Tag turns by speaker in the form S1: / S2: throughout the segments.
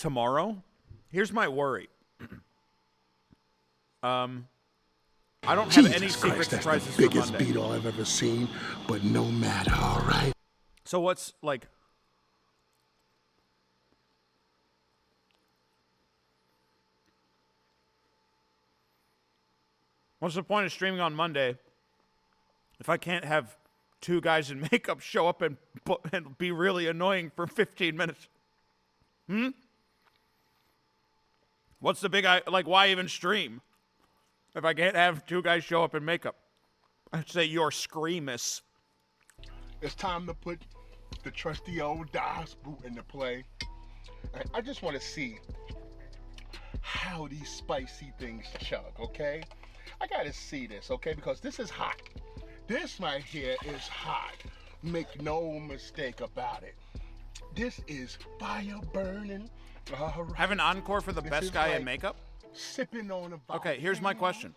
S1: tomorrow. Here's my worry. I don't have any secret surprises
S2: that's the
S1: for
S2: biggest
S1: Monday.
S2: beetle I've ever seen, but no matter, all right?
S1: So what's like... What's the point of streaming on Monday if I can't have two guys in makeup show up and be really annoying for 15 minutes? What's the big... Like, why even stream if I can't have two guys show up in makeup? I'd say you're screamus.
S2: It's time to put the trusty old DOS boot into play. And I just want to see how these spicy things chug, okay? I gotta see this, okay? Because this is hot. This right here is hot. Make no mistake about it. This is fire burning. All right.
S1: Have an encore for the best guy in makeup?
S2: Sipping on a
S1: Okay, here's my question.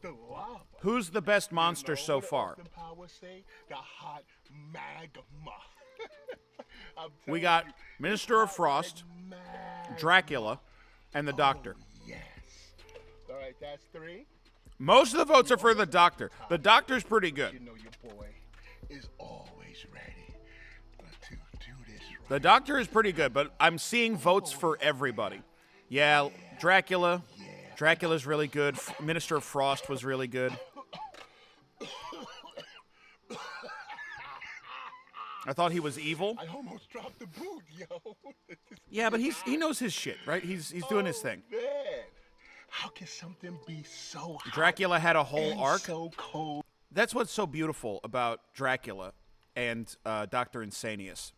S2: The lava.
S1: Who's the best monster
S2: You know
S1: so
S2: what
S1: far?
S2: Austin Powers say? The hot magma. I'm
S1: We
S2: telling
S1: got
S2: you,
S1: Minister of
S2: hot
S1: Frost,
S2: like magma.
S1: Dracula, and the Doctor.
S2: Yes. All right, that's 3.
S1: Most of the votes are for the Doctor. The Doctor's pretty
S2: You
S1: good.
S2: know your boy is always ready to do this right.
S1: The Doctor is pretty good, but I'm seeing votes for everybody. Yeah, Dracula. Dracula's really good. Minister of Frost was really good. I thought he was evil.
S2: I almost dropped the boot, yo.
S1: Yeah, but he knows his shit, right? He's doing his thing.
S2: Man, how can something be so hot
S1: Dracula had a whole
S2: and
S1: arc.
S2: so cold?
S1: That's what's so beautiful about Dracula and Dr. Insanius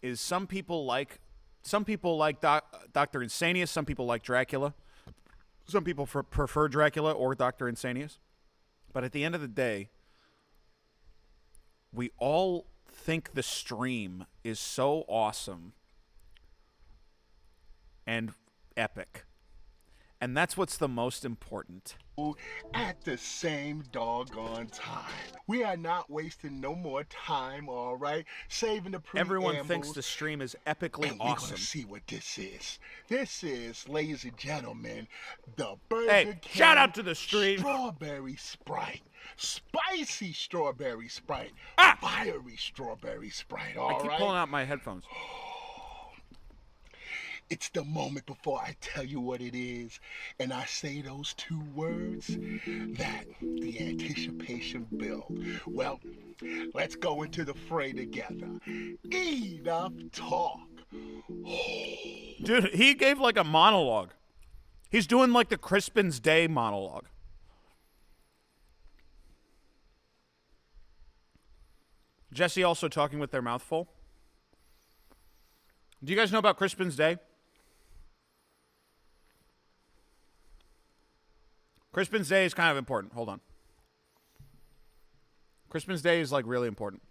S1: is some people like Dr. Insanius, some people like Dracula. Some people prefer Dracula or Dr. Insanius. But at the end of the day, we all think the stream is so awesome and epic. And that's what's the most important.
S2: At the same doggone time. We are not wasting no more time, all right? Saving the preambles.
S1: Everyone thinks the stream is epically
S2: and we're
S1: awesome.
S2: gonna see what this is. This is, ladies and gentlemen, the Burger
S1: Hey,
S2: King
S1: shout out to the stream.
S2: Strawberry Sprite. Spicy strawberry Sprite. Fiery strawberry Sprite, all
S1: I
S2: right?
S1: keep pulling out my headphones.
S2: It's the moment before I tell you what it is, and I say those 2 words that the anticipation build. Well, let's go into the fray together. Enough talk.
S1: Dude, he gave like a monologue. He's doing like the Crispin's Day monologue. Jesse also talking with their mouth full. Do you guys know about Crispin's Day? Crispin's Day is kind of important. Hold on. Crispin's Day is like really important.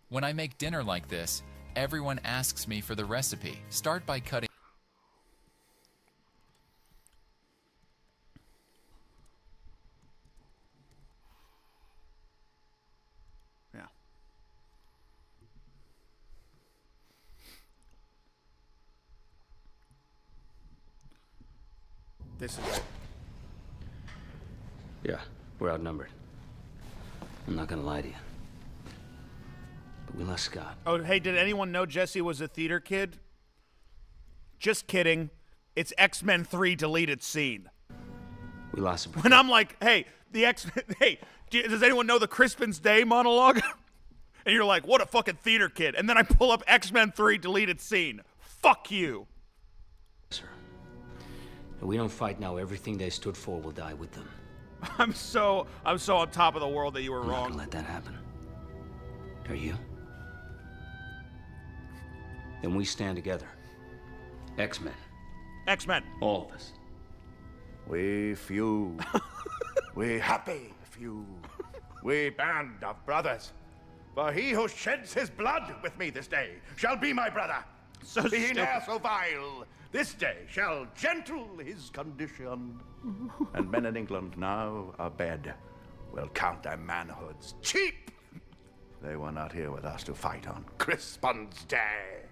S3: When I make dinner like this, everyone asks me for the recipe. Start by cutting.
S1: Yeah. This is it.
S4: Yeah, we're outnumbered. I'm not gonna lie to you. But we lost Scott.
S1: Oh, hey, did anyone know Jesse was a theater kid? Just kidding. It's X-Men 3 deleted scene.
S4: We lost him.
S1: When I'm like, hey, hey, does anyone know the Crispin's Day monologue? And you're like, what a fucking theater kid. And then I pull up X-Men 3 deleted scene. Fuck you.
S4: Sir. If we don't fight now, everything they stood for will die with them.
S1: I'm so on top of the world that you were
S4: I'm not
S1: wrong.
S4: gonna let that happen. Are you? Then we stand together. X-Men.
S1: X-Men.
S4: All of us.
S5: We few. We happy few. We band of brothers. For he who sheds his blood with me this day shall be my brother.
S1: So
S5: be he
S1: stupid.
S5: ne'er so vile, this day shall gentle his condition. And men in England now abed will count their manhoods cheap. They were not here with us to fight on Crispin's Day.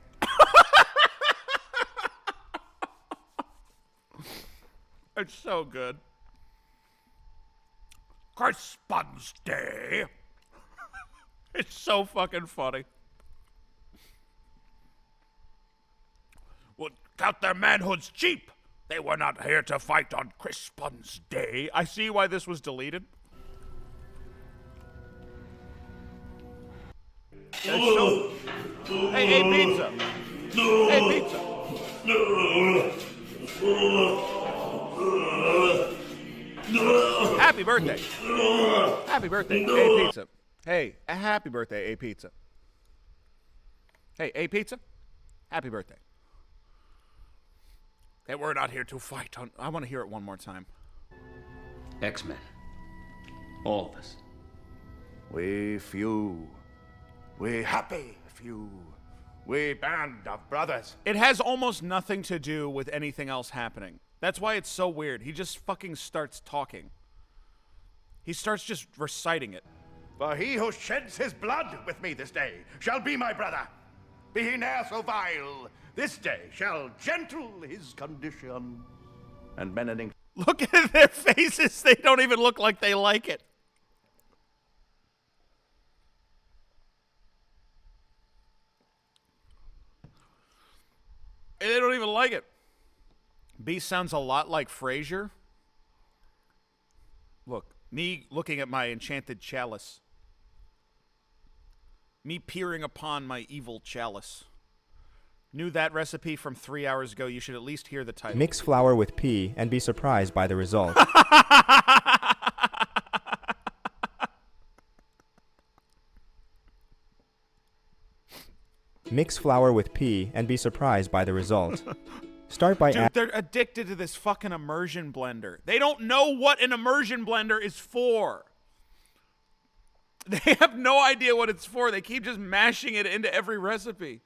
S1: It's so good. Crispin's Day. It's so fucking funny. Would count their manhoods cheap. They were not here to fight on Crispin's Day. I see why this was deleted. So, hey, pizza. Hey, pizza. Happy birthday. Happy birthday, A Pizza. Hey, a happy birthday, A Pizza. Hey, A Pizza. Happy birthday. Hey, we're not here to fight on... I want to hear it one more time.
S4: X-Men. All of us.
S5: We few. We happy few. We band of brothers.
S1: It has almost nothing to do with anything else happening. That's why it's so weird. He just fucking starts talking. He starts just reciting it.
S5: For he who sheds his blood with me this day shall be my brother. Be he ne'er so vile, this day shall gentle his condition. And Benedict.
S1: Look at their faces. They don't even look like they like it. They don't even like it. B sounds a lot like Frasier. Look, me looking at my enchanted chalice. Me peering upon my evil chalice. Knew that recipe from 3 hours ago. You should at least hear the title.
S6: Mix flour with pea and be surprised by the result. Mix flour with pea and be surprised by the result. Start by
S1: Dude, they're addicted to this fucking immersion blender. They don't know what an immersion blender is for. They have no idea what it's for. They keep just mashing it into every recipe.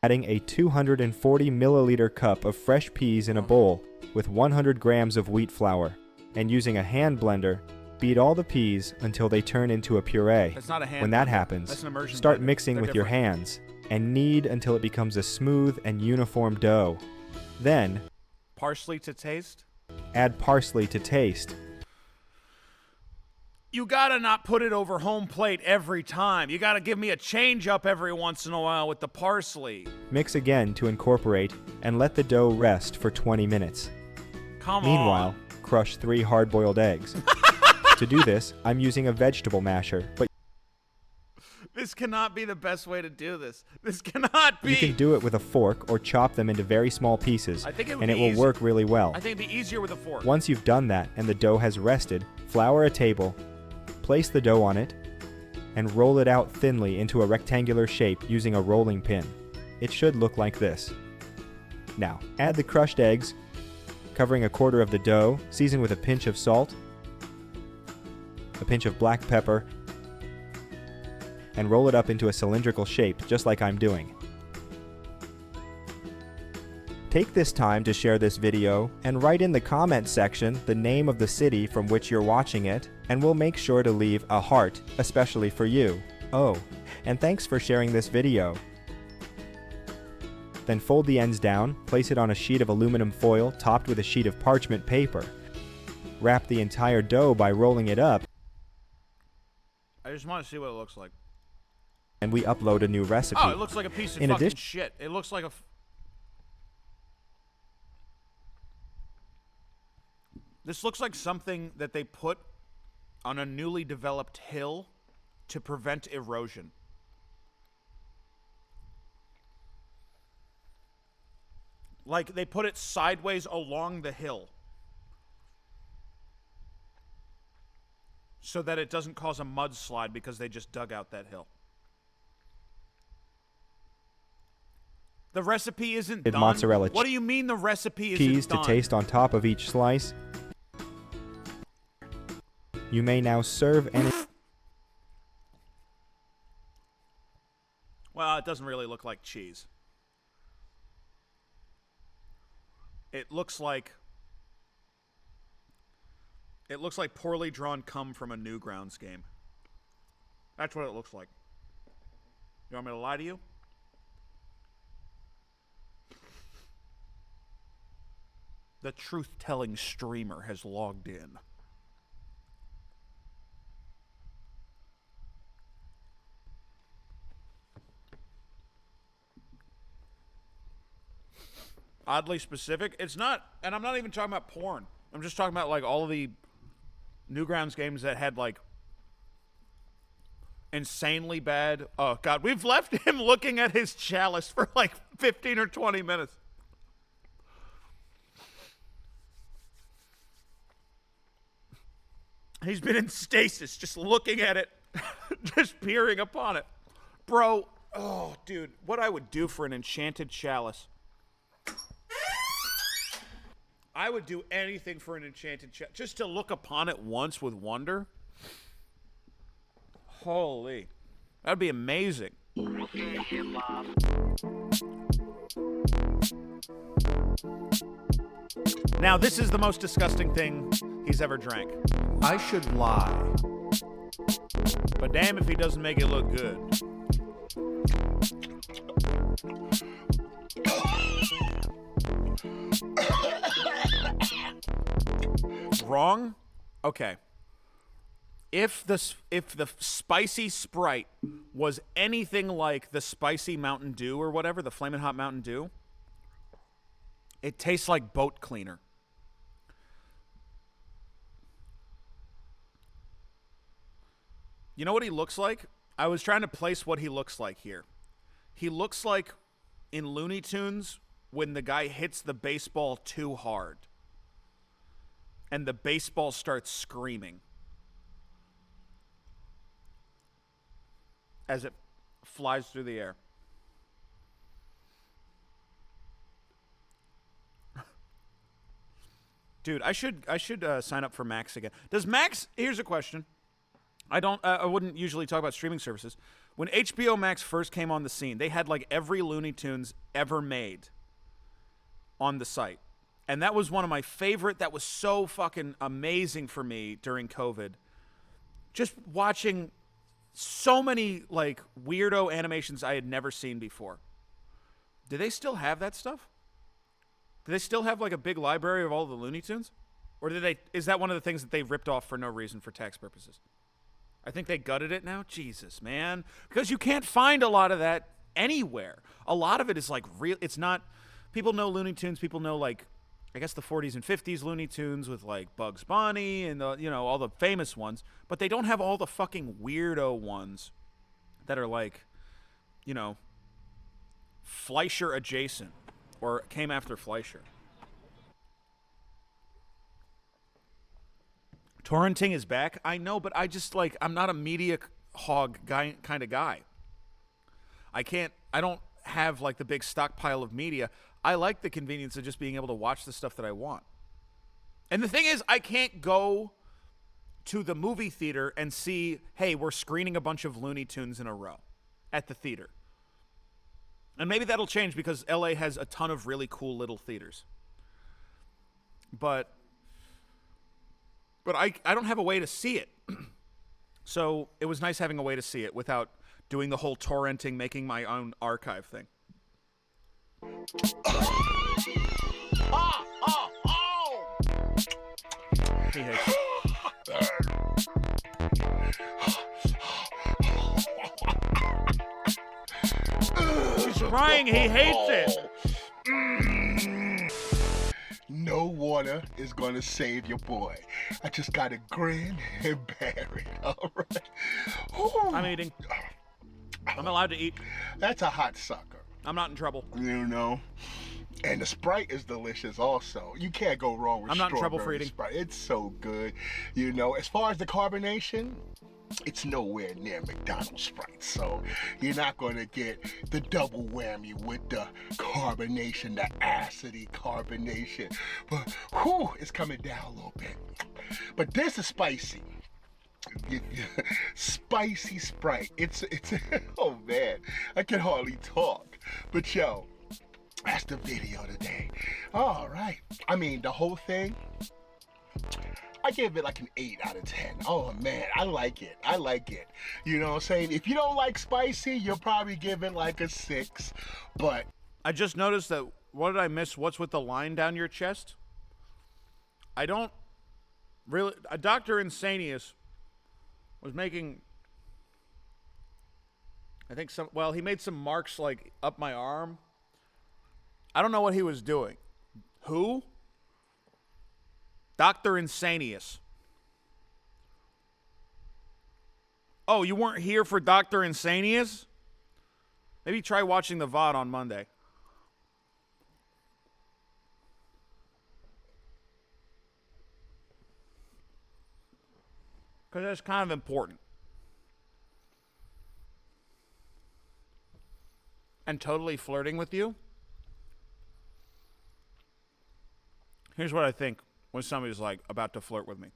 S6: adding a 240 milliliter cup of fresh peas in a bowl with 100 grams of wheat flour, and using a hand blender, beat all the peas until they turn into a puree.
S1: That's not a hand
S6: When that
S1: blender.
S6: happens,
S1: That's an immersion
S6: start
S1: blender.
S6: mixing
S1: They're
S6: with your
S1: different.
S6: hands and knead until it becomes a smooth and uniform dough. Then,
S1: Parsley to taste?
S6: add parsley to taste.
S1: You gotta not put it over home plate every time. You gotta give me a change up every once in a while with the parsley.
S6: Mix again to incorporate and let the dough rest for 20 minutes.
S1: Come
S6: Meanwhile,
S1: on.
S6: crush 3 hard-boiled eggs. To do this, I'm using a vegetable masher, but
S1: This cannot be the best way to do this. This cannot be.
S6: you can do it with a fork or chop them into very small pieces,
S1: I think it would
S6: and it
S1: be
S6: will
S1: easy-
S6: work really well.
S1: I think it'd be easier with a fork.
S6: Once you've done that and the dough has rested, flour a table, place the dough on it, and roll it out thinly into a rectangular shape using a rolling pin. It should look like this. Now, add the crushed eggs, covering a quarter of the dough, season with a pinch of salt, a pinch of black pepper, and roll it up into a cylindrical shape, just like I'm doing. Take this time to share this video and write in the comment section the name of the city from which you're watching it, and we'll make sure to leave a heart, especially for you. Oh, and thanks for sharing this video. Then fold the ends down, place it on a sheet of aluminum foil topped with a sheet of parchment paper. Wrap the entire dough by rolling it up,
S1: I just want to see what it looks like.
S6: and we upload a new recipe.
S1: Oh, it looks like a piece of
S6: In
S1: fucking
S6: addition-
S1: shit. It looks like a... This looks like something that they put on a newly developed hill to prevent erosion. Like, they put it sideways along the hill so that it doesn't cause a mudslide because they just dug out that hill. The recipe isn't
S6: Did
S1: done.
S6: mozzarella
S1: What do you mean the recipe isn't
S6: cheese
S1: done?
S6: to taste on top of each slice. You may now serve any...
S1: Well, it doesn't really look like cheese. It looks like poorly drawn cum from a Newgrounds game. That's what it looks like. You want me to lie to you? The truth-telling streamer has logged in. Oddly specific. It's not, and I'm not even talking about porn. I'm just talking about like all of the Newgrounds games that had like insanely bad. Oh God, we've left him looking at his chalice for like 15 or 20 minutes. He's been in stasis, just looking at it, just peering upon it. Bro, oh dude, what I would do for an enchanted chalice. I would do anything for an enchanted chalice. Just to look upon it once with wonder. Holy. That'd be amazing. Now, this is the most disgusting thing he's ever drank. I should lie. But damn if he doesn't make it look good. Wrong? Okay. If the spicy Sprite was anything like the spicy Mountain Dew or whatever, the Flamin' Hot Mountain Dew, it tastes like boat cleaner. You know what he looks like? I was trying to place what he looks like here. He looks like in Looney Tunes when the guy hits the baseball too hard and the baseball starts screaming as it flies through the air. Dude, I should sign up for Max again. Does Max? Here's a question. I wouldn't usually talk about streaming services. When HBO Max first came on the scene, they had like every Looney Tunes ever made on the site. And that was one of my favorite. That was so fucking amazing for me during COVID. Just watching so many like weirdo animations I had never seen before. Do they still have that stuff? Do they still have like a big library of all the Looney Tunes? Or is that one of the things that they ripped off for no reason for tax purposes? I think they gutted it now. Jesus, man. Because you can't find a lot of that anywhere. A lot of it is like real. It's not. People know Looney Tunes. People know like, I guess the 40s and 50s Looney Tunes with like Bugs Bunny and all the famous ones. But they don't have all the fucking weirdo ones that are like, Fleischer adjacent or came after Fleischer. Torrenting is back. I know, but I just I'm not a media hog guy kind of guy. I don't have like the big stockpile of media. I like the convenience of just being able to watch the stuff that I want. And the thing is, I can't go to the movie theater and see, hey, we're screening a bunch of Looney Tunes in a row at the theater. And maybe that'll change because LA has a ton of really cool little theaters. But I don't have a way to see it. So it was nice having a way to see it without doing the whole torrenting, making my own archive thing. He hates it. He's crying, he hates it.
S2: No water is gonna save your boy. I just gotta grin and bear it, all right? Ooh.
S1: I'm eating. I'm allowed to eat.
S2: That's a hot sucker.
S1: I'm not in trouble.
S2: And the Sprite is delicious also. You can't go wrong with
S1: I'm not in trouble for
S2: strawberry
S1: eating.
S2: Sprite. It's so good. As far as the carbonation, it's nowhere near McDonald's Sprite. So you're not going to get the double whammy with the carbonation, the acidy carbonation. But it's coming down a little bit. But this is spicy. Spicy Sprite. It's oh man, I can hardly talk. But that's the video today. All right. I mean, the whole thing, I gave it like an 8 out of 10. Oh man, I like it. You know what I'm saying? If you don't like spicy, you'll probably give it like a 6. But
S1: I just noticed that, what did I miss? What's with the line down your chest? I don't really. Dr. Insanius was making. I think he made some marks like up my arm. I don't know what he was doing. Who? Dr. Insanius. Oh, you weren't here for Dr. Insanius? Maybe try watching the VOD on Monday. Because that's kind of important. And totally flirting with you? Here's what I think when somebody's like about to flirt with me.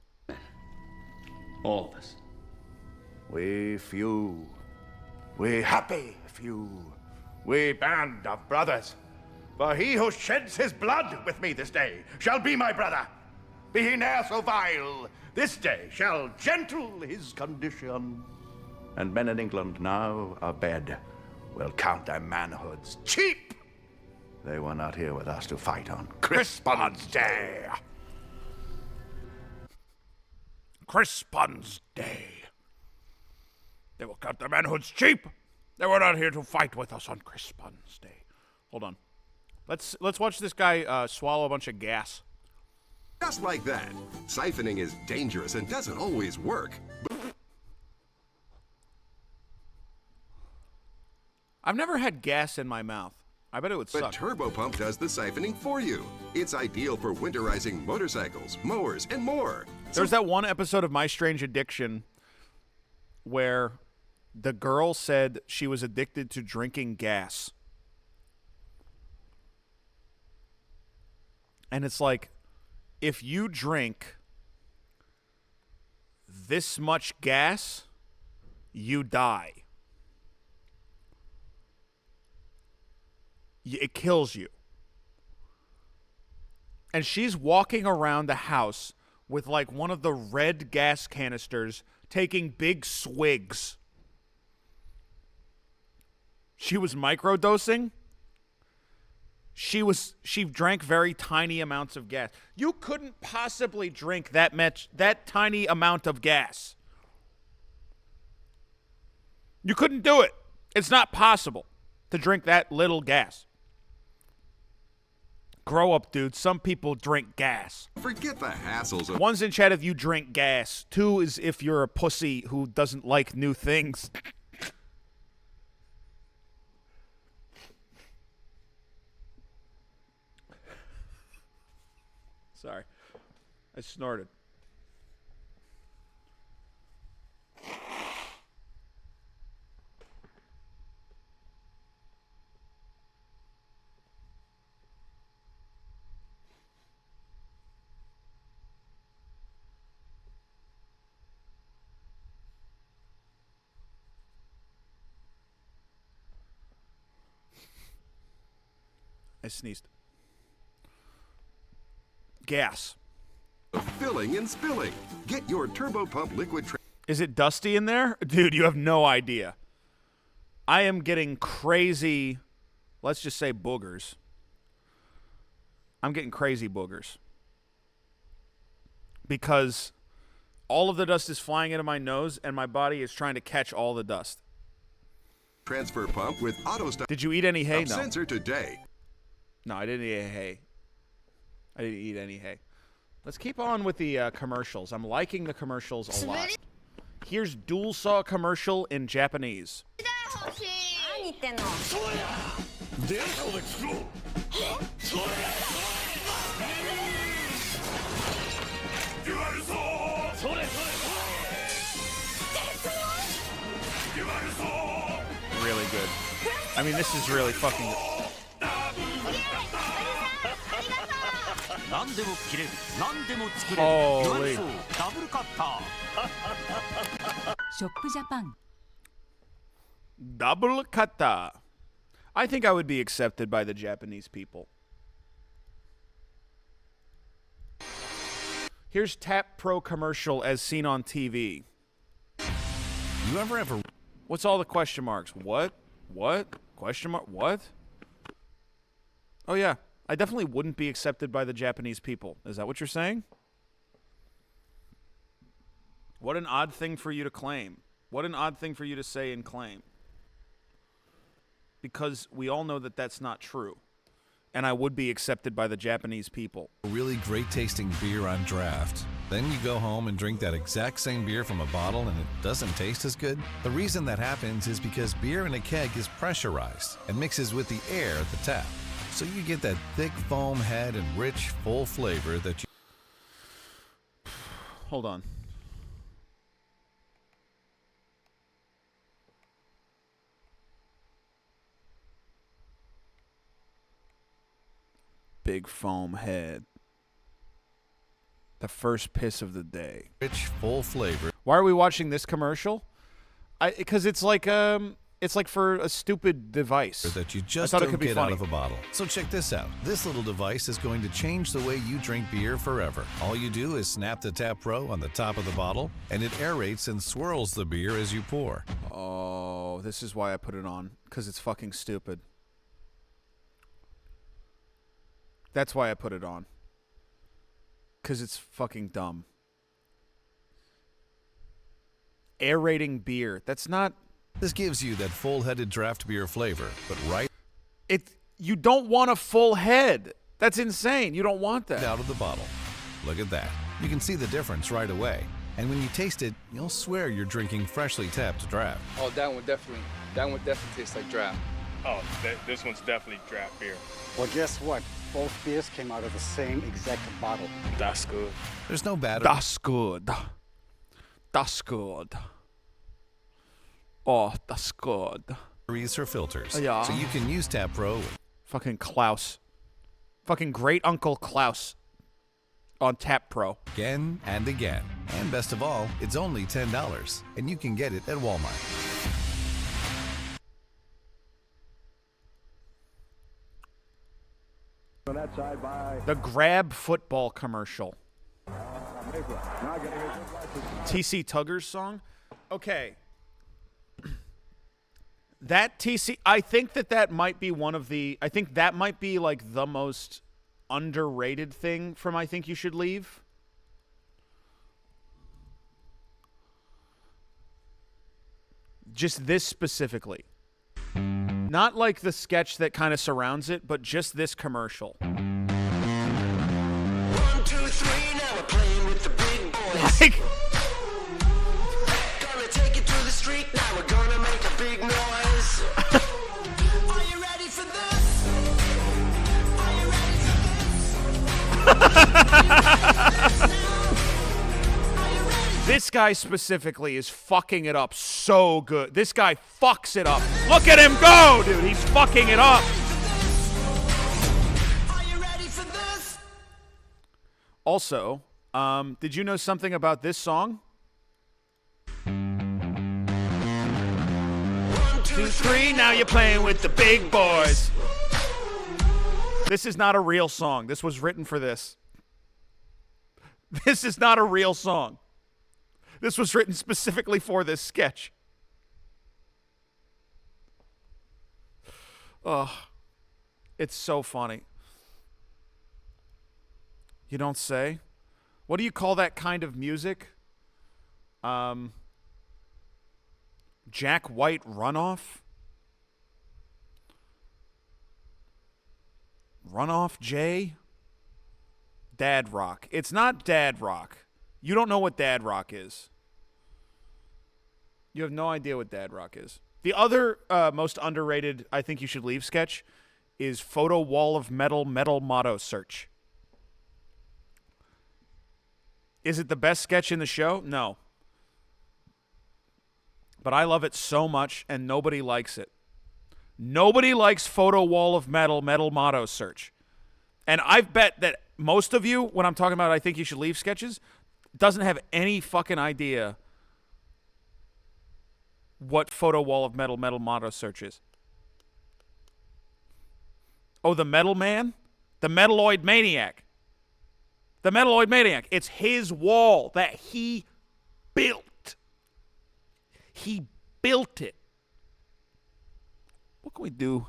S4: All of us.
S5: We few, we happy few, we band of brothers. For he who sheds his blood with me this day shall be my brother. Be he ne'er so vile, this day shall gentle his condition. And men in England now abed will count their manhoods cheap. They were not here with us to fight on Crispin's Day.
S1: Crispin's Day. They will count their manhoods cheap. They were not here to fight with us on Crispin's Day. Hold on. Let's watch this guy swallow a bunch of gas.
S7: Just like that. Siphoning is dangerous and doesn't always work.
S1: I've never had gas in my mouth. I bet it would
S7: But
S1: suck.
S7: Turbo Pump does the siphoning for you. It's ideal for winterizing motorcycles, mowers, and more.
S1: There's that one episode of My Strange Addiction where the girl said she was addicted to drinking gas. And it's like, if you drink this much gas, you die. It kills you. And she's walking around the house with like one of the red gas canisters, taking big swigs. She was microdosing. She drank very tiny amounts of gas. You couldn't possibly drink that tiny amount of gas. You couldn't do it. It's not possible to drink that little gas. Grow up, dude. Some people drink gas.
S7: Forget the hassles of
S1: One's in chat if you drink gas. Two is if you're a pussy who doesn't like new things. Sorry. I snorted. I sneezed. Gas.
S7: filling and spilling. Get your Turbo Pump liquid.
S1: Is it dusty in there? Dude, you have no idea. I am getting crazy, let's just say boogers. I'm getting crazy boogers. Because all of the dust is flying into my nose and my body is trying to catch all the dust.
S7: Transfer pump with auto stop.
S1: Did you eat any hay? No.
S7: Sensor today.
S1: No, I didn't eat hay. I didn't eat any hay. Let's keep on with the commercials. I'm liking the commercials a lot. Here's dual saw commercial in Japanese. Really good. I mean, this is really fucking good. Holy.
S8: Shop Japan.
S1: Double kata. I think I would be accepted by the Japanese people. Here's Tap Pro commercial as seen on TV.
S9: You ever have a...
S1: What's all the question marks? What? What? Question mark? What? Oh, yeah. I definitely wouldn't be accepted by the Japanese people. Is that what you're saying? What an odd thing for you to claim. What an odd thing for you to say and claim. Because we all know that that's not true. And I would be accepted by the Japanese people.
S9: Really great tasting beer on draft. Then you go home and drink that exact same beer from a bottle and it doesn't taste as good? The reason that happens is because beer in a keg is pressurized and mixes with the air at the tap. So you get that thick foam head and rich, full flavor that you...
S1: Hold on. Big foam head. The first piss of the day.
S9: Rich, full flavor.
S1: Why are we watching this commercial? Because it's like for a stupid device
S9: That you just
S1: I thought
S9: don't
S1: it could be
S9: get
S1: funny.
S9: out of a bottle. So check this out. This little device is going to change the way you drink beer forever. All you do is snap the Tap Pro on the top of the bottle, and it aerates and swirls the beer as you pour.
S1: Oh, this is why I put it on. Because it's fucking stupid. That's why I put it on. Because it's fucking dumb. Aerating beer. That's not...
S9: This gives you that full-headed draft beer flavor, but right
S1: You don't want a full head. That's insane. You don't want that.
S9: out of the bottle. Look at that. You can see the difference right away. And when you taste it, you'll swear you're drinking freshly tapped draft.
S10: Oh, that one definitely tastes like draft.
S11: Oh, this one's definitely draft beer.
S12: Well, guess what? Both beers came out of the same exact bottle.
S11: That's good.
S9: There's no bad...
S1: That's good. That's good. Oh, that's good.
S9: ...or filters.
S1: Yeah.
S9: So you can use Tap Pro...
S1: Fucking Klaus. Fucking great Uncle Klaus on Tap Pro.
S9: Again and again. And best of all, it's only $10. And you can get it at Walmart.
S1: The Grab football commercial. TC Tugger's song? Okay. That TC... I think that might be one of the... I think that might be like the most underrated thing from I Think You Should Leave. Just this specifically. Not like the sketch that kind of surrounds it, but just this commercial. 1, 2, 3, now we're playing with the big boys. Like, gonna take it to the street, now we're gonna make a big noise. Are you ready for this? Are you ready for this? This guy specifically is fucking it up so good. This guy fucks it up. Look at him go, dude. He's fucking it up. Are you ready for this? Also, did you know something about this song? 1, 2, 3, now you're playing with the big boys. This is not a real song. This was written for this. This is not a real song. This was written specifically for this sketch. Oh, it's so funny. You don't say? What do you call that kind of music? Jack White runoff? Runoff J? Dad rock. It's not dad rock. You don't know what dad rock is. You have no idea what dad rock is. The other most underrated I Think You Should Leave sketch is Photo Wall of Metal Motto Search. Is it the best sketch in the show? No. But I love it so much, and nobody likes it. Nobody likes Photo Wall of Metal Motto Search. And I've bet that most of you, when I'm talking about I Think You Should Leave sketches, doesn't have any fucking idea what Photo Wall of Metal Motto Search is. Oh, the Metal Man? The Metaloid Maniac. The Metaloid Maniac. It's his wall that he built. He built it. What can we do?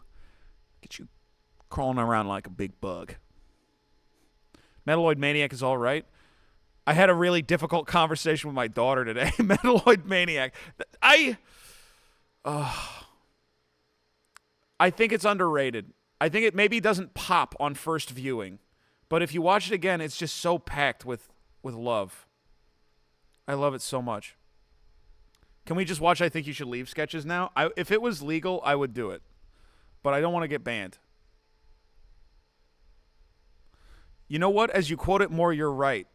S1: Get you crawling around like a big bug. Metaloid Maniac is all right. I had a really difficult conversation with my daughter today. Metaloid Maniac. I think it's underrated. I think it maybe doesn't pop on first viewing, but if you watch it again, it's just so packed with love. I love it so much. Can we just watch I Think You Should Leave sketches now? If it was legal, I would do it, but I don't want to get banned. You know what? As you quote it more, you're right.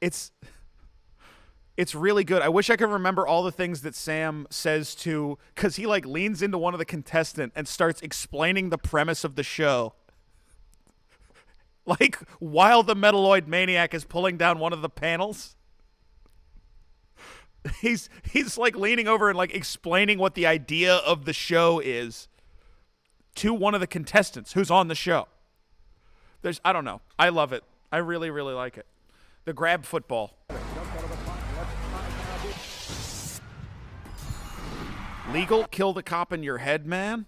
S1: It's really good. I wish I could remember all the things that Sam says to, because he like leans into one of the contestants and starts explaining the premise of the show. Like while the Metaloid Maniac is pulling down one of the panels. He's like leaning over and like explaining what the idea of the show is to one of the contestants who's on the show. I don't know. I love it. I really, really like it. The grab football. Legal, kill the cop in your head, man.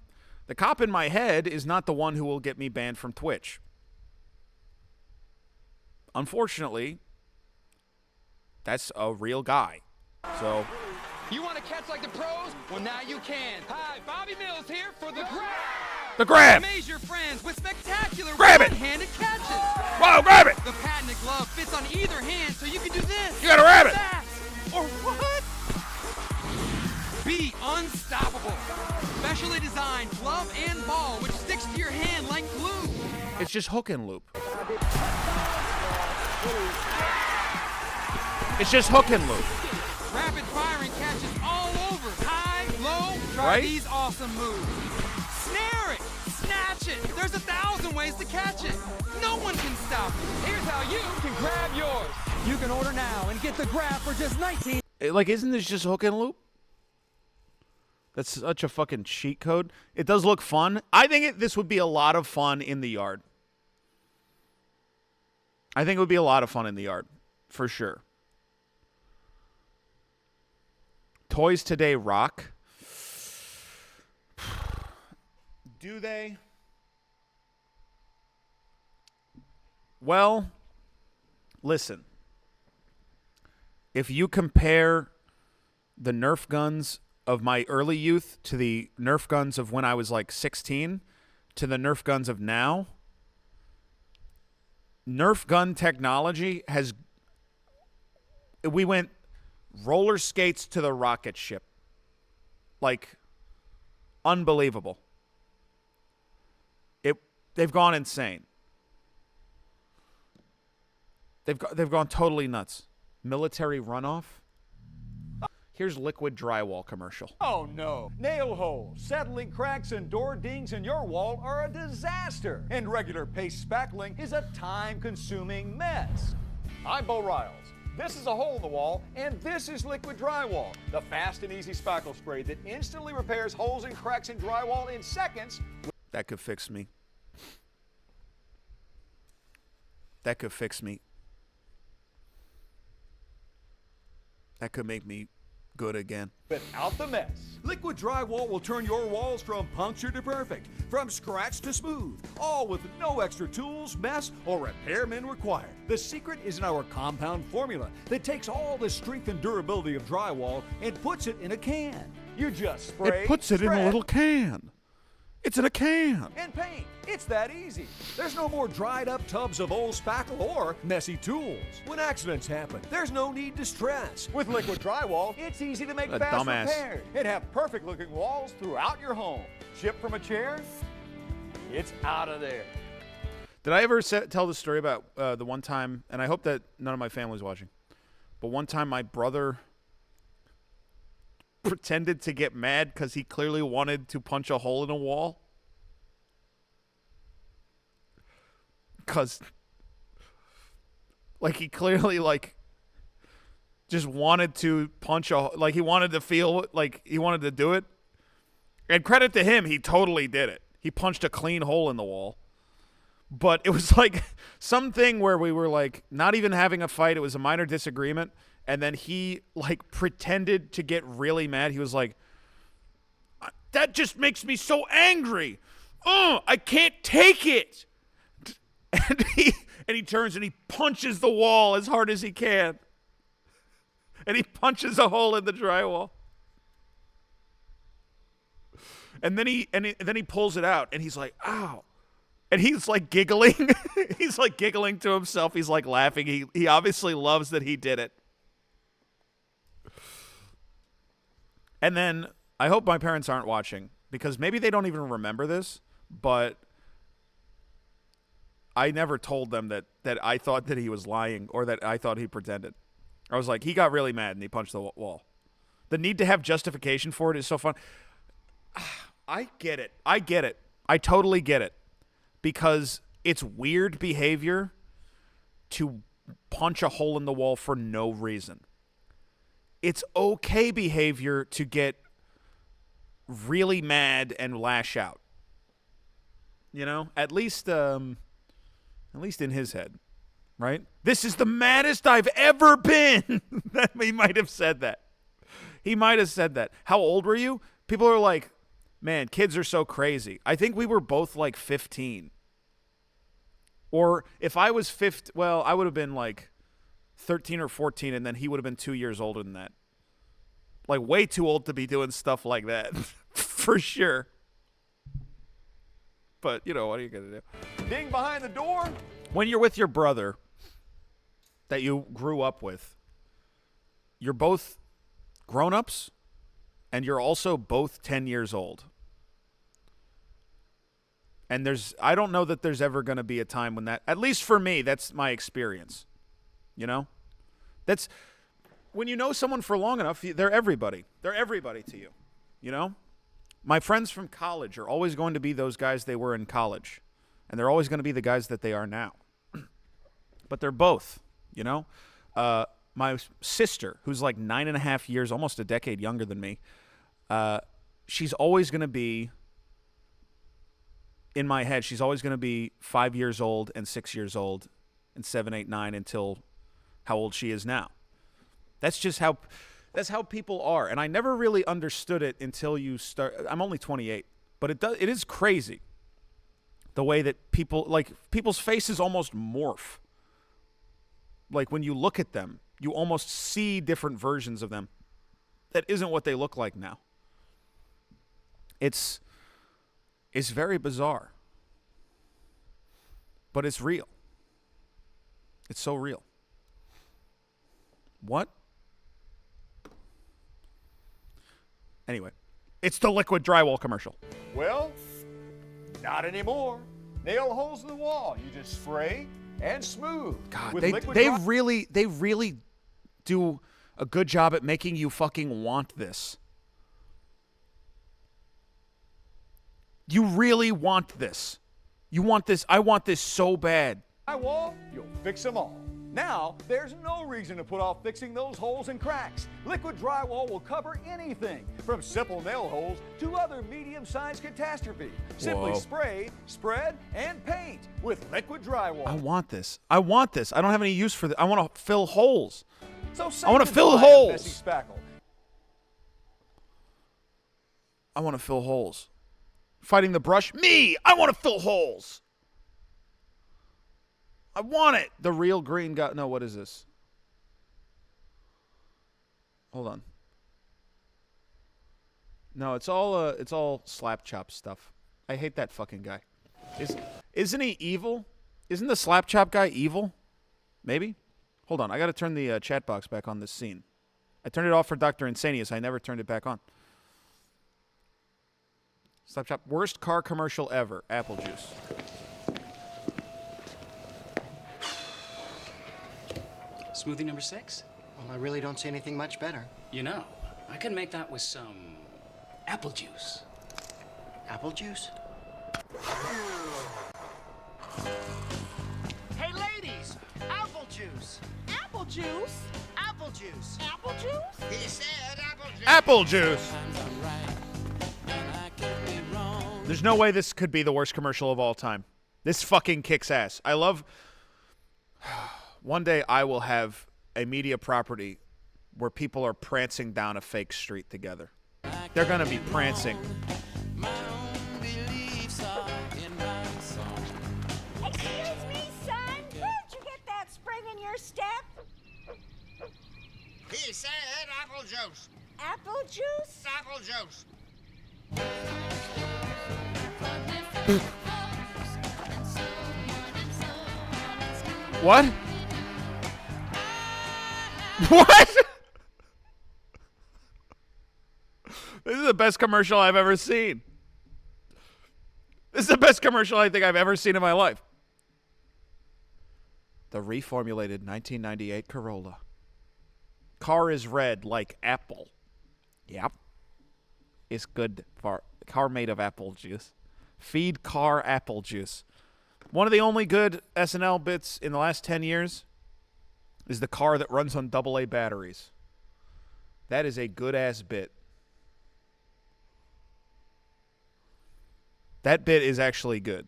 S1: The cop in my head is not the one who will get me banned from Twitch. Unfortunately, that's a real guy. So.
S13: You want to catch like the pros? Well, now you can. Hi, Bobby Mills here for the grab.
S1: The grab!
S13: Amaze your friends with spectacular
S1: grab it!
S13: one-handed catches.
S1: Whoa, grab it!
S13: The patented glove fits on either hand, so you can do this.
S1: You gotta grab it!
S13: That, or what? Be unstoppable. Specially designed glove and ball, which sticks to your hand like glue.
S1: It's just hook and loop. It's just hook and loop.
S13: Rapid firing catches all over. High, low, try
S1: right?
S13: These awesome moves. Snare it, snatch it. There's 1,000 ways to catch it. No one can stop it. Here's how you can grab yours. You can order now and get the grab for just $19.
S1: Like, isn't this just hook and loop? That's such a fucking cheat code. It does look fun. I think this would be a lot of fun in the yard. I think it would be a lot of fun in the yard, for sure. Toys today rock. Do they? Well, listen. If you compare the Nerf guns of my early youth to the Nerf guns of when I was like 16 to the Nerf guns of now, Nerf gun technology we went roller skates to the rocket ship. Like, unbelievable. They've gone insane. They've gone totally nuts. Military runoff. Here's liquid drywall commercial.
S14: Oh no, nail holes, settling cracks, and door dings in your wall are a disaster. And regular paste spackling is a time-consuming mess. I'm Bo Riles. This is a hole in the wall, and this is liquid drywall, the fast and easy spackle spray that instantly repairs holes and cracks in drywall in seconds.
S1: That could fix me. That could fix me. That could make me good again.
S14: Without the mess. Liquid drywall will turn your walls from puncture to perfect, from scratch to smooth, all with no extra tools, mess, or repairmen required. The secret is in our compound formula that takes all the strength and durability of drywall and puts it in a can. You just spray,
S1: it puts it in a little can. It's in a can.
S14: And paint. It's that easy. There's no more dried up tubs of old spackle or messy tools. When accidents happen, there's no need to stress. With liquid drywall, it's easy to make fast repairs and have perfect looking walls throughout your home. Shipped from a chair, it's out of there.
S1: Did I ever tell the story about the one time, and I hope that none of my family's watching, but one time my brother pretended to get mad because he clearly wanted to punch a hole in a wall? Because, like, he clearly, like, just wanted to punch like, he wanted to feel, like, he wanted to do it. And credit to him, he totally did it. He punched a clean hole in the wall. But it was, like, something where we were, like, not even having a fight. It was a minor disagreement. And then he, like, pretended to get really mad. He was like, that just makes me so angry. I can't take it. And he turns and he punches the wall as hard as he can. And he punches a hole in the drywall. And then he pulls it out and he's like, ow. And he's like giggling. He's like giggling to himself. He's like laughing. He obviously loves that he did it. And then I hope my parents aren't watching because maybe they don't even remember this, but I never told them that I thought that he was lying or that I thought he pretended. I was like, he got really mad and he punched the wall. The need to have justification for it is so fun. I get it. I totally get it. Because it's weird behavior to punch a hole in the wall for no reason. It's okay behavior to get really mad and lash out. You know, at least in his head, right? This is the maddest I've ever been. He might have said that. How old were you? People are like, man, kids are so crazy. I think we were both like 15. Or if I was 15, well, I would have been like 13 or 14, and then he would have been 2 years older than that. Like way too old to be doing stuff like that, for sure. But, you know, what are you going to do?
S14: Ding behind the door.
S1: When you're with your brother that you grew up with, you're both grown-ups, and you're also both 10 years old. And I don't know that there's ever going to be a time when that, at least for me, that's my experience. You know? That's, when you know someone for long enough, they're everybody. They're everybody to you. You know? My friends from college are always going to be those guys they were in college. And they're always going to be the guys that they are now. But they're both, you know? My sister, who's like 9.5 years, almost a decade younger than me, she's always going to be, in my head, she's always going to be 5 years old and 6 years old and 7, 8, 9 until how old she is now. That's just that's how people are. And I never really understood it until you start. I'm only 28, but it is crazy the way that people's faces almost morph. Like when you look at them, you almost see different versions of them. That isn't what they look like now. It's very bizarre. But it's real. It's so real. What? Anyway, it's the liquid drywall commercial.
S14: Well, not anymore. Nail holes in the wall. You just spray and smooth.
S1: God, they really do a good job at making you fucking want this. You really want this. You want this. I want this so bad.
S14: Drywall, you'll fix them all. Now, there's no reason to put off fixing those holes and cracks. Liquid drywall will cover anything, from simple nail holes to other medium-sized catastrophe. Simply spray, spread, and paint with liquid drywall.
S1: I want this. I don't have any use for this. I want to fill holes.
S14: So
S1: I want to fill holes. I want to fill holes. Fighting the brush? Me! I want to fill holes! I want it! The real green guy. No, what is this? Hold on. No, it's all slap chop stuff. I hate that fucking guy. Isn't he evil? Isn't the slap chop guy evil? Maybe? Hold on, I gotta turn the chat box back on this scene. I turned it off for Dr. Insanius. I never turned it back on. Slap chop. Worst car commercial ever. Apple juice.
S15: Smoothie number 6?
S16: Well, I really don't see anything much better.
S15: You know, I can make that with some apple juice.
S16: Apple juice?
S17: Hey, ladies! Apple juice! Apple juice? Apple juice! Apple juice? He said apple juice!
S1: Apple juice! There's no way this could be the worst commercial of all time. This fucking kicks ass. I love... One day I will have a media property where people are prancing down a fake street together. They're going to be prancing.
S17: Excuse me, son. Where's juice.
S18: Apple juice?
S17: Apple juice.
S1: What? What? This is the best commercial I've ever seen. This is the best commercial I think I've ever seen in my life. The reformulated 1998 Corolla. Car is red like apple. Yep. It's good for car made of apple juice. Feed car apple juice. One of the only good SNL bits in the last 10 years is the car that runs on AA batteries. That is a good-ass bit. That bit is actually good.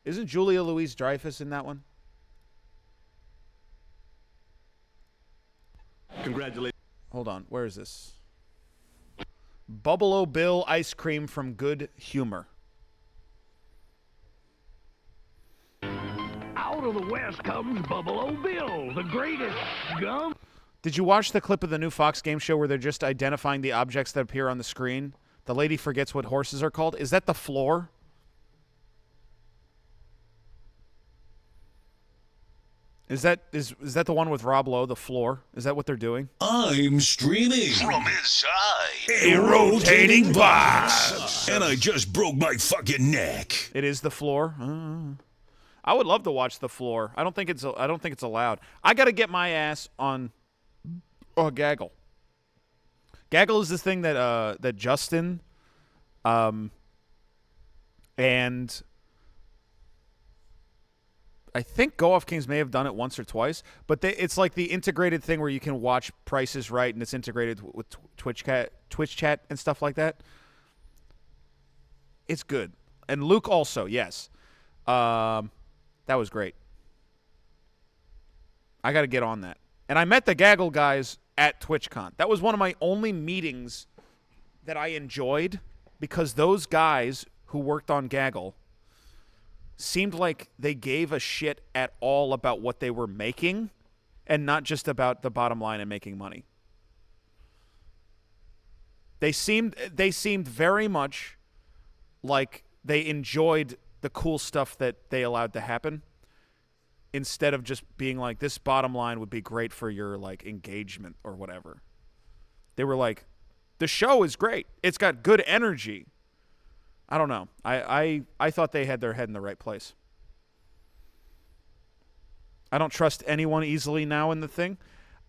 S1: Isn't Julia Louis-Dreyfus in that one?
S5: Congratulations.
S1: Hold on. Where is this? Bubble-O Bill ice cream from Good Humor.
S19: Out of the West comes Bubble-O Bill, the greatest gum.
S1: Did you watch the clip of the new Fox game show where they're just identifying the objects that appear on the screen? The lady forgets what horses are called. Is that the floor? Is that the one with Rob Lowe, the floor? Is that what they're doing?
S20: I'm streaming from inside
S1: a rotating box.
S20: And I just broke my fucking neck.
S1: It is the floor. I would love to watch the floor. I don't think it's allowed. I got to get my ass on Gaggle. Gaggle is this thing that Justin and I think Go Off Kings may have done it once or twice, but it's like the integrated thing where you can watch Price is Right, and it's integrated with Twitch chat and stuff like that. It's good. And Luke also, yes. That was great. I got to get on that. And I met the Gaggle guys at TwitchCon. That was one of my only meetings that I enjoyed because those guys who worked on Gaggle seemed like they gave a shit at all about what they were making and not just about the bottom line and making money. They seemed very much like they enjoyed the cool stuff that they allowed to happen instead of just being like, this bottom line would be great for your like engagement or whatever. They were like, the show is great. It's got good energy. I don't know. I thought they had their head in the right place. I don't trust anyone easily now in the thing.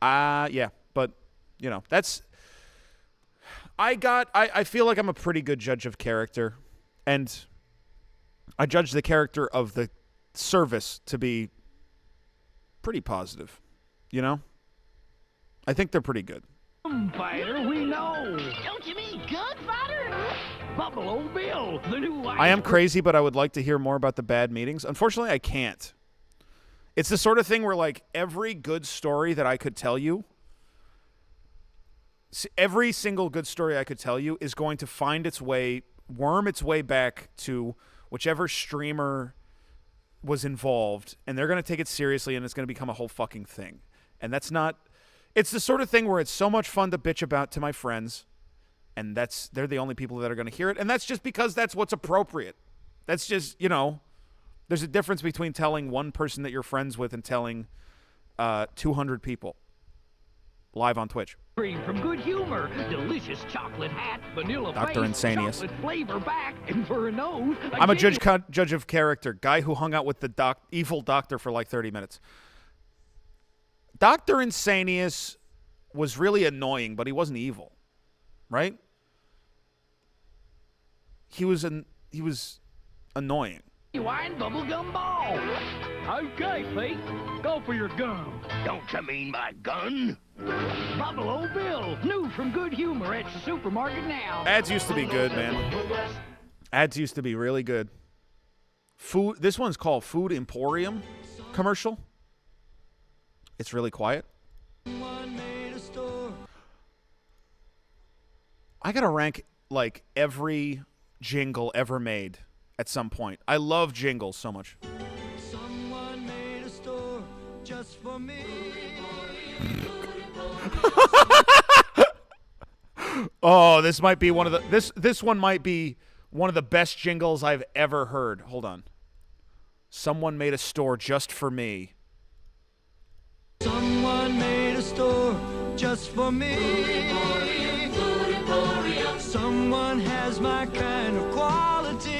S1: Yeah, but you know, that's I feel like I'm a pretty good judge of character, and I judge the character of the service to be pretty positive. You know? I think they're pretty good.
S19: Fighter, we know.
S18: Don't you mean good fighter?
S19: Bubble-O Bill, the new
S1: I am crazy, but I would like to hear more about the bad meetings. Unfortunately, I can't. It's the sort of thing where, like, every good story that I could tell you, every single good story I could tell you is going to find its way, worm its way back to whichever streamer was involved, and they're going to take it seriously, and it's going to become a whole fucking thing. And that's not... It's the sort of thing where it's so much fun to bitch about to my friends, and they're the only people that are going to hear it, and that's just because that's what's appropriate. That's just, you know, there's a difference between telling one person that you're friends with and telling 200 people live on Twitch.
S19: From Good Humor, delicious chocolate hat, vanilla
S1: Dr.
S19: face,
S1: Insanius.
S19: chocolate flavor back, and for a nose,
S1: I'm a judge of character. Guy who hung out with the evil doctor for like 30 minutes. Dr. Insanius was really annoying, but he wasn't evil, right? He was annoying.
S19: Wine bubblegum ball. Okay, Pete, go for your gum. Don't you mean my gun? Bubble-O Bill, new from Good Humor at your supermarket now.
S1: Ads used to be good, man. Ads used to be really good. Food. This one's called Food Emporium commercial. It's really quiet. I gotta rank like every jingle ever made at some point. I love jingles so much.
S21: Someone made a store just for me.
S1: Oh, this might be one of the this one might be one of the best jingles I've ever heard. Hold on. Someone made a store just for me.
S21: Someone made a store just for me. Someone has my kind of quality.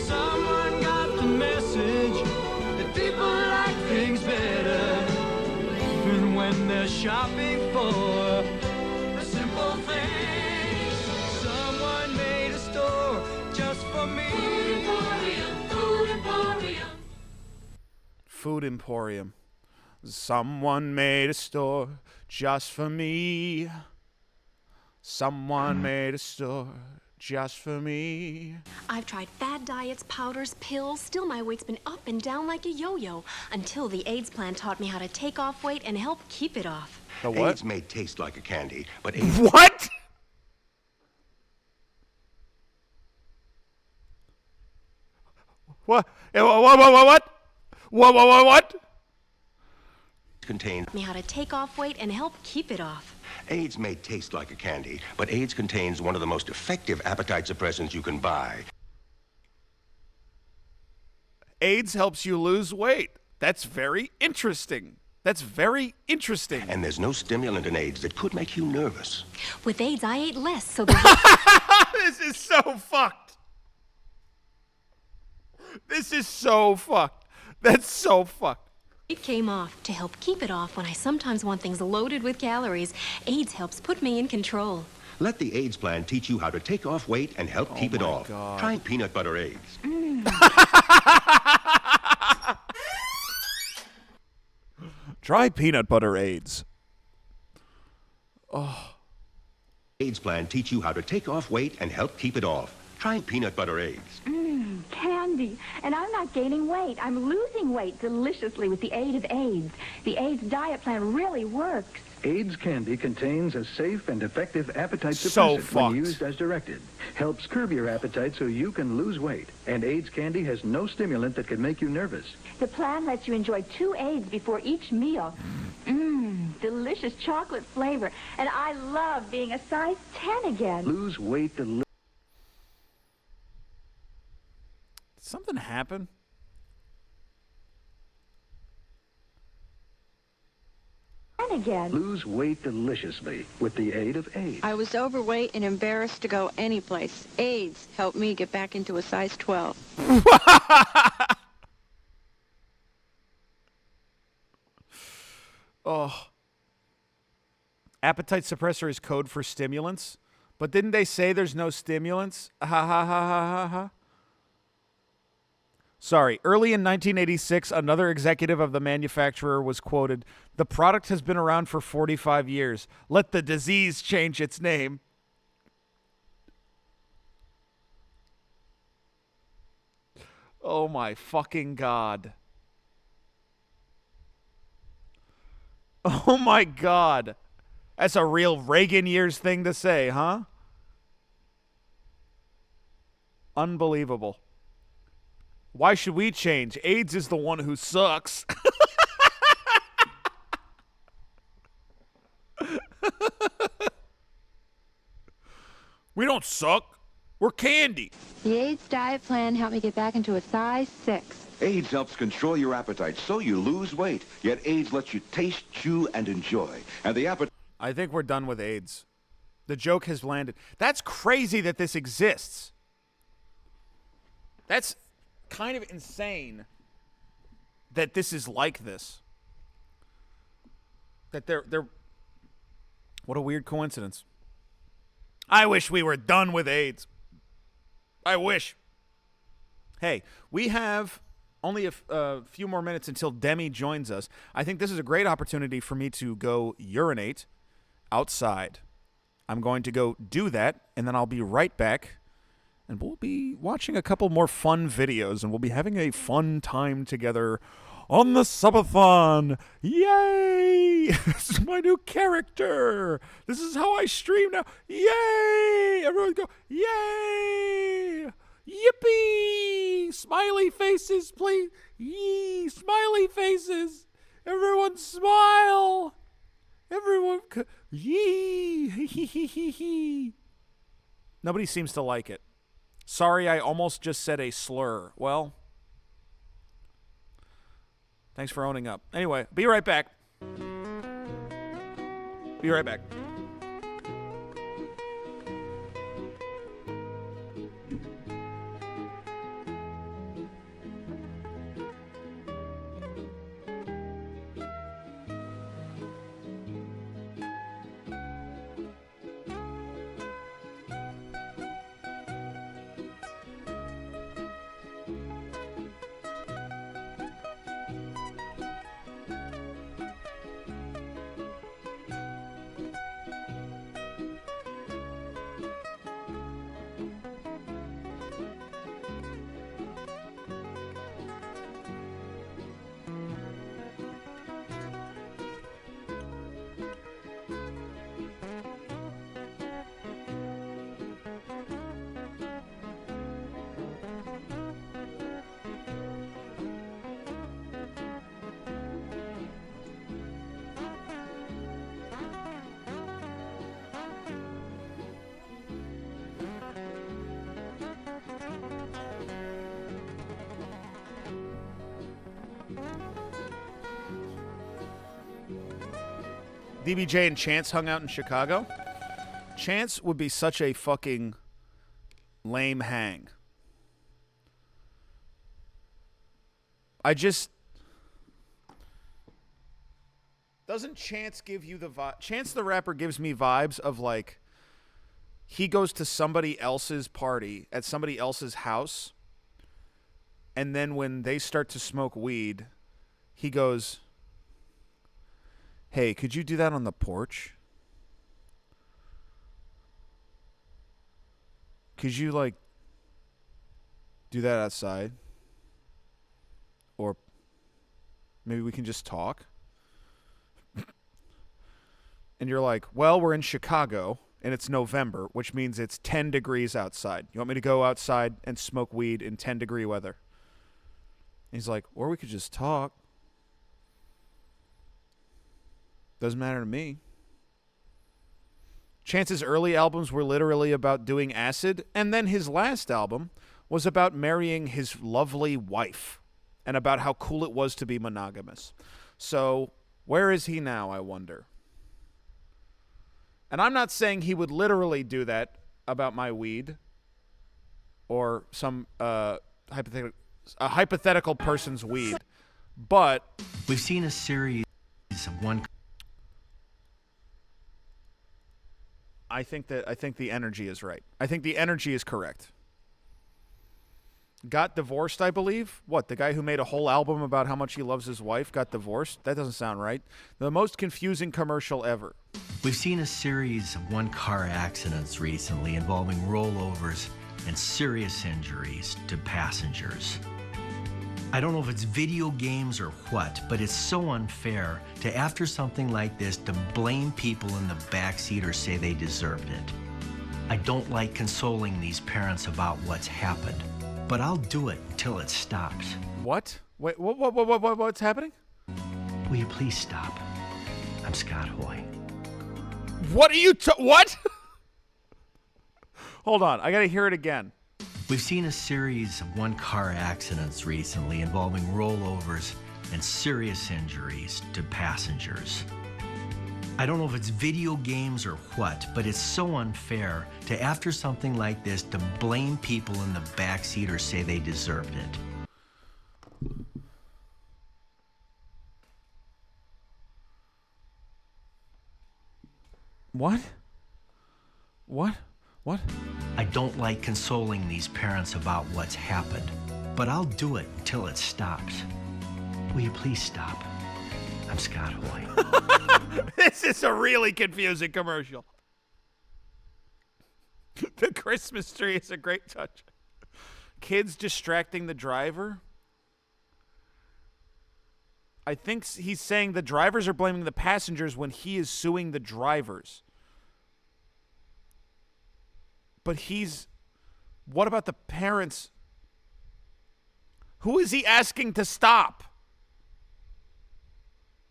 S21: Someone got the message that people like things better, even when they're shopping for a simple thing. Someone made a store just for me.
S1: Food Emporium. Someone made a store just for me. Someone made a store just for me.
S3: I've tried fad diets, powders, pills. Still my weight's been up and down like a yo-yo. Until the Ayds plan taught me how to take off weight and help keep it off.
S1: The what?
S7: Ayds may taste like a candy, but Ayds...
S1: What? What? What?
S7: Contains
S3: me how to take off weight and help keep it off.
S7: Ayds may taste like a candy, but Ayds contains one of the most effective appetite suppressants you can buy.
S1: Ayds helps you lose weight. That's very interesting. That's very interesting.
S7: And there's no stimulant in Ayds that could make you nervous.
S3: With Ayds, I ate less, so
S1: This is so fucked. This is so fucked. That's so fucked.
S3: It came off. To help keep it off when I sometimes want things loaded with calories, Ayds helps put me in control.
S7: Let the Ayds plan teach you how to take off weight and help keep it off.
S1: God.
S7: Try peanut butter Ayds.
S1: Try peanut butter Ayds. Oh.
S7: Ayds plan teach you how to take off weight and help keep it off. Try peanut butter Ayds.
S22: Candy. And I'm not gaining weight. I'm losing weight deliciously with the aid of Ayds. The Ayds diet plan really works.
S23: Ayds candy contains a safe and effective appetite
S1: So
S23: suppressant when
S1: fucked.
S23: used as directed. Helps curb your appetite so you can lose weight. And Ayds candy has no stimulant that can make you nervous.
S22: The plan lets you enjoy 2 Ayds before each meal. Delicious chocolate flavor. And I love being a size 10 again.
S23: Lose weight
S1: Did something happen?
S22: Again.
S23: Lose weight deliciously with the aid of Ayds.
S24: I was overweight and embarrassed to go anyplace. Ayds helped me get back into a size 12.
S1: Oh. Appetite suppressor is code for stimulants. But didn't they say there's no stimulants? Ha ha ha ha ha ha. Sorry, early in 1986, another executive of the manufacturer was quoted, "The product has been around for 45 years. Let the disease change its name." Oh my fucking God. Oh my God. That's a real Reagan years thing to say, huh? Unbelievable. Why should we change? Ayds is the one who sucks. We don't suck. We're candy.
S24: The Ayds diet plan helped me get back into a size 6.
S25: Ayds helps control your appetite so you lose weight. Yet Ayds lets you taste, chew, and enjoy. And the appetite...
S1: I think we're done with Ayds. The joke has landed. That's crazy that this exists. That's kind of insane that this is like this. That they're what a weird coincidence. I wish we were done with Ayds. I wish. Hey, we have only a few more minutes until Demi joins us. I think this is a great opportunity for me to go urinate outside. I'm going to go do that, and then I'll be right back. And we'll be watching a couple more fun videos, and we'll be having a fun time together on the subathon. Yay! This is my new character. This is how I stream now. Yay! Everyone go, yay! Yippee! Smiley faces, please. Yee! Smiley faces. Everyone smile. Everyone, Yee. Nobody seems to like it. Sorry, I almost just said a slur. Well, thanks for owning up. Anyway, be right back. Be right back. DBJ and Chance hung out in Chicago. Chance would be such a fucking lame hang. Doesn't Chance give you the vibe? Chance the Rapper gives me vibes of like he goes to somebody else's party at somebody else's house, and then when they start to smoke weed, he goes, "Hey, could you do that on the porch? Could you, like, do that outside? Or maybe we can just talk?" And you're like, "Well, we're in Chicago, and it's November, which means it's 10 degrees outside. You want me to go outside and smoke weed in 10-degree weather?" And he's like, "Or we could just talk. Doesn't matter to me." Chance's early albums were literally about doing acid, and then his last album was about marrying his lovely wife and about how cool it was to be monogamous. So where is he now, I wonder? And I'm not saying he would literally do that about my weed or some hypothetical person's weed, but
S2: we've seen a series of one.
S1: I think the energy is right. I think the energy is correct. Got divorced, I believe. What, the guy who made a whole album about how much he loves his wife got divorced? That doesn't sound right. The most confusing commercial ever.
S2: We've seen a series of one-car accidents recently involving rollovers and serious injuries to passengers. I don't know if it's video games or what, but it's so unfair to, after something like this, to blame people in the backseat or say they deserved it. I don't like consoling these parents about what's happened, but I'll do it until it stops.
S1: What? Wait, what's happening?
S2: Will you please stop? I'm Scott Hoy.
S1: What are you what? Hold on, I gotta hear it again.
S2: We've seen a series of one-car accidents recently involving rollovers and serious injuries to passengers. I don't know if it's video games or what, but it's so unfair to, after something like this, to blame people in the backseat or say they deserved it.
S1: What?
S2: I don't like consoling these parents about what's happened, but I'll do it until it stops. Will you please stop? I'm Scott Hoy.
S1: This is a really confusing commercial. The Christmas tree is a great touch. Kids distracting the driver. I think he's saying the drivers are blaming the passengers when he is suing the drivers. But what about the parents? Who is he asking to stop?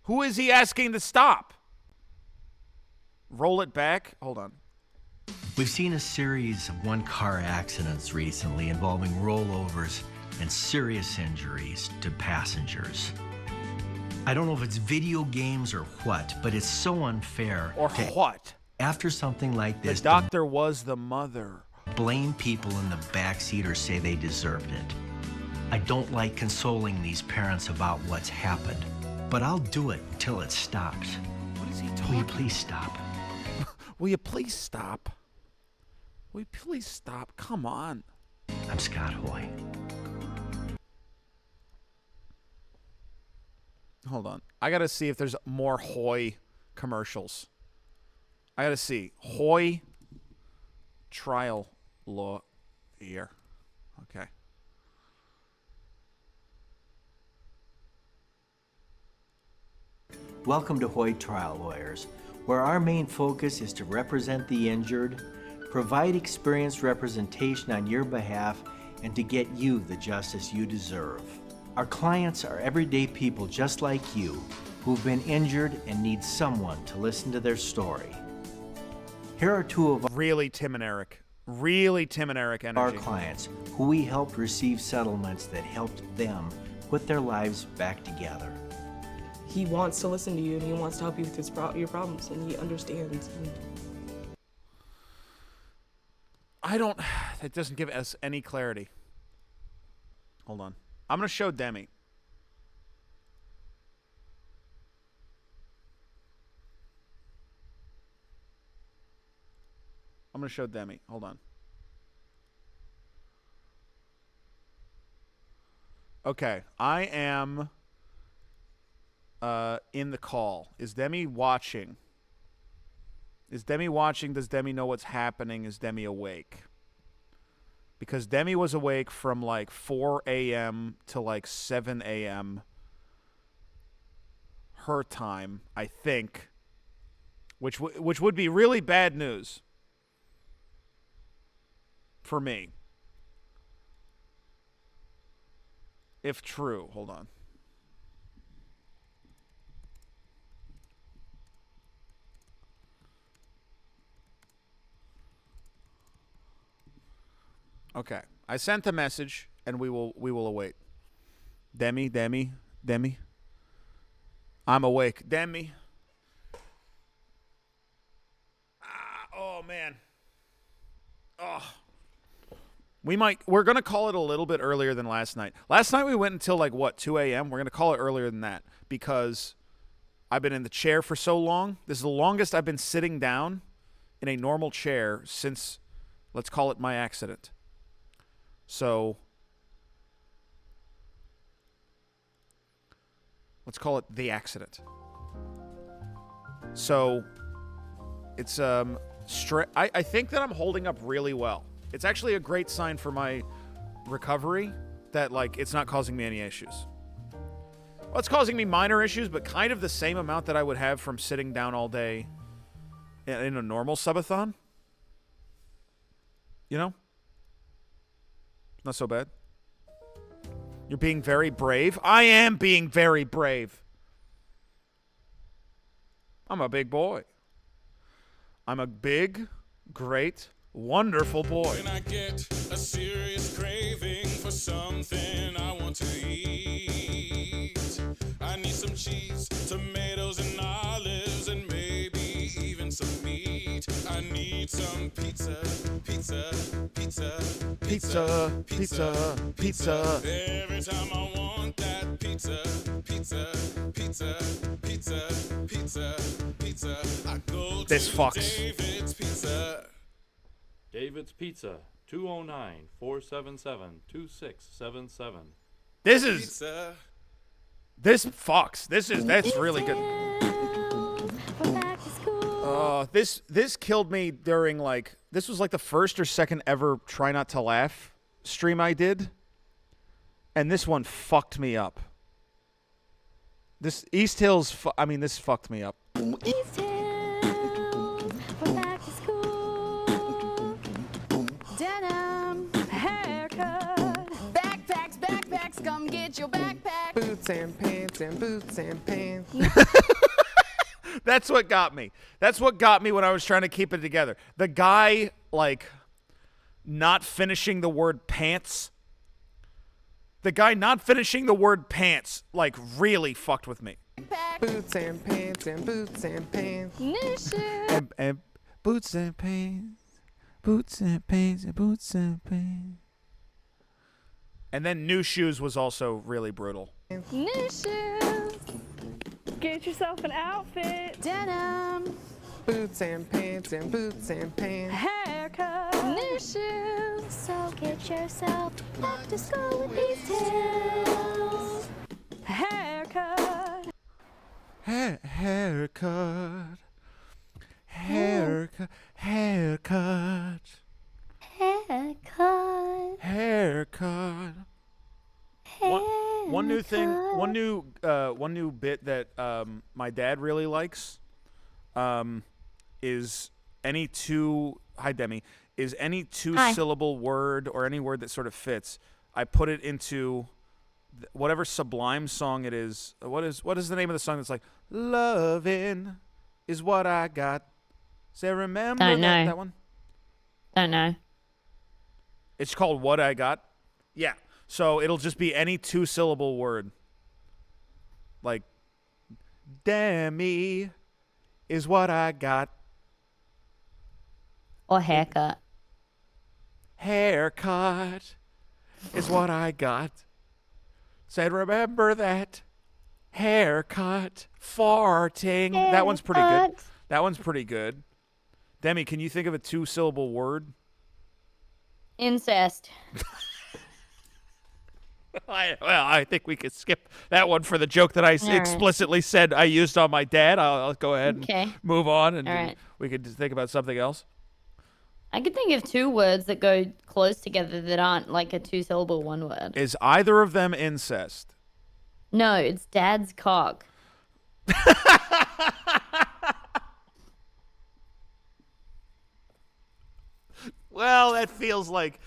S1: Who is he asking to stop? roll it back. Hold on.
S2: We've seen a series of one-car accidents recently involving rollovers and serious injuries to passengers. I don't know if it's video games or what, but it's so unfair.
S1: Or what?
S2: After something like this,
S1: The doctor was the mother.
S2: Blame people in the backseat or say they deserved it. I don't like consoling these parents about what's happened, but I'll do it until it stops.
S1: What is he
S2: Will
S1: talking?
S2: you please stop?
S1: Will you please stop? Will you please stop? Come on.
S2: I'm Scott Hoy.
S1: Hold on. I gotta see if there's more Hoy commercials. I gotta see. Hoy trial lawyer. Okay.
S2: Welcome to Hoy Trial Lawyers, where our main focus is to represent the injured, provide experienced representation on your behalf, and to get you the justice you deserve. Our clients are everyday people just like you who've been injured and need someone to listen to their story. Here are two of
S1: Really Tim and Eric. Really Tim and Eric energy.
S2: our clients who we helped receive settlements that helped them put their lives back together.
S4: He wants to listen to you and he wants to help you with your problems and he understands.
S1: It doesn't give us any clarity. Hold on. I'm going to show Demi. I'm going to show Demi. Hold on. Okay. I am in the call. Is Demi watching? Is Demi watching? Does Demi know what's happening? Is Demi awake? Because Demi was awake from like 4 a.m. to like 7 a.m. her time, I think, which would be really bad news for me. If true. Hold on. Okay. I sent a message and we will await. Demi. I'm awake. Demi. Oh man. Oh. We're going to call it a little bit earlier than last night. Last night we went until like what, 2 a.m.? We're going to call it earlier than that because I've been in the chair for so long. This is the longest I've been sitting down in a normal chair since, let's call it my accident. So let's call it the accident. So it's I think that I'm holding up really well. It's actually a great sign for my recovery that like it's not causing me any issues. Well, it's causing me minor issues, but kind of the same amount that I would have from sitting down all day in a normal subathon. You know? Not so bad. You're being very brave. I am being very brave. I'm a big boy. I'm a big, great, wonderful boy.
S6: When I get a serious craving for something I want to eat, I need some cheese, tomatoes, and olives, and maybe even some meat. I need some pizza. Every time I want that pizza, I go to
S1: This fucks.
S6: David's Pizza.
S8: David's Pizza, 209-477-2677.
S1: This fucks. That's really good. This killed me during this was like the first or second ever Try Not to Laugh stream I did. And this one fucked me up. This East Hills, this fucked me up.
S21: East Hills, for back to school. Denim, haircut. Backpacks, come get your backpack.
S4: Boots and pants and boots and pants.
S1: That's what got me. That's what got me when I was trying to keep it together. The guy, like, not finishing the word pants. The guy not finishing the word pants, like, really fucked with me.
S9: Boots and pants and boots and pants.
S1: And boots and pants. Boots and pants and boots and pants. And then new shoes was also really brutal.
S10: New shoes. Get yourself an outfit. Denim.
S9: Boots and pants and boots and pants.
S10: Haircut. New shoes. So get yourself back to school with these tails. Haircut.
S1: Haircut. Haircut. Haircut.
S10: Haircut.
S1: Haircut. One new thing, one new bit that my dad really likes is any two. Hi, Demi. Is any two-syllable word or any word that sort of fits. I put it into whatever Sublime song it is. What is the name of the song that's like "Lovin' is what I got"? Say, remember that one?
S11: Don't know.
S1: It's called What I Got. Yeah. So it'll just be any two-syllable word. Like, Demi is what I got.
S11: Or haircut.
S1: Haircut is what I got. Said, remember that. Haircut. Farting. That one's pretty good. That one's pretty good. Demi, can you think of a two-syllable word?
S11: Incest.
S1: I think we could skip that one for the joke that I explicitly said I used on my dad. I'll go ahead and move on, and we could just think about something else.
S11: I could think of two words that go close together that aren't like a two-syllable one word.
S1: Is either of them incest?
S11: No, it's dad's cock.
S1: Well, that feels like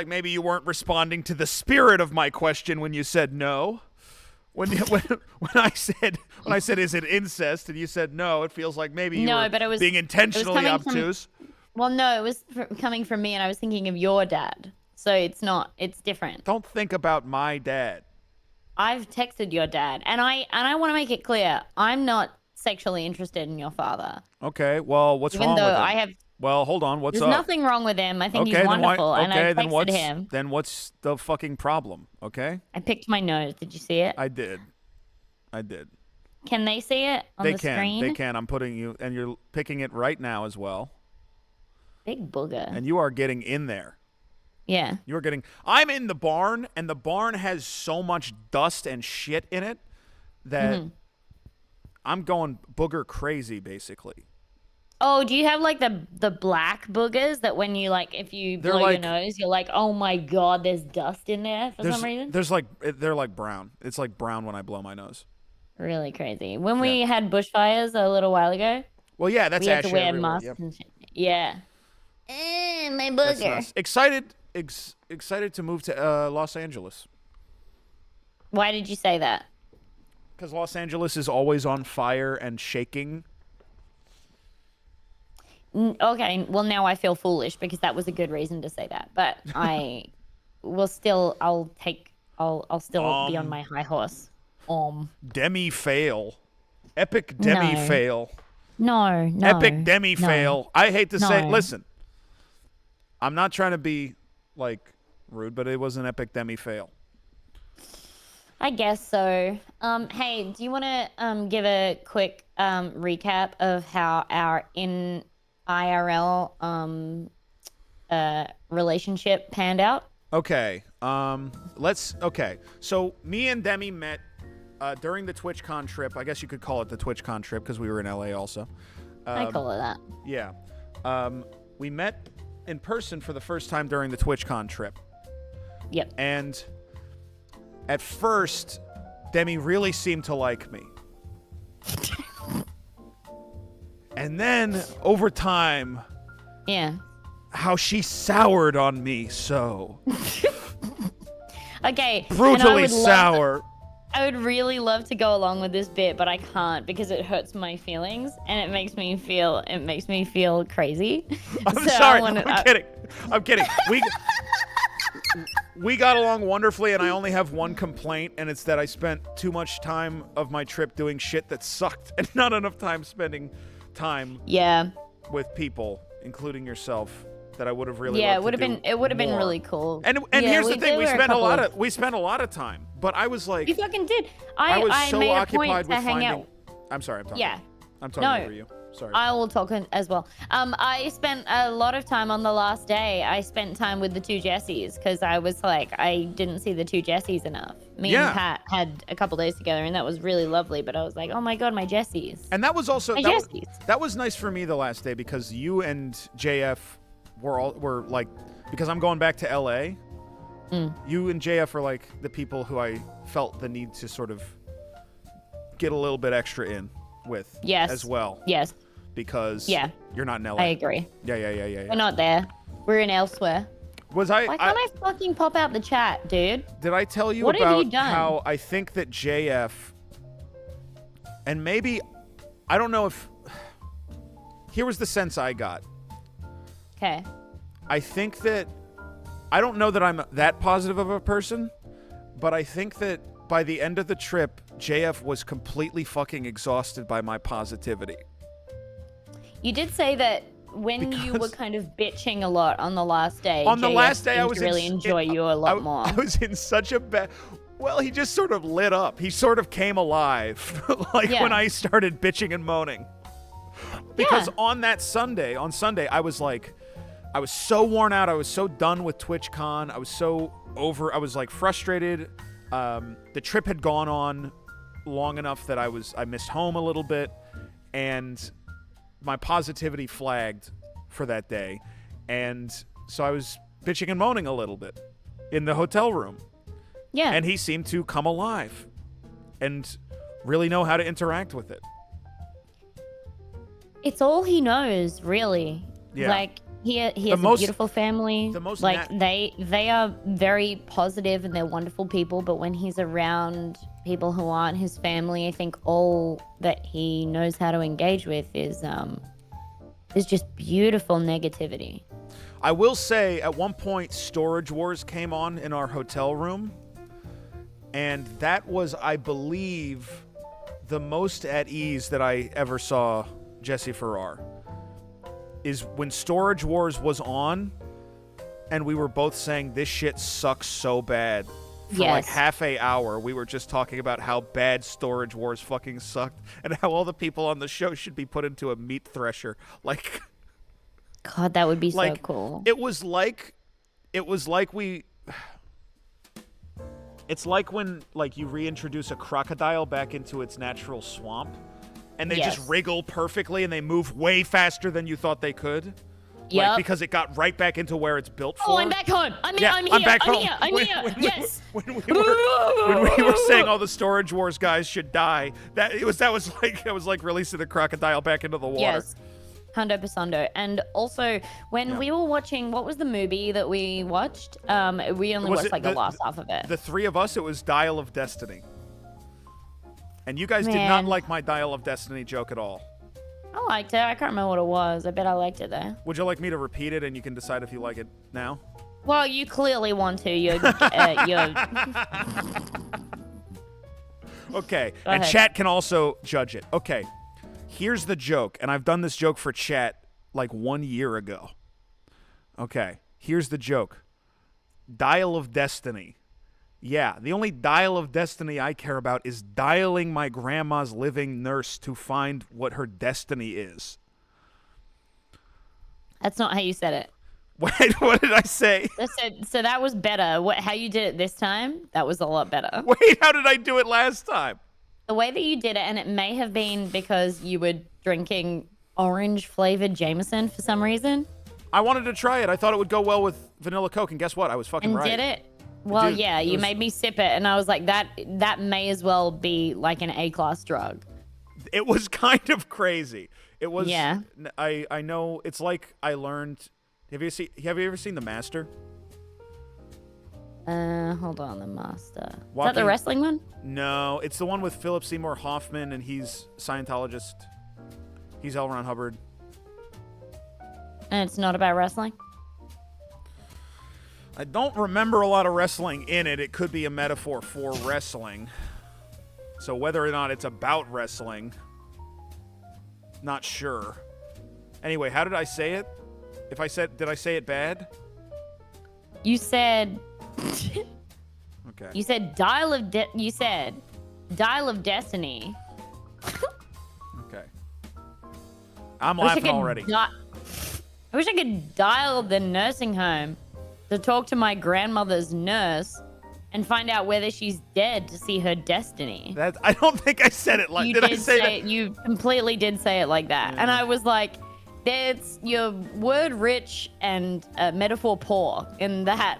S1: maybe you weren't responding to the spirit of my question when you said no. When I said is it incest and you said no, it feels like maybe you were being intentionally obtuse.
S11: Well, no, it was coming from me, and I was thinking of your dad. So it's not. It's different.
S1: Don't think about my dad.
S11: I've texted your dad, and I want to make it clear, I'm not sexually interested in your father.
S1: Okay, well, what's wrong with him?
S11: Even though I have.
S1: Well, hold on. What's
S11: There's
S1: up?
S11: nothing wrong with him. I think he's wonderful, and I texted him.
S1: Then what's the fucking problem? Okay.
S11: I picked my nose. Did you see it?
S1: I did.
S11: Can they see it on the screen?
S1: They can. I'm putting you, and you're picking it right now as well.
S11: Big booger.
S1: And you are getting in there.
S11: Yeah.
S1: You're getting. I'm in the barn, and the barn has so much dust and shit in it that I'm going booger crazy, basically.
S11: Oh, do you have like the black boogers that when you like if you blow your nose, you're like, oh my god, there's dust in there for some reason?
S1: They're like brown. It's like brown when I blow my nose.
S11: Really crazy. When we had bushfires a little while ago.
S1: Well, yeah, that's
S11: we had to wear
S1: everywhere.
S11: masks and shit. Yeah. My booger.
S1: Nice. Excited to move to Los Angeles.
S11: Why did you say that?
S1: Because Los Angeles is always on fire and shaking.
S11: Okay, well now I feel foolish because that was a good reason to say that, but I will still. I'll still be on my high horse.
S1: Demi fail, epic Demi fail.
S11: No.
S1: Epic Demi fail. I hate to say. Listen, I'm not trying to be like rude, but it was an epic Demi fail.
S11: I guess so. Hey, do you want to give a quick recap of how our IRL relationship panned out?
S1: Okay. So me and Demi met during the TwitchCon trip. I guess you could call it the TwitchCon trip because we were in LA also.
S11: I call it that.
S1: Yeah. We met in person for the first time during the TwitchCon trip.
S11: Yep.
S1: And at first, Demi really seemed to like me. And then, over time, how she soured on me so.
S11: Okay.
S1: Brutally sour.
S11: I would really love to go along with this bit, but I can't because it hurts my feelings and it makes me feel crazy.
S1: I'm
S11: So
S1: sorry.
S11: I'm
S1: kidding. We got along wonderfully, and I only have one complaint, and it's that I spent too much time of my trip doing shit that sucked, and not enough time spending time with people, including yourself, that I would have really loved
S11: it would have been really cool.
S1: And here's the thing, we spent a lot of time, but I was like,
S11: you fucking did.
S1: I was so
S11: made a
S1: occupied
S11: point
S1: with
S11: to hang
S1: finding.
S11: out.
S1: I'm sorry, I'm talking.
S11: Yeah.
S1: I'm talking over you. Sorry.
S11: I will talk as well. I spent a lot of time on the last day. I spent time with the two Jessies because I was like, I didn't see the two Jessies enough. Me and Pat had a couple days together, and that was really lovely. But I was like, oh my god, my Jessies.
S1: And that was also
S11: Jessies.
S1: That was nice for me the last day because you and JF were like, because I'm going back to LA. You and JF are like the people who I felt the need to sort of get a little bit extra in with as well.
S11: Yes.
S1: Because you're not in LA.
S11: I agree.
S1: Yeah.
S11: We're not there. We're in elsewhere.
S1: Why can't
S11: I fucking pop out the chat, dude?
S1: Did I tell you
S11: what have you
S1: about
S11: done?
S1: how I think that JF, and maybe, I don't know if, here was the sense I got.
S11: Okay.
S1: I think that, I don't know that I'm that positive of a person, but I think that by the end of the trip, JF was completely fucking exhausted by my positivity.
S11: You did say that when you were kind of bitching a lot on the last day.
S1: On the
S11: JF
S1: last day, I
S11: seemed
S1: was
S11: to really enjoy you a lot more.
S1: I was in such a bad. Well, he just sort of lit up. He sort of came alive, when I started bitching and moaning. Because on Sunday, I was like, I was so worn out. I was so done with TwitchCon. I was so over. I was like frustrated. The trip had gone on long enough that I missed home a little bit, and my positivity flagged for that day. And so I was bitching and moaning a little bit in the hotel room.
S11: Yeah.
S1: And he seemed to come alive and really know how to interact with it.
S11: It's all he knows, really.
S1: Yeah.
S11: Like, he has a beautiful family. They are very positive and they're wonderful people, but when he's around people who aren't his family, I think all that he knows how to engage with is just beautiful negativity.
S1: I will say, at one point, Storage Wars came on in our hotel room, and that was, I believe, the most at ease that I ever saw Jesse Farrar. Is when Storage Wars was on, and we were both saying this shit sucks so bad. For like half a hour, we were just talking about how bad Storage Wars fucking sucked, and how all the people on the show should be put into a meat thresher. Like,
S11: God, that would be so cool.
S1: It's like when you reintroduce a crocodile back into its natural swamp. And they just wriggle perfectly, and they move way faster than you thought they could.
S11: Yeah.
S1: Because it got right back into where it's built for.
S11: Oh, I'm back home. I'm here. I'm here. Yes.
S1: When we were saying all the Storage Wars guys should die, that was like releasing the crocodile back into the water.
S11: Yes. 100%. And also, when we were watching, what was the movie that we watched? We only watched the last half of it.
S1: The three of us, it was Dial of Destiny. And you guys did not like my Dial of Destiny joke at all.
S11: I liked it. I can't remember what it was. I bet I liked it though.
S1: Would you like me to repeat it and you can decide if you like it now?
S11: Well, you clearly want to. You're
S1: Okay.
S11: Go
S1: And
S11: ahead.
S1: chat can also judge it. Okay. Here's the joke. And I've done this joke for chat like 1 year ago. Okay. Here's the joke. Dial of Destiny. Yeah, the only dial of destiny I care about is dialing my grandma's living nurse to find what her destiny is.
S11: That's not how you said it.
S1: Wait, what did I say?
S11: So that was better. How you did it this time, that was a lot better.
S1: Wait, how did I do it last time?
S11: The way that you did it, and it may have been because you were drinking orange-flavored Jameson for some reason.
S1: I wanted to try it. I thought it would go well with vanilla Coke, and guess what? I was fucking right.
S11: And did it? Well,
S1: Dude,
S11: yeah, you made me sip it, and I was like, that may as well be like an A-class drug.
S1: It was kind of crazy. It was.
S11: Yeah.
S1: I know. It's like I learned. Have you ever seen The Master?
S11: Hold on, the Master. Is that
S1: Walking-
S11: the wrestling one?
S1: No, it's the one with Philip Seymour Hoffman, and he's Scientologist. He's L. Ron Hubbard.
S11: And it's not about wrestling?
S1: I don't remember a lot of wrestling in it. It could be a metaphor for wrestling. So whether or not it's about wrestling, not sure. Anyway, how did I say it? Did I say it bad?
S11: You said...
S1: Okay.
S11: You said Dial of Destiny.
S1: Okay. I'm laughing already.
S11: I wish I could dial the nursing home to talk to my grandmother's nurse and find out whether she's dead to see her destiny.
S1: I don't think I said it like. Did I say that?
S11: You completely did say it like that, and I was like, "That's your word rich and metaphor poor in that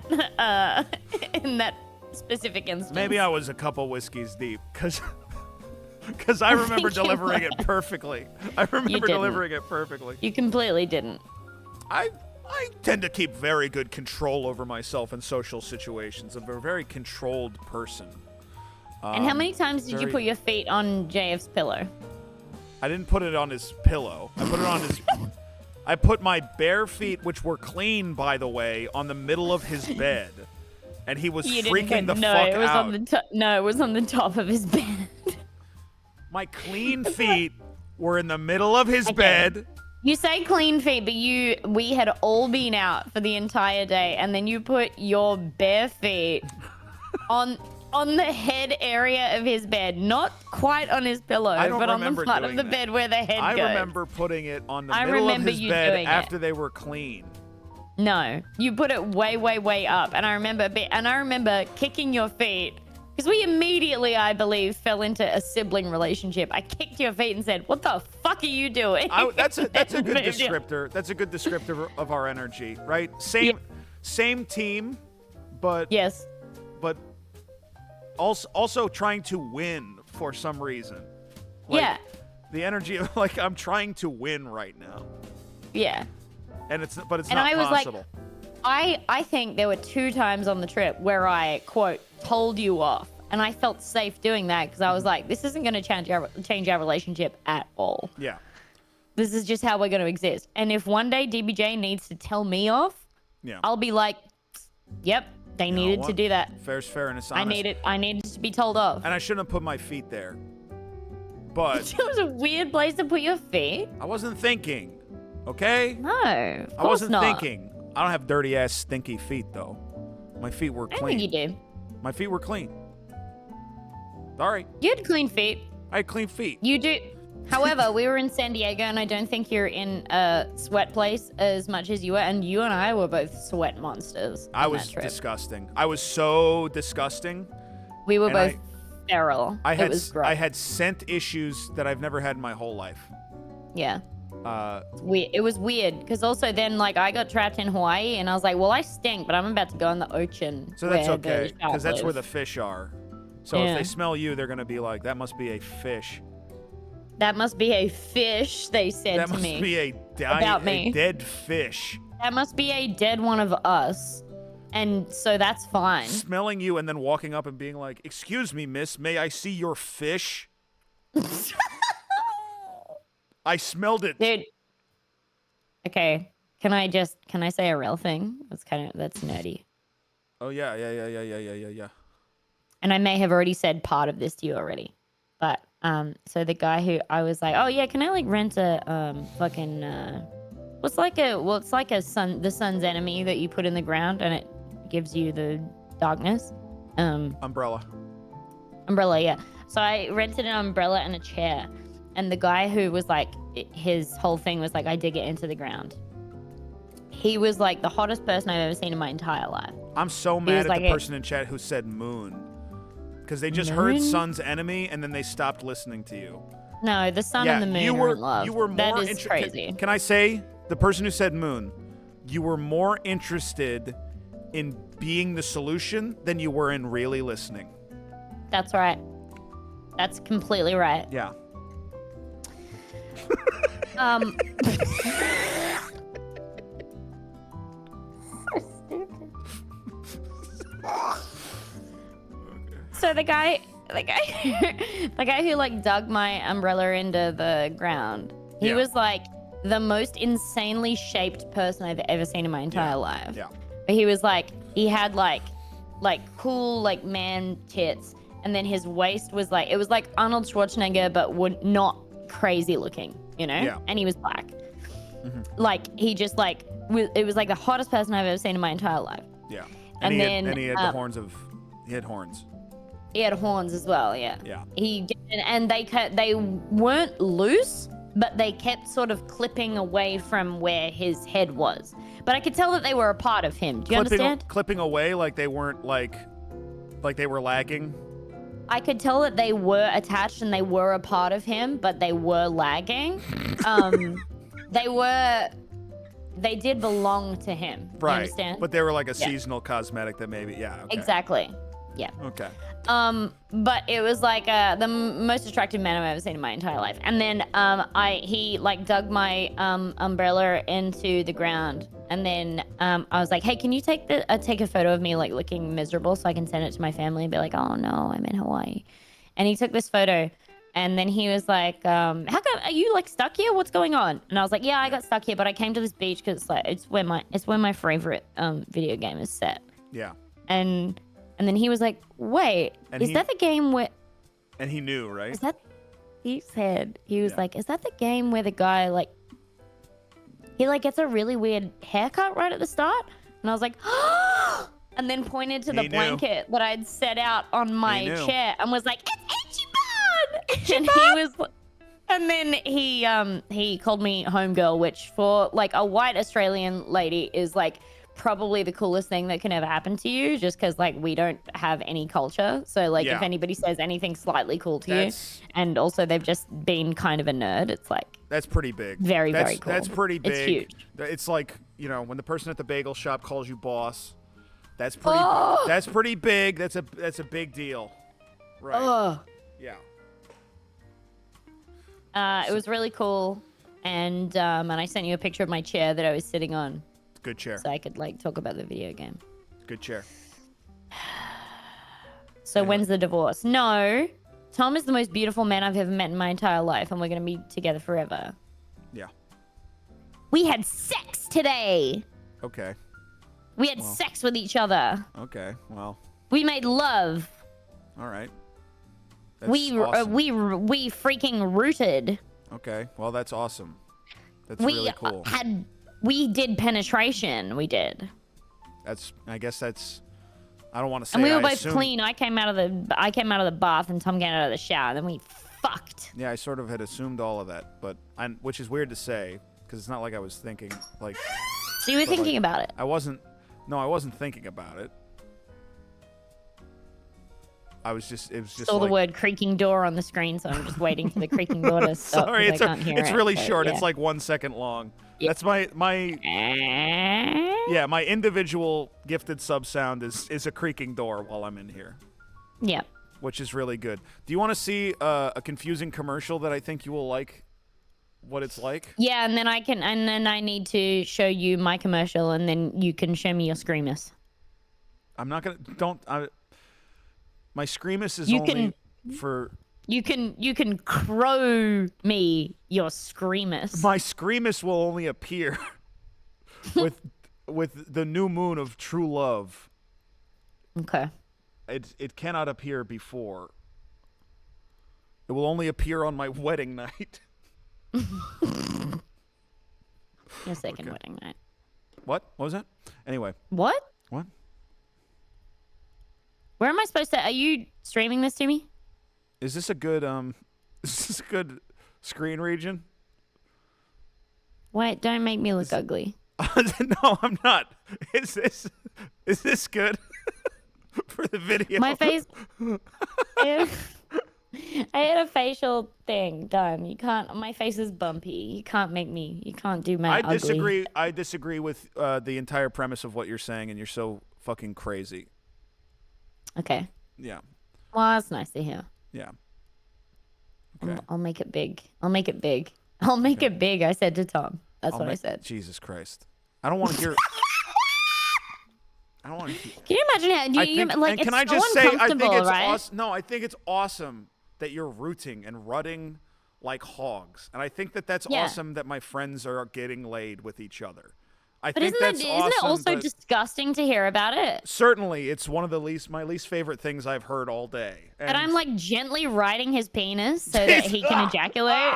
S11: in that specific instance."
S1: Maybe I was a couple whiskeys deep, because I remember delivering it perfectly. I remember delivering it perfectly.
S11: You completely didn't.
S1: I tend to keep very good control over myself in social situations. I'm a very controlled person.
S11: And how many times did you put your feet on JF's pillow?
S1: I didn't put it on his pillow. I put it on his... I put my bare feet, which were clean, by the way, on the middle of his bed. And he was freaking the fuck out.
S11: No, it was on the top of his bed.
S1: My clean feet were in the middle of his bed.
S11: You say clean feet, but we had all been out for the entire day, and then you put your bare feet on the head area of his bed, not quite on his pillow, but on the part of the bed where the head goes.
S1: I remember putting it on the middle of his bed after they were clean.
S11: No, you put it way, way, way up, and I remember kicking your feet. Because we immediately, I believe, fell into a sibling relationship. I kicked your feet and said, "What the fuck are you doing?"
S1: That's a good descriptor. That's a good descriptor of our energy, right? Same team, but
S11: yes,
S1: but also trying to win for some reason.
S11: Yeah,
S1: the energy of like I'm trying to win right now.
S11: Yeah,
S1: and it's not
S11: I was
S1: possible.
S11: Like, I think there were 2 times on the trip where I quote told you off, and I felt safe doing that because I was like, this isn't going to change our relationship at all.
S1: Yeah.
S11: This is just how we're going to exist. And if one day DBJ needs to tell me off, I'll be like, yep, they needed to do that.
S1: Fair's fair and it's honest.
S11: I needed to be told off.
S1: And I shouldn't have put my feet there. But
S11: it was a weird place to put your feet.
S1: I wasn't thinking. Okay?
S11: No, of course
S1: I wasn't
S11: not.
S1: thinking. I don't have dirty ass stinky feet though. My feet were clean.
S11: I think you do.
S1: My feet were clean. Sorry.
S11: You had clean feet.
S1: I had clean feet.
S11: You do. However, we were in San Diego, and I don't think you're in a sweat place as much as you were. And you and I were both sweat monsters.
S1: I was disgusting. I was so disgusting.
S11: We were both feral.
S1: It
S11: was gross.
S1: I had scent issues that I've never had in my whole life.
S11: Yeah. It was weird because also then like I got trapped in Hawaii and I was like, well, I stink, but I'm about to go in the ocean.
S1: So that's okay because that's where the fish are. So
S11: Yeah.
S1: if they smell you, they're gonna be like, that must be a fish.
S11: That must be a fish, they said
S1: That
S11: to
S1: must
S11: me.
S1: be a dead fish.
S11: That must be a dead one of us. And so that's fine.
S1: Smelling you and then walking up and being like, excuse me, miss, may I see your fish? I smelled it.
S11: Dude. Okay. Can I say a real thing? That's nerdy.
S1: Oh yeah.
S11: And I may have already said part of this to you already. But so the guy who I was like, "Oh yeah, can I like rent a fucking it's like the sun's enemy that you put in the ground and it gives you the darkness."
S1: Umbrella,
S11: yeah. So I rented an umbrella and a chair. And the guy who was like, his whole thing was like, I dig it into the ground. He was like the hottest person I've ever seen in my entire life.
S1: I'm so mad at the person in chat who said moon. Because they just heard sun's enemy and then they stopped listening to you.
S11: No, the sun and the moon are in love.
S1: You were more
S11: that is crazy.
S1: Can I say, the person who said moon, you were more interested in being the solution than you were in really listening.
S11: That's right. That's completely right.
S1: Yeah.
S11: So stupid. So the guy the guy who like dug my umbrella into the ground, he was like the most insanely shaped person I've ever seen in my entire life.
S1: Yeah.
S11: But he was like, he had like cool like man tits, and then his waist was like, it was like Arnold Schwarzenegger, but would not crazy looking, you know?
S1: Yeah.
S11: And he was black. Like he just like, it was like the hottest person I've ever seen in my entire life.
S1: Yeah.
S11: And then
S1: he had the horns of, he had horns.
S11: He had horns as well, yeah.
S1: Yeah.
S11: He did, and they weren't loose, but they kept sort of clipping away from where his head was. But I could tell that they were a part of him. Do you understand?
S1: Clipping away like they weren't like they were lagging.
S11: I could tell that they were attached and they were a part of him, but they were lagging. They did belong to him.
S1: Right.
S11: You understand?
S1: But they were like a seasonal cosmetic that maybe, okay.
S11: Exactly. Yeah.
S1: Okay.
S11: But it was like the most attractive man I've ever seen in my entire life. And then he like dug my umbrella into the ground, and then I was like, hey, can you take a photo of me like looking miserable so I can send it to my family and be like, oh no, I'm in Hawaii. And he took this photo, and then he was like, how come, are you like stuck here? What's going on? And I was like, yeah, I got stuck here, but I came to this beach because like it's where my favorite video game is set.
S1: Yeah.
S11: And then he was like, wait, is that the game where...
S1: And he knew, right?
S11: Is that... He said, he was like, is that the game where the guy, like... He, like, gets a really weird haircut right at the start? And I was like, and then pointed to the blanket that I'd set out on my chair and was like, it's Ichiban! And he was... And then he called me homegirl, which for, like, a white Australian lady is, like... probably the coolest thing that can ever happen to you, just because like we don't have any culture. So like if anybody says anything slightly cool to you, and also they've just been kind of a nerd, it's like
S1: that's pretty big.
S11: Very cool.
S1: That's pretty big.
S11: It's huge.
S1: It's like, you know, when the person at the bagel shop calls you boss. That's pretty. That's pretty big. That's a big deal. Right. Yeah.
S11: It was really cool, and I sent you a picture of my chair that I was sitting on.
S1: Good chair.
S11: So I could like talk about the video game.
S1: Good chair.
S11: So when's the divorce? No. Tom is the most beautiful man I've ever met in my entire life, and we're going to be together forever.
S1: Yeah.
S11: We had sex today.
S1: Okay.
S11: We had sex with each other.
S1: Okay. Well.
S11: We made love.
S1: All right.
S11: We freaking rooted.
S1: Okay. Well, that's awesome. That's really cool.
S11: We did penetration. We did.
S1: I guess that's. I don't want to say.
S11: And we were both clean. I came out of the bath, and Tom came out of the shower. And then we fucked.
S1: Yeah, I sort of had assumed all of that, but which is weird to say because it's not like I was thinking like.
S11: So you were thinking about it.
S1: I wasn't. No, I wasn't thinking about it. I was just. It was just.
S11: Saw
S1: like,
S11: the word creaking door on the screen, so I'm just waiting for the creaking door to stop.
S1: Sorry, it's really short.
S11: Yeah.
S1: It's like 1 second long. Yeah. That's my my individual gifted sub sound is a creaking door while I'm in here.
S11: Yeah.
S1: Which is really good. Do you want to see a confusing commercial that I think you will like? What it's like?
S11: Yeah, and then I need to show you my commercial, and then you can show me your Screamus.
S1: I'm not gonna. My Screamus is only for.
S11: You can crow me your Screamus.
S1: My Screamus will only appear with the new moon of true love.
S11: Okay.
S1: It cannot appear before. It will only appear on my wedding night.
S11: Your second wedding night.
S1: What? What was that? Anyway.
S11: What?
S1: What?
S11: Where am I supposed to? Are you streaming this to me?
S1: Is this a good screen region?
S11: Wait, don't make me look ugly.
S1: No, I'm not. Is this good for the video?
S11: My face. I had a facial thing done. You can't. My face is bumpy. You can't make me. You can't do my ugly.
S1: I disagree with the entire premise of what you're saying, and you're so fucking crazy.
S11: Okay.
S1: Yeah.
S11: Well, that's nice to hear.
S1: Yeah. Okay.
S11: I'll make it big. I'll make it big. I'll make it big. I said to Tom. That's what I said.
S1: Jesus Christ. I don't want to hear. I don't want to.
S11: Can you imagine how? Do you like? It's
S1: can I
S11: so
S1: just say? I think
S11: uncomfortable,
S1: it's
S11: right?
S1: awesome. No, I think it's awesome that you're rooting and rutting like hogs, and I think that that's
S11: Yeah.
S1: awesome that my friends are getting laid with each other. I
S11: But
S1: think that's
S11: isn't
S1: awesome.
S11: it also
S1: but
S11: disgusting to hear about it?
S1: certainly, it's one of my least favorite things I've heard all day.
S11: And I'm like gently riding his penis so that he can ejaculate.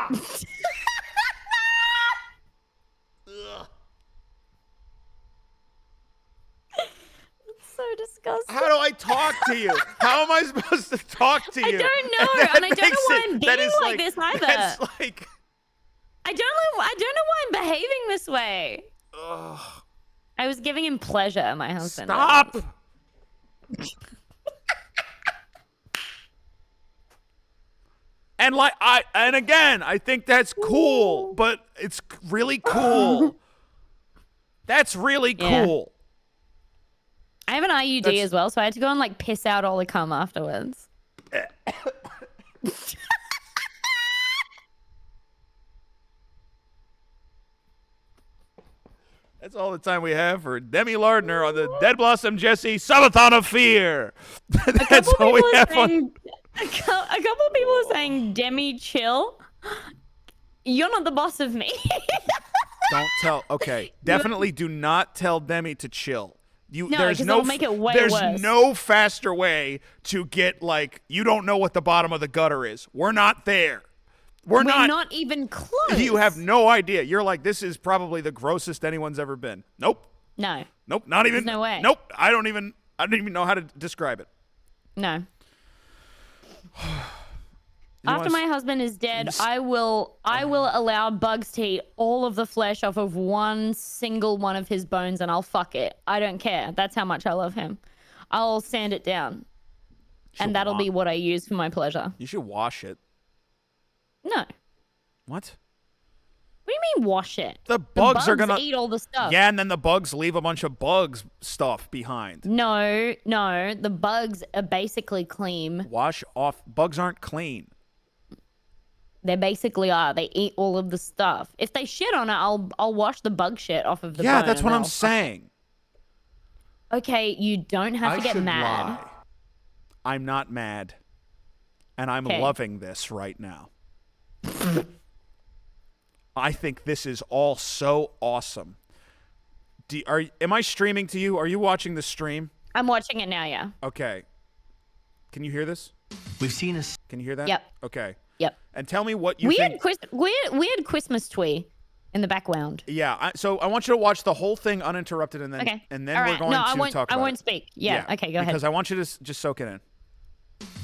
S11: So disgusting.
S1: How do I talk to you? How am I supposed to talk to you?
S11: I don't know, and I don't know why I'm being like this either.
S1: That's like,
S11: I don't know why I'm behaving this way.
S1: ugh.
S11: I was giving him pleasure, my husband.
S1: Stop. And again, I think that's cool, but it's really cool. That's really
S11: Yeah.
S1: cool.
S11: I have an IUD as well, so I had to go and like piss out all the cum afterwards.
S1: That's all the time we have for Demi Lardner on the Dead Blossom Jesse Subathon of Fear. That's all we have on.
S11: A couple people are saying, Demi, chill. You're not the boss of me.
S1: Don't tell. Okay, definitely do not tell Demi to chill.
S11: No,
S1: there's
S11: 'cause
S1: no,
S11: it'll make it way
S1: there's
S11: worse.
S1: no faster way to get like you don't know what the bottom of the gutter is. We're not there. We're
S11: not even close.
S1: You have no idea. You're like, this is probably the grossest anyone's ever been. Nope.
S11: No.
S1: Nope. Not even.
S11: There's no way.
S1: Nope. I don't even know how to describe it.
S11: No. After my husband is dead, I will allow Bugs to eat all of the flesh off of one single one of his bones, and I'll fuck it. I don't care. That's how much I love him. I'll sand it down, and that'll be what I use for my pleasure.
S1: You should wash it.
S11: No.
S1: What?
S11: What do you mean wash it?
S1: The bugs are gonna
S11: eat all the stuff.
S1: Yeah, and then the bugs leave a bunch of bugs stuff behind.
S11: No, the bugs are basically clean.
S1: Wash off. Bugs aren't clean.
S11: They basically are. They eat all of the stuff. If they shit on it, I'll wash the bug shit off of the
S1: Yeah,
S11: bone
S1: that's
S11: and
S1: what I'm
S11: I'll-
S1: saying.
S11: Okay, you don't have to get mad.
S1: Lie. I'm not mad, and I'm
S11: Okay.
S1: loving this right now. I think this is all so awesome. Am I streaming to you? Are you watching the stream?
S11: I'm watching it now, yeah.
S1: Okay. Can you hear this?
S2: We've seen
S1: Can you hear that?
S11: Yep.
S1: Okay.
S11: Yep.
S1: And tell me what you think.
S11: Weird Christmas tree in the background.
S1: Yeah. So I want you to watch the whole thing uninterrupted, and then
S11: Okay.
S1: and then
S11: All
S1: we're
S11: right.
S1: going
S11: No,
S1: to
S11: I won't,
S1: talk
S11: I
S1: about
S11: won't
S1: it.
S11: speak. Yeah. Okay, go ahead.
S1: Because I want you to just soak it in.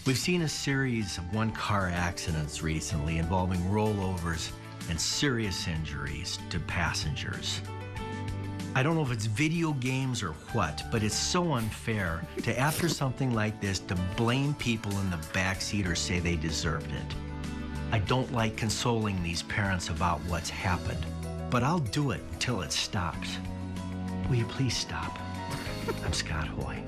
S2: We've seen a series of one-car accidents recently involving rollovers and serious injuries to passengers. I don't know if it's video games or what, but it's so unfair to, after something like this, to blame people in the backseat or say they deserved it. I don't like consoling these parents about what's happened, but I'll do it until it stops. Will you please stop? I'm Scott Hoy.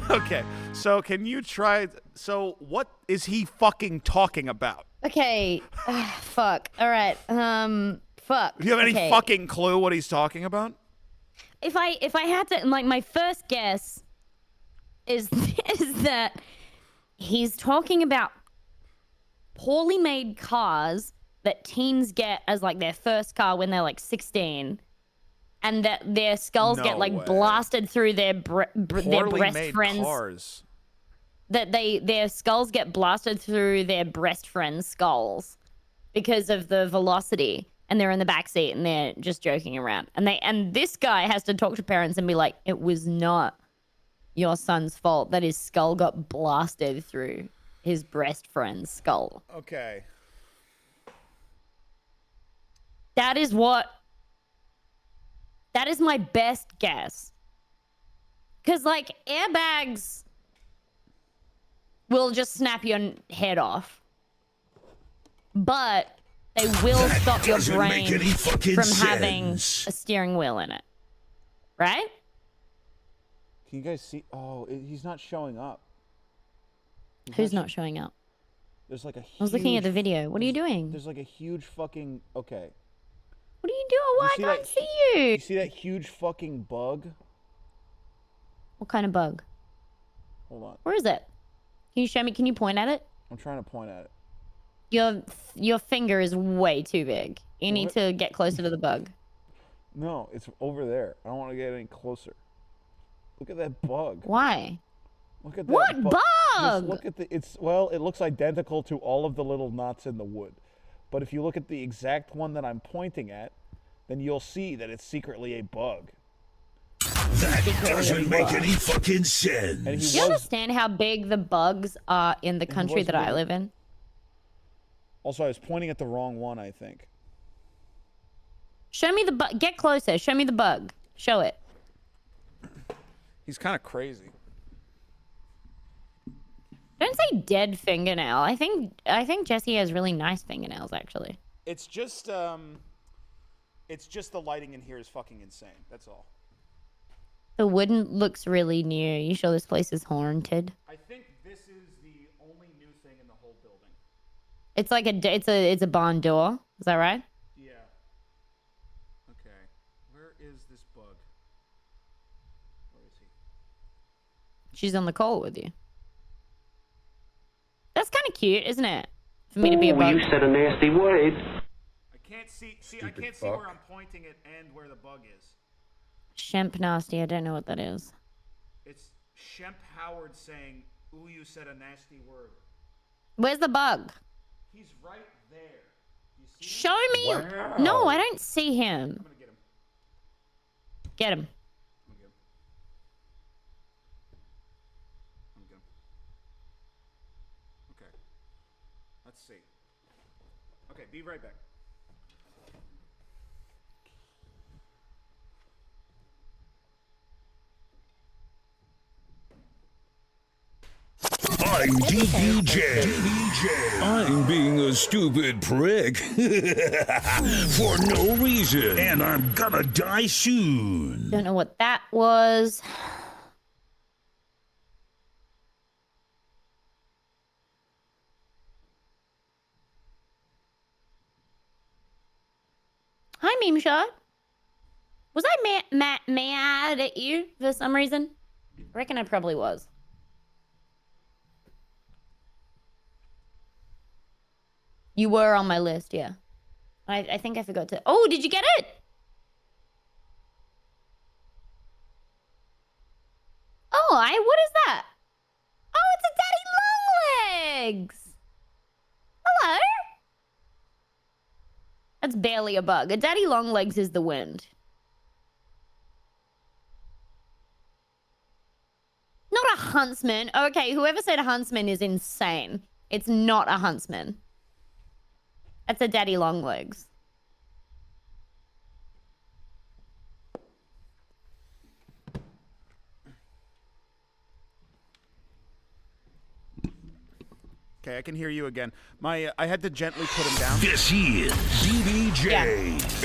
S1: Okay. So can you try? So what is he fucking talking about?
S11: Okay. Fuck. All right. Fuck.
S1: Do you have any
S11: Okay.
S1: fucking clue what he's talking about?
S11: If I had to, like, my first guess is that he's talking about poorly made cars that teens get as like their first car when they're like 16, and that their skulls get like blasted through their their
S1: Poorly
S11: breast
S1: made
S11: friends.
S1: cars.
S11: That their skulls get blasted through their breast friends' skulls because of the velocity, and they're in the back seat and they're just joking around. And this guy has to talk to parents and be like, it was not your son's fault that his skull got blasted through his breast friend's skull.
S1: Okay.
S11: That is my best guess. Because, like, airbags will just snap your head off. But they will stop your
S20: doesn't make
S11: brain
S20: any fucking
S11: from having
S20: sense.
S11: a steering wheel in it. Right?
S1: Can you guys see? Oh, he's not showing up.
S11: Who's not showing up?
S1: There's like a huge,
S11: I was looking at the video. What are you doing?
S1: There's like a huge fucking. Okay.
S11: What are you doing? Why I can't see you?
S1: You see that huge fucking bug?
S11: What kind of bug?
S1: Hold on.
S11: Where is it? Can you show me? Can you point at it?
S1: I'm trying to point at it.
S11: Your finger is way too big. You need to get closer to the bug.
S1: No, it's over there. I don't want to get any closer. Look at that bug.
S11: Why?
S1: Look at that
S11: What bug?
S1: Just look at the. It looks identical to all of the little knots in the wood. But if you look at the exact one that I'm pointing at, then you'll see that it's secretly a bug.
S20: That doesn't make any fucking sense.
S11: Do you understand how big the bugs are in the country that I live in?
S1: Also, I was pointing at the wrong one, I think.
S11: Show me the bug. Get closer. Show me the bug. Show it.
S1: He's kind of crazy.
S11: Don't say dead fingernail. I think Jesse has really nice fingernails, actually.
S1: It's just the lighting in here is fucking insane. That's all.
S11: The wooden looks really new. You sure this place is haunted?
S1: I think this is the only new thing in the whole building.
S11: It's like it's a barn door. Is that right?
S1: Yeah. Okay. Where is this bug? Where is he?
S11: She's on the call with you. That's kind of cute, isn't it? For me to be a bug.
S19: You said a nasty word.
S1: I can't see. I can't see where I'm pointing it and where the bug is.
S11: Shemp nasty. I don't know what that is.
S1: It's Shemp Howard saying, "Ooh, you said a nasty word."
S11: Where's the bug?
S1: He's right there. You see
S11: Show me.
S1: Wow.
S11: No, I don't see him.
S1: I'm gonna get him.
S11: Get him.
S1: I'm gonna get him. Okay. Let's see. Okay, be right back.
S20: I'm DBJ. I'm being a stupid prick for no reason, and I'm gonna die soon.
S11: Don't know what that was. Hi, Meme Shot. Was I mad at you for some reason? I reckon I probably was. You were on my list, yeah. I think I forgot to... Oh, did you get it? Oh, what is that? Oh, it's a Daddy Longlegs! Hello? That's barely a bug. A Daddy Longlegs is the wind. Not a huntsman. Okay, whoever said a huntsman is insane. It's not a huntsman. That's a Daddy Longlegs.
S1: Okay, I can hear you again. I had to gently put him down.
S20: This is DBJ.
S1: Yeah.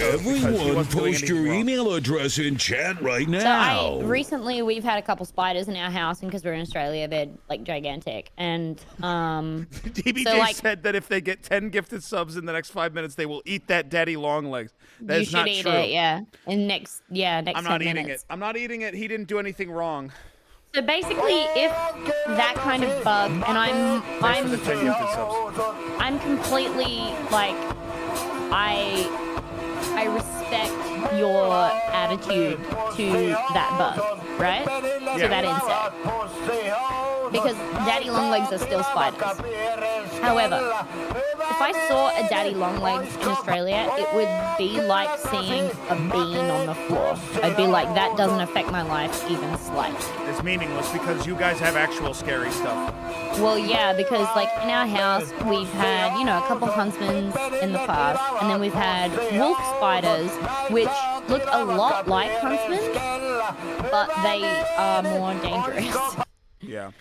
S20: Everyone post your email address in chat right now.
S11: So recently we've had a couple spiders in our house, and because we're in Australia, they're like gigantic. And
S1: DBJ said that if they get 10 gifted subs in the next 5 minutes, they will eat that Daddy Longlegs. That is not true.
S11: You should eat it, yeah. In next
S1: I'm not eating it. I'm not eating it. He didn't do anything wrong.
S11: So basically, if that kind of bug, and I'm completely like, I respect your attitude to that bug, right? To that insect, because Daddy Longlegs are still spiders. However, if I saw a Daddy Longlegs in Australia, it would be like seeing a bean on the floor. I'd be like, that doesn't affect my life even slightly.
S1: It's meaningless because you guys have actual scary stuff.
S11: Well, yeah, because like in our house, we've had, you know, a couple huntsmen in the past, and then we've had wolf spiders, which look a lot like huntsmen, but they are more dangerous.
S1: Yeah.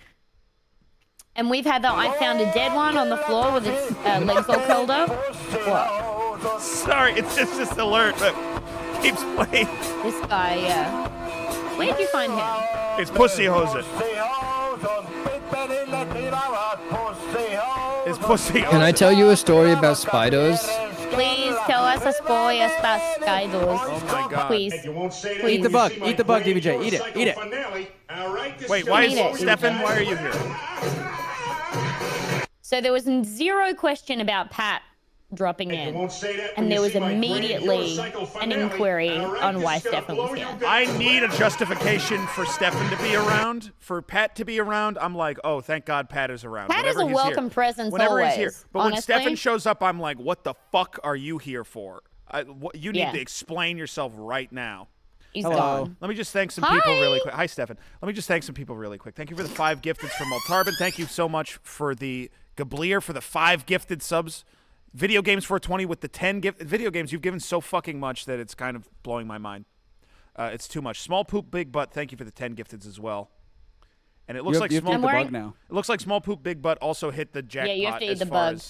S11: And we've had that. I found a dead one on the floor with its legs all curled up. What?
S1: Sorry, it's just alert, but keeps playing.
S11: This guy, yeah. Where'd you find him?
S1: It's Pussy Hose It. It's Pussy Hose It.
S12: Can I tell you a story about Spidos?
S11: Please. tell us a story about Skydoors.
S1: Oh my god.
S11: Please.
S12: Eat the bug. Eat the bug, DBJ. Eat it. Eat it.
S1: Wait, why is Stefan? Why are you here?
S11: So there was zero question about Pat dropping in, and there was immediately an inquiry on why Stefan was here.
S1: I need a justification for Stefan to be around, for Pat to be around. I'm like, oh, thank God Pat is around.
S11: Pat is a welcome presence
S1: Whenever
S11: always.
S1: he's here. But
S11: honestly.
S1: when Stefan shows up, I'm like, what the fuck are you here for? You need to explain yourself right now.
S11: He's gone.
S1: Let me just thank some people really quick. Hi, Stefan. Let me just thank some people really quick. Thank you for the 5 gifteds from Altarbin. Thank you so much for the Gablier for the 5 gifted subs. Video Games 420 with the 10 video games. You've given so fucking much that it's kind of blowing my mind. It's too much. Small Poop Big Butt, thank you for the 10 gifteds as well. And it looks like Small
S12: Poop Bug now.
S1: It looks like Small Poop Big Butt also hit the jackpot.
S11: Yeah, you have to eat the bug.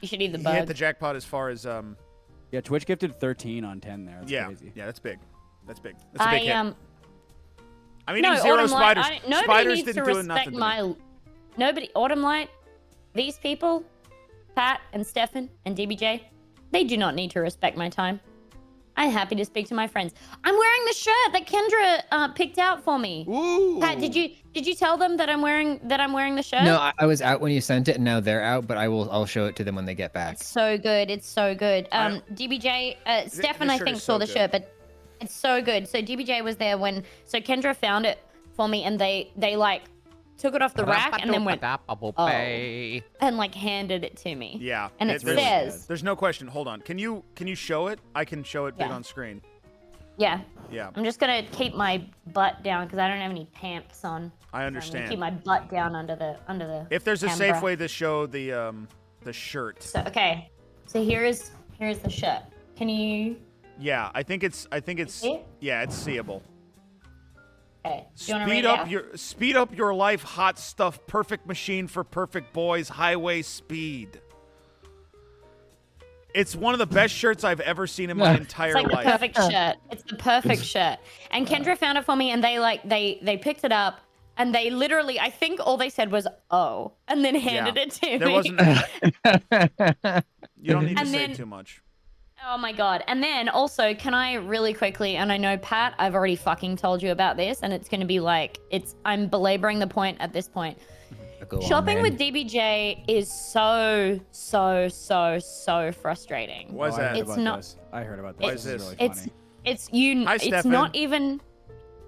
S11: You should eat the bug.
S1: He hit the jackpot as far as
S12: Yeah, Twitch gifted 13 on 10 there. That's crazy.
S1: Yeah, that's big. That's big. That's a big hit. I'm eating
S11: no,
S1: 0
S11: Autumn
S1: spiders.
S11: Light, nobody
S1: Spiders
S11: needs
S1: didn't
S11: to
S1: do
S11: respect
S1: nothing to
S11: my.
S1: me.
S11: Nobody, Autumn Light, these people, Pat and Stefan and DBJ, they do not need to respect my time. I'm happy to speak to my friends. I'm wearing the shirt that Kendra picked out for me.
S1: Ooh.
S11: Pat, did you tell them that I'm wearing the shirt?
S13: No, I was out when you sent it, and now they're out. But I'll show it to them when they get back.
S11: It's so good. It's so good. DBJ, Stefan, I think saw the shirt, but it's so good. So DBJ was there when Kendra found it for me, and they like took it off the rack and then went and like handed it to me.
S1: Yeah.
S11: And it says
S1: there's no question. Hold on. Can you show it? I can show it big
S11: Yeah.
S1: on screen.
S11: Yeah.
S1: Yeah.
S11: I'm just gonna keep my butt down because I don't have any pants on.
S1: I
S11: So I'm
S1: understand.
S11: gonna keep my butt down under the.
S1: If there's a
S11: camera.
S1: safe way to show the shirt.
S11: So okay. So here's the shirt. Can you?
S1: Yeah, I think it's
S11: see it?
S1: yeah, it's seeable.
S11: Okay. Do you wanna read it out?
S1: Speed up your life, hot stuff, perfect machine for perfect boys, highway speed. It's one of the best shirts I've ever seen in my entire
S11: It's like
S1: life.
S11: the perfect shirt. It's the perfect shirt. And Kendra found it for me, and they picked it up, and they literally, I think all they said was "oh," and then handed it to
S1: There
S11: me.
S1: wasn't. You don't need to
S11: And
S1: say
S11: then-
S1: too much.
S11: Oh my god. And then also, can I really quickly, and I know Pat, I've already fucking told you about this, and it's gonna be like, I'm belaboring the point at this point. Shopping with DBJ is so frustrating.
S1: Why is that?
S11: It's not.
S12: I heard about that.
S1: Why is this?
S12: Really funny.
S11: It's
S1: Stefan.
S11: not even.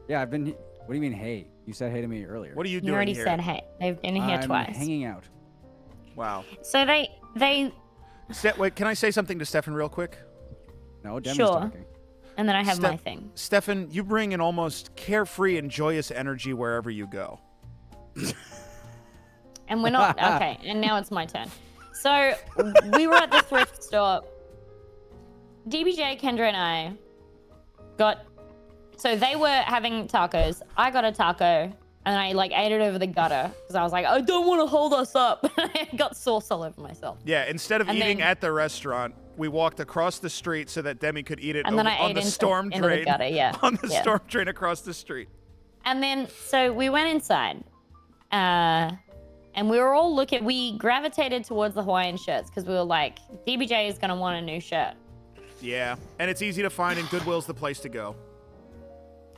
S12: Yeah, I've been. What do you mean, hey? You said hey to me earlier.
S1: What are you
S11: You
S1: doing
S11: already
S1: here?
S11: said hey. They've been here
S12: I'm
S11: twice.
S12: hanging out.
S1: Wow.
S11: So they.
S1: Wait, can I say something to Stefan real quick?
S12: No, Demi's
S11: Sure.
S12: talking.
S11: And then I have my thing.
S1: Stefan, you bring an almost carefree and joyous energy wherever you go.
S11: And we're not okay. And now it's my turn. So we were at the thrift store. DBJ, Kendra, and I got. So they were having tacos. I got a taco, and I like ate it over the gutter because I was like, I don't want to hold us up. I got sauce all over myself.
S1: Yeah, instead of
S11: And
S1: eating
S11: then-
S1: at the restaurant, we walked across the street so that Demi could eat it
S11: And then I
S1: on
S11: ate
S1: the
S11: into-
S1: storm
S11: into the
S1: drain.
S11: gutter, yeah.
S1: On the
S11: Yeah.
S1: storm drain across the street.
S11: And then, so we went inside, and we were all looking. We gravitated towards the Hawaiian shirts because we were like, DBJ is gonna want a new shirt.
S1: Yeah, and it's easy to find, and Goodwill's the place to go.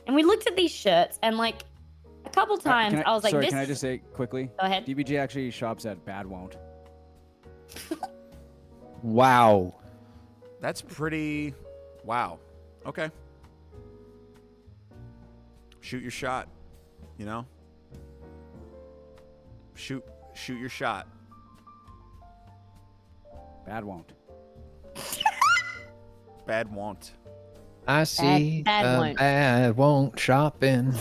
S11: And we looked at these shirts, and like a couple times, I was like,
S12: sorry,
S11: "This."
S12: can I just say quickly?
S11: Go ahead.
S12: DBJ actually shops at Bad Won't.
S13: Wow.
S1: That's pretty. Wow. Okay. Shoot your shot. You know. Shoot your shot.
S12: Bad Won't.
S1: Bad won't.
S13: I see
S11: bad won't.
S13: bad won't shopping.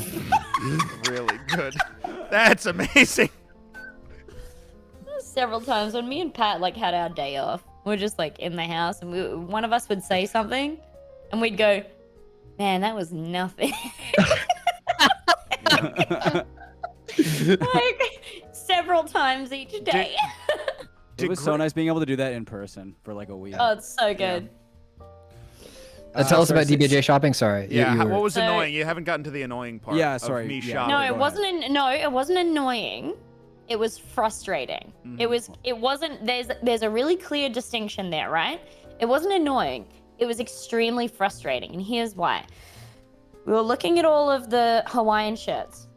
S1: Really good. That's amazing.
S11: Several times when me and Pat like had our day off, we were just like in the house, and one of us would say something, and we'd go, "Man, that was nothing." Like several times each day.
S12: It was so nice being able to do that in person for like a week.
S11: Oh, it's so good.
S13: Tell us about DBJ shopping. Sorry.
S1: Yeah.
S13: You were-
S1: What was
S11: So-
S1: annoying? You haven't gotten to the annoing part.
S12: Yeah,
S1: of
S12: sorry,
S1: me
S12: yeah.
S1: shopping.
S11: No, it wasn't. No, it wasn't annoying. it was frustrating. It wasn't, there's a really clear distinction there, right? It wasn't annoying. It was extremely frustrating. And here's why. We were looking at all of the Hawaiian shirts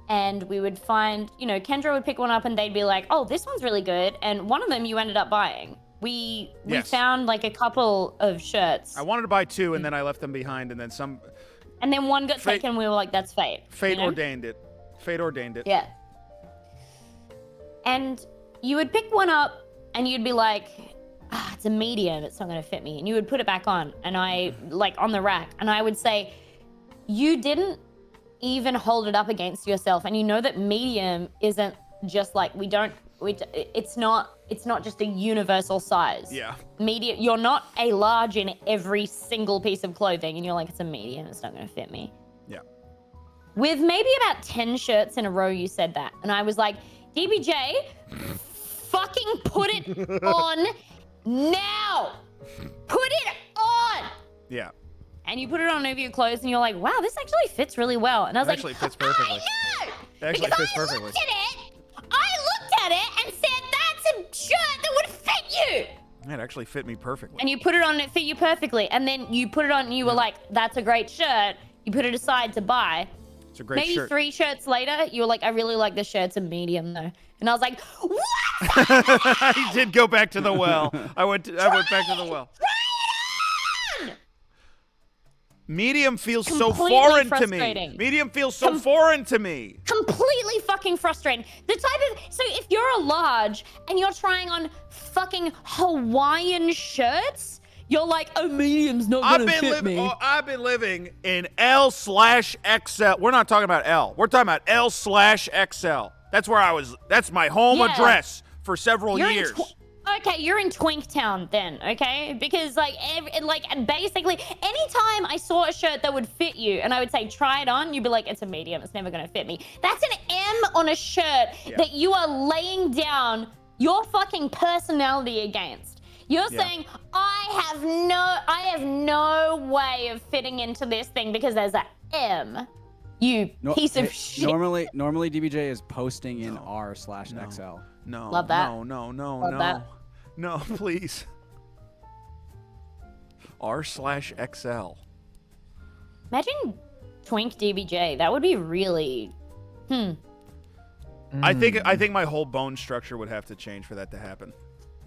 S11: and we would find, you know, Kendra would pick one up and they'd be like, oh, this one's really good. And one of them you ended up buying. We found like a couple of shirts.
S1: I wanted to buy 2 and then I left them behind and then some.
S11: And then one got taken and we were like, that's fate.
S1: Fate
S11: you know?
S1: ordained it. Fate ordained it.
S11: Yeah. And you would pick one up and you'd be like, it's a medium, it's not gonna fit me. And you would put it back on and on the rack. And I would say, you didn't even hold it up against yourself. And you know that medium isn't just like, it's not just a universal size.
S1: Yeah.
S11: Medium, you're not a large in every single piece of clothing. And you're like, it's a medium, it's not gonna fit me.
S1: Yeah.
S11: With maybe about 10 shirts in a row, you said that. And I was like, DBJ, fucking put it on now. Put it on.
S1: Yeah.
S11: And you put it on over your clothes and you're like, wow, this actually fits really well. And I was like,
S1: actually fits perfectly.
S11: I know.
S1: It actually
S11: because
S1: fits
S11: I
S1: perfectly.
S11: looked at it and said, that's a shirt that would fit you.
S1: It actually fit me perfectly.
S11: And you put it on and it fit you perfectly. And then you put it on and you were like, that's a great shirt. You put it aside to buy.
S1: It's a great shirt.
S11: Maybe 3 shirts later, you were like, I really like this shirt. It's a medium though. And I was like, what?
S1: I did go back to the well. I went back to the well. Medium feels so foreign to me. Medium feels so foreign to me.
S11: Completely fucking frustrating. So if you're a large and you're trying on fucking Hawaiian shirts, you're like, oh, medium's not gonna fit me.
S1: I've been living in L/XL. We're not talking about L. We're talking about L/XL. That's where I was. That's my home address for several years.
S11: Okay, you're in Twinktown then, okay? Because basically, anytime I saw a shirt that would fit you and I would say, try it on, you'd be like, it's a medium, it's never gonna fit me. That's an M on a shirt that you are laying down your fucking personality against. You're saying, I have no way of fitting into this thing because there's a M. You piece of shit.
S12: Normally DBJ is posting in R/XL.
S1: No.
S11: Love that.
S1: No.
S11: Love that.
S1: No, please. R/XL.
S11: Imagine Twink DBJ. That would be really.
S1: I think my whole bone structure would have to change for that to happen.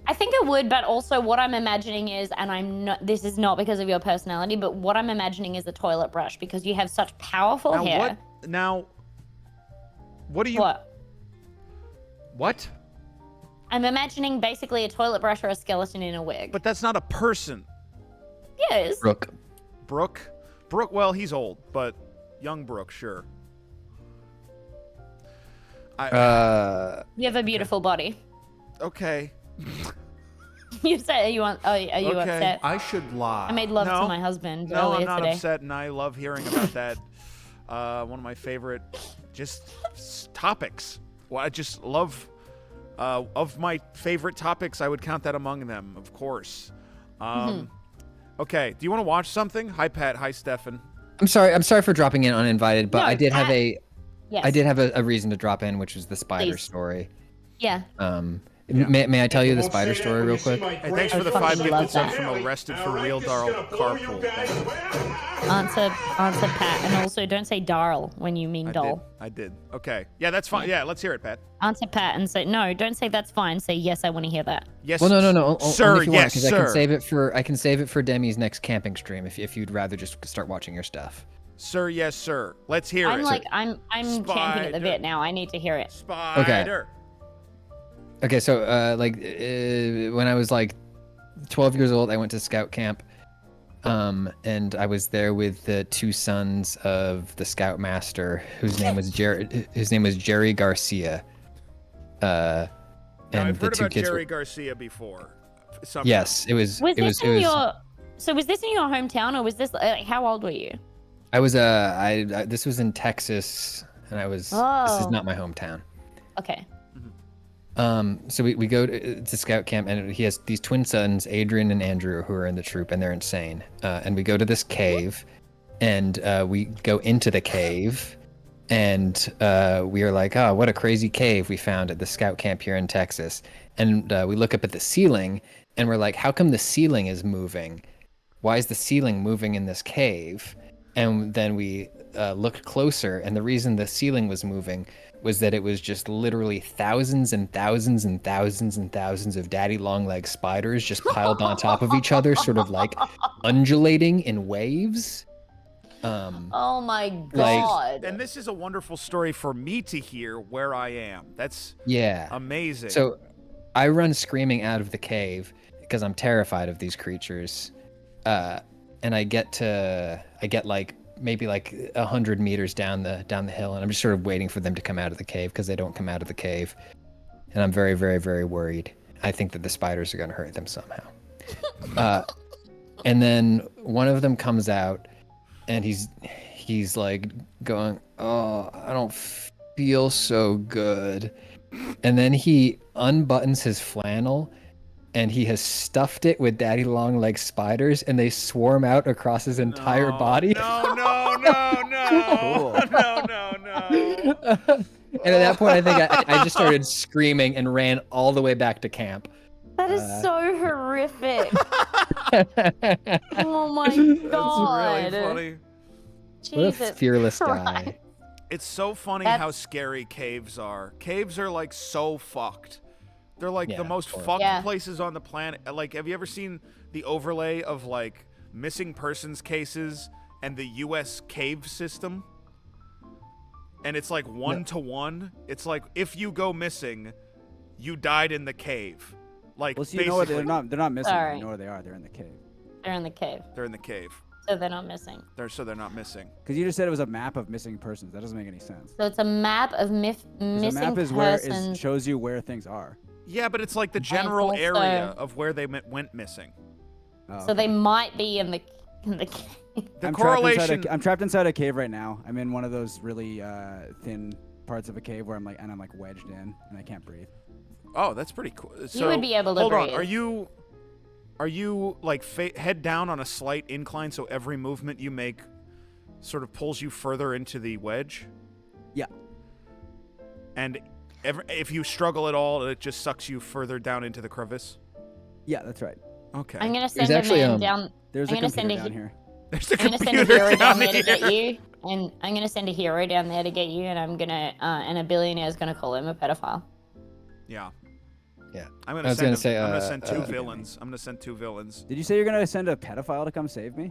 S11: I think it would, but also what I'm imagining is, and I'm not. This is not because of your personality, but what I'm imagining is a toilet brush because you have such powerful hair.
S1: What do you? What?
S11: I'm imagining basically a toilet brush or a skeleton in a wig.
S1: But that's not a person.
S11: Yes.
S13: Brooke.
S1: Well, he's old, but young Brooke, sure.
S11: You have a beautiful body.
S1: Okay.
S11: You said you want? Are you upset?
S1: I should lie.
S11: I made love to my husband
S1: No,
S11: earlier
S1: I'm not
S11: today.
S1: upset, and I love hearing about that. One of my favorite, topics. Well, I just love. Of my favorite topics, I would count that among them, of course. Okay, do you want to watch something? Hi, Pat. Hi, Stefan.
S13: I'm sorry for dropping in uninvited, but
S11: No,
S13: I did have
S11: Yes.
S13: I did have a reason to drop in, which was the spider story.
S11: Yeah.
S13: May I tell you the spider story real quick?
S1: Hey, thanks for the 5 gifted subs from Arrested for Real Darl Carpool.
S11: Answer Pat, and also don't say Darl when you mean doll.
S1: I did. Okay. Yeah, that's fine. Yeah, let's hear it, Pat.
S11: Answer Pat and say no. Don't say that's fine. Say yes. I want to hear that.
S1: Yes.
S13: Well, no.
S1: Sir,
S13: only if you want,
S1: yes,
S13: 'cause
S1: sir.
S13: I can save it for Demi's next camping stream if you'd rather just start watching your stuff.
S1: Sir, yes, sir. Let's hear it.
S11: I'm champing at the bit now. I need to hear it.
S1: Spider.
S13: Okay, so when I was like 12 years old, I went to scout camp, and I was there with the 2 sons of the scoutmaster, whose name was Jerry Garcia.
S1: Now,
S13: and
S1: I've
S13: the
S1: heard
S13: 2
S1: about
S13: kids
S1: Jerry
S13: were,
S1: Garcia before. Somehow.
S13: Yes, it was.
S11: So was this in your hometown, or was this? How old were you?
S13: I was this was in Texas, and I was. This is not my hometown.
S11: Okay.
S13: So we go to scout camp, and he has these twin sons, Adrian and Andrew, who are in the troop, and they're insane. And we go to this cave, and we go into the cave, And we were like, oh, what a crazy cave we found at the scout camp here in Texas. And we look up at the ceiling, and we're like, how come the ceiling is moving? Why is the ceiling moving in this cave? And then we looked closer, and the reason the ceiling was moving was that it was just literally thousands and thousands and thousands and thousands of daddy long leg spiders just piled on top of each other, sort of like undulating in waves.
S11: Oh my God.
S1: And this is a wonderful story for me to hear where I am. That's amazing.
S13: So I run screaming out of the cave because I'm terrified of these creatures. And I get like maybe like 100 meters down the hill, and I'm just sort of waiting for them to come out of the cave because they don't come out of the cave. And I'm very, very, very worried. I think that the spiders are going to hurt them somehow. And then one of them comes out, and he's like going, oh, I don't feel so good. And then he unbuttons his flannel, and he has stuffed it with daddy long leg spiders, and they swarm out across his entire body.
S1: No.
S13: And at that point, I think I just started screaming and ran all the way back to camp.
S11: That is so horrific. Oh my God.
S1: That's really funny.
S13: What a fearless guy.
S1: It's so funny how scary caves are. Caves are like so fucked. They're like the most fucked places on the planet. Like, have you ever seen the overlay of like missing persons cases and the U.S. cave system? And it's like 1-to-1. It's like if you go missing, you died in the cave. Like,
S12: well, so you know what? They're not missing. You know where they are. They're in the cave.
S11: They're in the cave.
S1: They're in the cave.
S11: So they're not missing.
S1: They're not missing.
S12: Because you just said it was a map of missing persons. That doesn't make any sense.
S11: So it's a map of missing persons.
S12: The map is where it shows you where things are.
S1: Yeah, but it's like the general area of where they went missing.
S12: Oh,
S11: so they might be in the cave.
S12: I'm trapped inside a cave right now. I'm in one of those really thin parts of a cave where I'm like wedged in and I can't breathe.
S1: Oh, that's pretty cool. So,
S11: you would be able to
S1: hold
S11: breathe.
S1: on. Are you like head down on a slight incline, so every movement you make sort of pulls you further into the wedge?
S12: Yeah.
S1: And if you struggle at all, it just sucks you further down into the crevice?
S12: Yeah, that's right.
S1: Okay.
S11: I'm gonna send a man down.
S12: There's a computer down here.
S1: There's a
S11: I'm gonna send a hero down there to get you, and I'm gonna send a hero down there to get you, and I'm gonna and a billionaire's gonna call him a pedophile.
S1: Yeah.
S13: Yeah.
S1: I'm gonna send two villains. I'm gonna send two villains.
S12: Did you say you're gonna send a pedophile to come save me?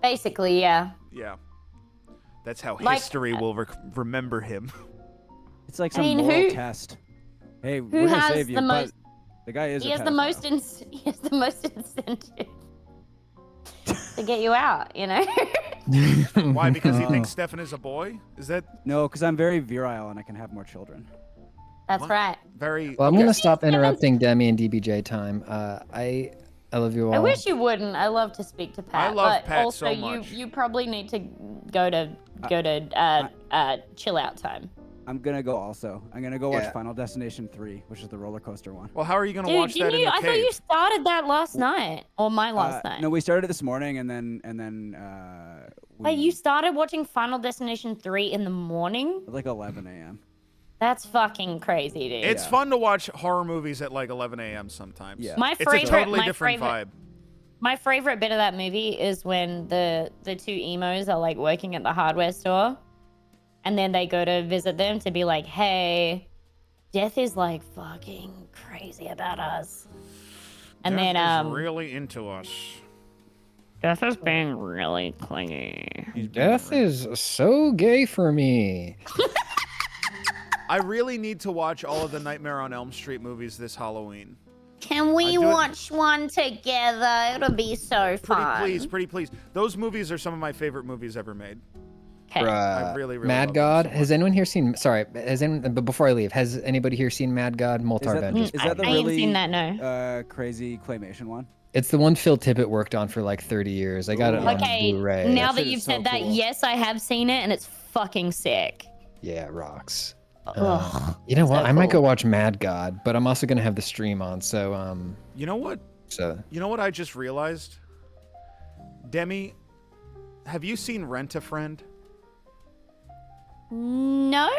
S11: Basically, yeah.
S1: Yeah. That's how history will remember him.
S12: It's like some moral test. Hey, we're gonna save you, but the guy is.
S11: He has the most incentive to get you out. You know.
S1: Why? Because he thinks Stefan is a boy? Is that?
S12: No, because I'm very virile and I can have more children.
S11: That's right.
S1: Very.
S13: Well, I'm gonna stop interrupting Demi and DBJ time. I love you all.
S11: I wish you wouldn't. I love to speak to Pat.
S1: I love
S11: but
S1: Pat
S11: also
S1: so much.
S11: you probably need to go to chill out time.
S12: I'm gonna go also. I'm gonna go watch Final Destination 3, which is the roller coaster one.
S1: Well, how are you gonna watch that in the
S11: I
S1: cave?
S11: thought you started that last night or last night.
S12: No, we started it this morning, and then.
S11: Wait, you started watching Final Destination 3 in the morning?
S12: Like 11 a.m.
S11: That's fucking crazy, dude.
S1: It's fun to watch horror movies at like 11 a.m. sometimes.
S12: Yeah.
S11: It's
S1: a totally different vibe.
S11: My favorite bit of that movie is when the two emos are like working at the hardware store, and then they go to visit them to be like, "Hey, Death is like fucking crazy about us," and
S1: Death
S11: then
S1: is really into us.
S11: Death is being really clingy.
S13: Death is so gay for me.
S1: I really need to watch all of the Nightmare on Elm Street movies this Halloween.
S11: Can we watch one together? It'll be so fun.
S1: Pretty please. Those movies are some of my favorite movies ever made.
S11: Okay.
S1: I really
S13: Mad
S1: love
S13: God.
S1: them so
S13: Has anyone here seen? Sorry, but before I leave, has anybody here seen Mad God? Multar Avengers.
S12: Is that the
S11: I ain't
S12: really
S11: seen that, no.
S12: crazy claymation one?
S13: It's the one Phil Tippett worked on for like 30 years. I got it on Blu-ray.
S11: Now that you've said that, yes, I have seen it, and it's fucking sick.
S13: Yeah, it rocks.
S11: Ugh,
S13: you know what?
S11: so
S13: I might go
S11: cool.
S13: watch Mad God, but I'm also gonna have the stream on. So
S1: You know what? You know what I just realized? Demi, have you seen Rent a Friend?
S11: No?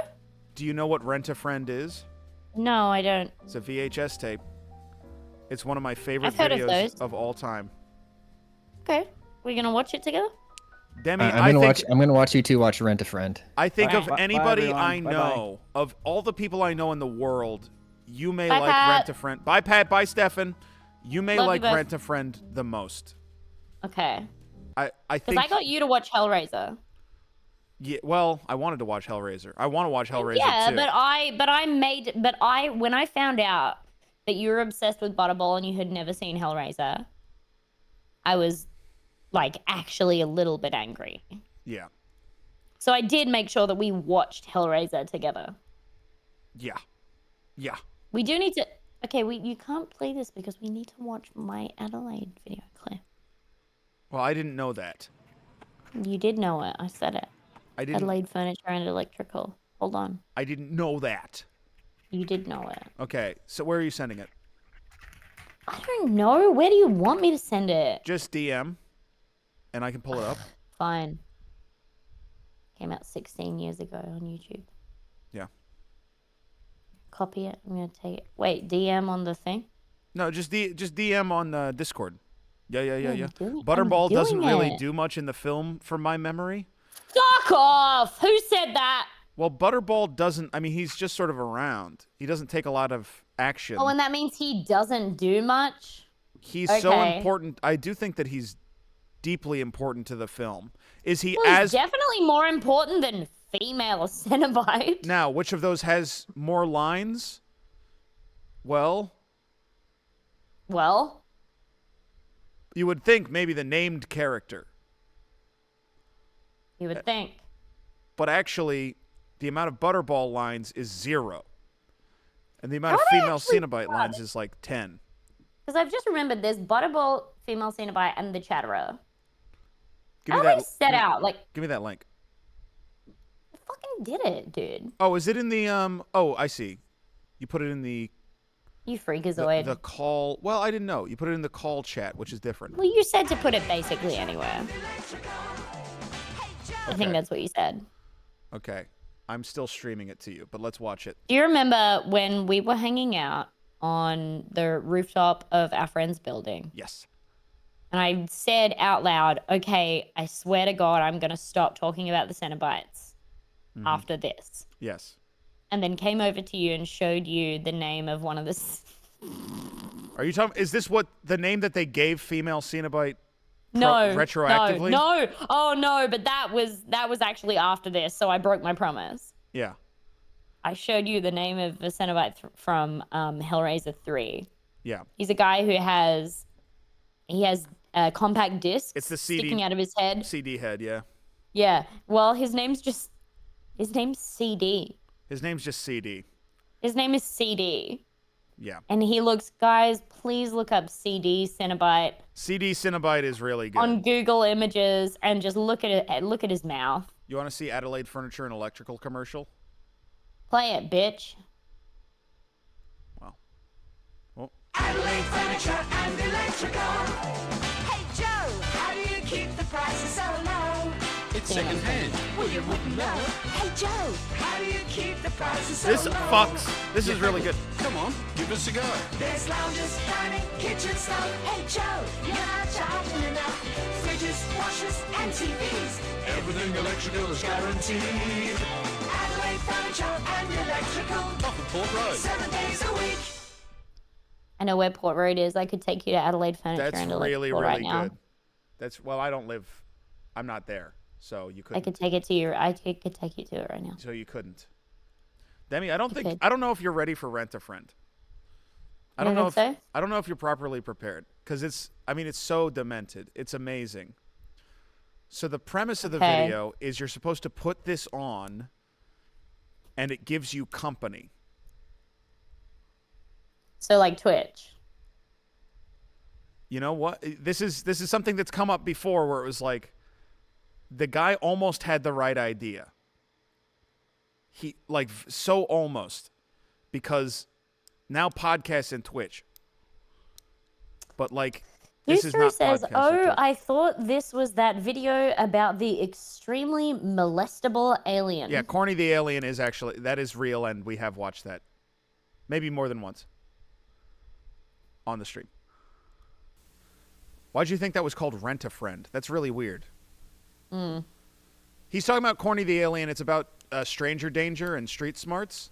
S1: Do you know what Rent-A-Friend is?
S11: No, I don't.
S1: It's a VHS tape. It's one of my favorite
S11: I've heard of
S1: videos
S11: those.
S1: of all time.
S11: Okay. We're going to watch it together?
S1: Demi,
S13: I'm gonna watch you two watch Rent a Friend.
S1: I think of
S12: Bye,
S1: anybody
S12: everyone.
S1: I
S12: Bye-bye.
S1: know, of all the people I know in the world, you may
S11: Bye,
S1: like
S11: Pat.
S1: Rent-A-Friend. Bye, Pat. Bye, Stefan. You may
S11: Love you
S1: like
S11: both.
S1: Rent-A-Friend the most.
S11: Okay.
S1: I
S11: Because
S1: think.
S11: I got you to watch Hellraiser.
S1: Yeah, well, I wanted to watch Hellraiser. I want to watch Hellraiser
S11: Yeah,
S1: too.
S11: when I found out that you were obsessed with Butterball and you had never seen Hellraiser, I was like actually a little bit angry.
S1: Yeah.
S11: So I did make sure that we watched Hellraiser together.
S1: Yeah. Yeah.
S11: We do need to. Okay, you can't play this because we need to watch my Adelaide video clip.
S1: Well, I didn't know that.
S11: You did know it. I said it.
S1: I didn't.
S11: Adelaide Furniture and Electrical. Hold on.
S1: I didn't know that.
S11: You did know it.
S1: Okay, so where are you sending it?
S11: I don't know. Where do you want me to send it?
S1: Just DM, and I can pull it up.
S11: Fine. Came out 16 years ago on YouTube.
S1: Yeah.
S11: Copy it. I'm gonna take it. Wait, DM on the thing?
S1: No, just DM on Discord. Yeah.
S11: I'm
S1: Butterball
S11: doing
S1: doesn't really
S11: it.
S1: do much in the film, from my memory.
S11: Fuck off! Who said that?
S1: Well, Butterball doesn't. I mean, he's just sort of around. He doesn't take a lot of action.
S11: Oh, and that means he doesn't do much?
S1: He's so
S11: Okay.
S1: important. I do think that he's deeply important to the film. Is he
S11: Well,
S1: as
S11: he's definitely more important than female Cenobite.
S1: now? Which of those has more lines? Well, you would think maybe the named character,
S11: You would think.
S1: but actually, the amount of Butterball lines is 0, and the amount of
S11: How would I
S1: female
S11: actually
S1: Cenobite
S11: know
S1: lines is like 10.
S11: Because I've just remembered there's Butterball, female Cenobite, and the Chatterer.
S1: Give
S11: How
S1: me
S11: are
S1: that.
S11: they set out? Like,
S1: Give me that link.
S11: I fucking did it, dude.
S1: Oh, is it in the Oh, I see. You put it in the
S11: You freakazoid.
S1: the call. Well, I didn't know. You put it in the call chat, which is different.
S11: Well, you said to put it basically anywhere. I think that's what you said.
S1: Okay. I'm still streaming it to you, but let's watch it.
S11: Do you remember when we were hanging out on the rooftop of our friend's building?
S1: Yes.
S11: And I said out loud, okay, I swear to God, I'm going to stop talking about the Cenobites after this.
S1: Yes.
S11: And then came over to you and showed you the name of one of the...
S1: Are you talking? Is this what the name that they gave female Cenobite? Retroactively?
S11: No. Oh, no, but that was actually after this, so I broke my promise.
S1: Yeah.
S11: I showed you the name of the Cenobite from Hellraiser 3.
S1: Yeah.
S11: He's a guy who has a compact disc
S1: It's the CD
S11: sticking out of his head.
S1: CD head, yeah.
S11: Yeah. Well, his name's CD.
S1: His name's just CD.
S11: His name is CD.
S1: Yeah.
S11: And he looks, guys, please look up CD Cenobite
S1: CD Cenobite is really good.
S11: on Google Images and just look at it. Look at his mouth.
S1: You want to see Adelaide Furniture and Electrical commercial?
S11: Play it, bitch.
S21: Adelaide Furniture and Electrical. Hey Joe, how do you keep the prices so low? It's second hand. Well, you wouldn't know. Hey Joe, how do you keep the prices so
S1: This
S21: low?
S1: fucks. This is really good.
S21: Come on, give us a go. There's lounges, dining, kitchen stuff. Hey Joe, you're not charging enough. Fridges, washers, and TVs. Everything electrical is guaranteed. Adelaide Furniture and Electrical. Off of Port Road. 7 days a week.
S11: I know where Port Road is. I could take you to Adelaide Furniture
S1: That's
S11: and
S1: really,
S11: Electrical
S1: really
S11: right now.
S1: good. Well, I don't live. I'm not there, so you
S11: I
S1: couldn't.
S11: could take it to you. I could take you to it right now.
S1: So you couldn't. Demi, I don't
S11: could.
S1: I don't know if you're ready for Rent-A-Friend. I
S11: You
S1: don't know
S11: don't think so?
S1: I don't know if you're properly prepared because it's so demented. It's amazing. So the premise of the
S11: Okay.
S1: video is you're supposed to put this on and it gives you company.
S11: So like Twitch.
S1: You know what? This is something that's come up before where it was like the guy almost had the right idea. He so almost because now podcasts and Twitch. But like This is
S11: Yusru
S1: not
S11: says,
S1: podcast
S11: "Oh,
S1: material."
S11: I thought this was that video about the extremely molestable alien."
S1: Yeah, Corny the Alien is actually, that is real, and we have watched that. Maybe more than once. On the stream. Why'd you think that was called Rent a Friend? That's really weird. He's talking about Corny the Alien. It's about stranger danger and street smarts.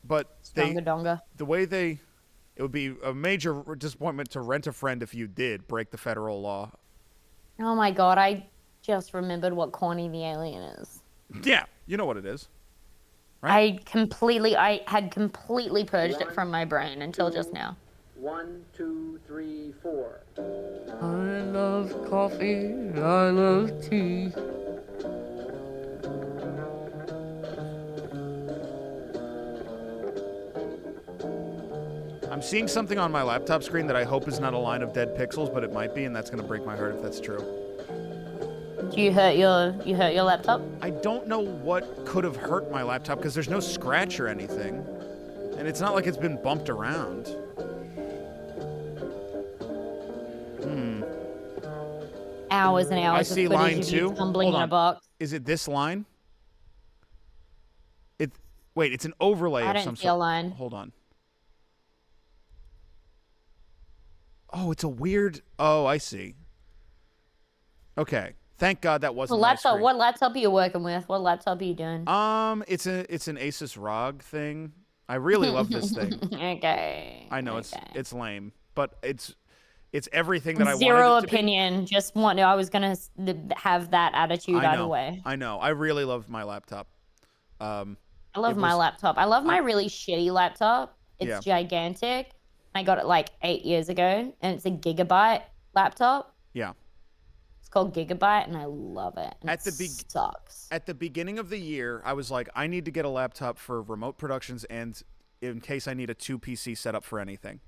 S1: But
S11: Donga.
S1: the way they... It would be a major disappointment to Rent a Friend if you did break the federal law.
S11: Oh my god, I just remembered what Corny the Alien is.
S1: Yeah, you know what it is. Right?
S11: I had completely purged it from my brain until just now.
S5: 1, 2, 3, 4.
S11: I love coffee, I love tea.
S1: I'm seeing something on my laptop screen that I hope is not a line of dead pixels, but it might be, and that's going to break my heart if that's true.
S11: Do you hurt your laptop?
S1: I don't know what could have hurt my laptop because there's no scratch or anything. And it's not like it's been bumped around.
S11: Hours and hours
S1: I see
S11: of footage
S1: line
S11: of you
S1: 2.
S11: tumbling
S1: Hold
S11: in a
S1: on.
S11: box.
S1: Is it this line? Wait, it's an overlay
S11: I
S1: of
S11: don't
S1: some
S11: see a
S1: sort.
S11: line.
S1: Hold on. Oh, it's a weird... Oh, I see. Okay. Thank God that wasn't my screen.
S11: What laptop are you working with? What laptop are you doing?
S1: It's an Asus ROG thing. I really love this thing.
S11: Okay.
S1: I know it's lame, but it's everything that I wanted
S11: Zero
S1: it to be.
S11: opinion. Just want. I was gonna have that attitude
S1: I
S11: either
S1: know.
S11: way.
S1: I know. I really love my laptop.
S11: I love my laptop. I love my really shitty laptop. It's
S1: Yeah.
S11: gigantic. I got it like 8 years ago, and it's a gigabyte laptop.
S1: Yeah.
S11: It's called Gigabyte, and I love it. And sucks.
S1: At the beginning of the year, I was like, I need to get a laptop for remote productions and in case I need a 2 PC setup for anything.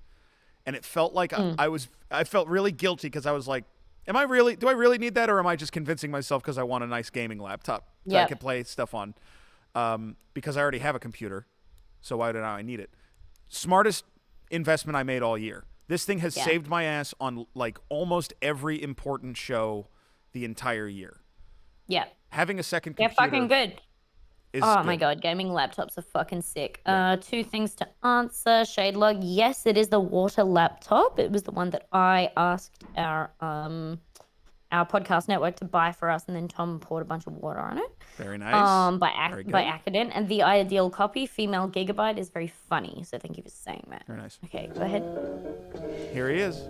S1: And it felt like I felt really guilty because I was like, do I really need that, or am I just convincing myself because I want a nice gaming laptop that I can play stuff on? Because I already have a computer, so why do I need it? Smartest investment I made all year. This thing has saved my ass on like almost every important show the entire year.
S11: Yeah.
S1: Having a second
S11: They're
S1: computer.
S11: fucking good.
S1: Oh
S11: my god, gaming laptops are fucking sick. 2 things to answer. Shadelog, yes, it is the water laptop. It was the one that I asked our podcast network to buy for us, and then Tom poured a bunch of water on it.
S1: Very nice.
S11: By accident. And the ideal copy, female gigabyte, is very funny. So thank you for saying that.
S1: Very nice.
S11: Okay, go ahead.
S1: Here he is.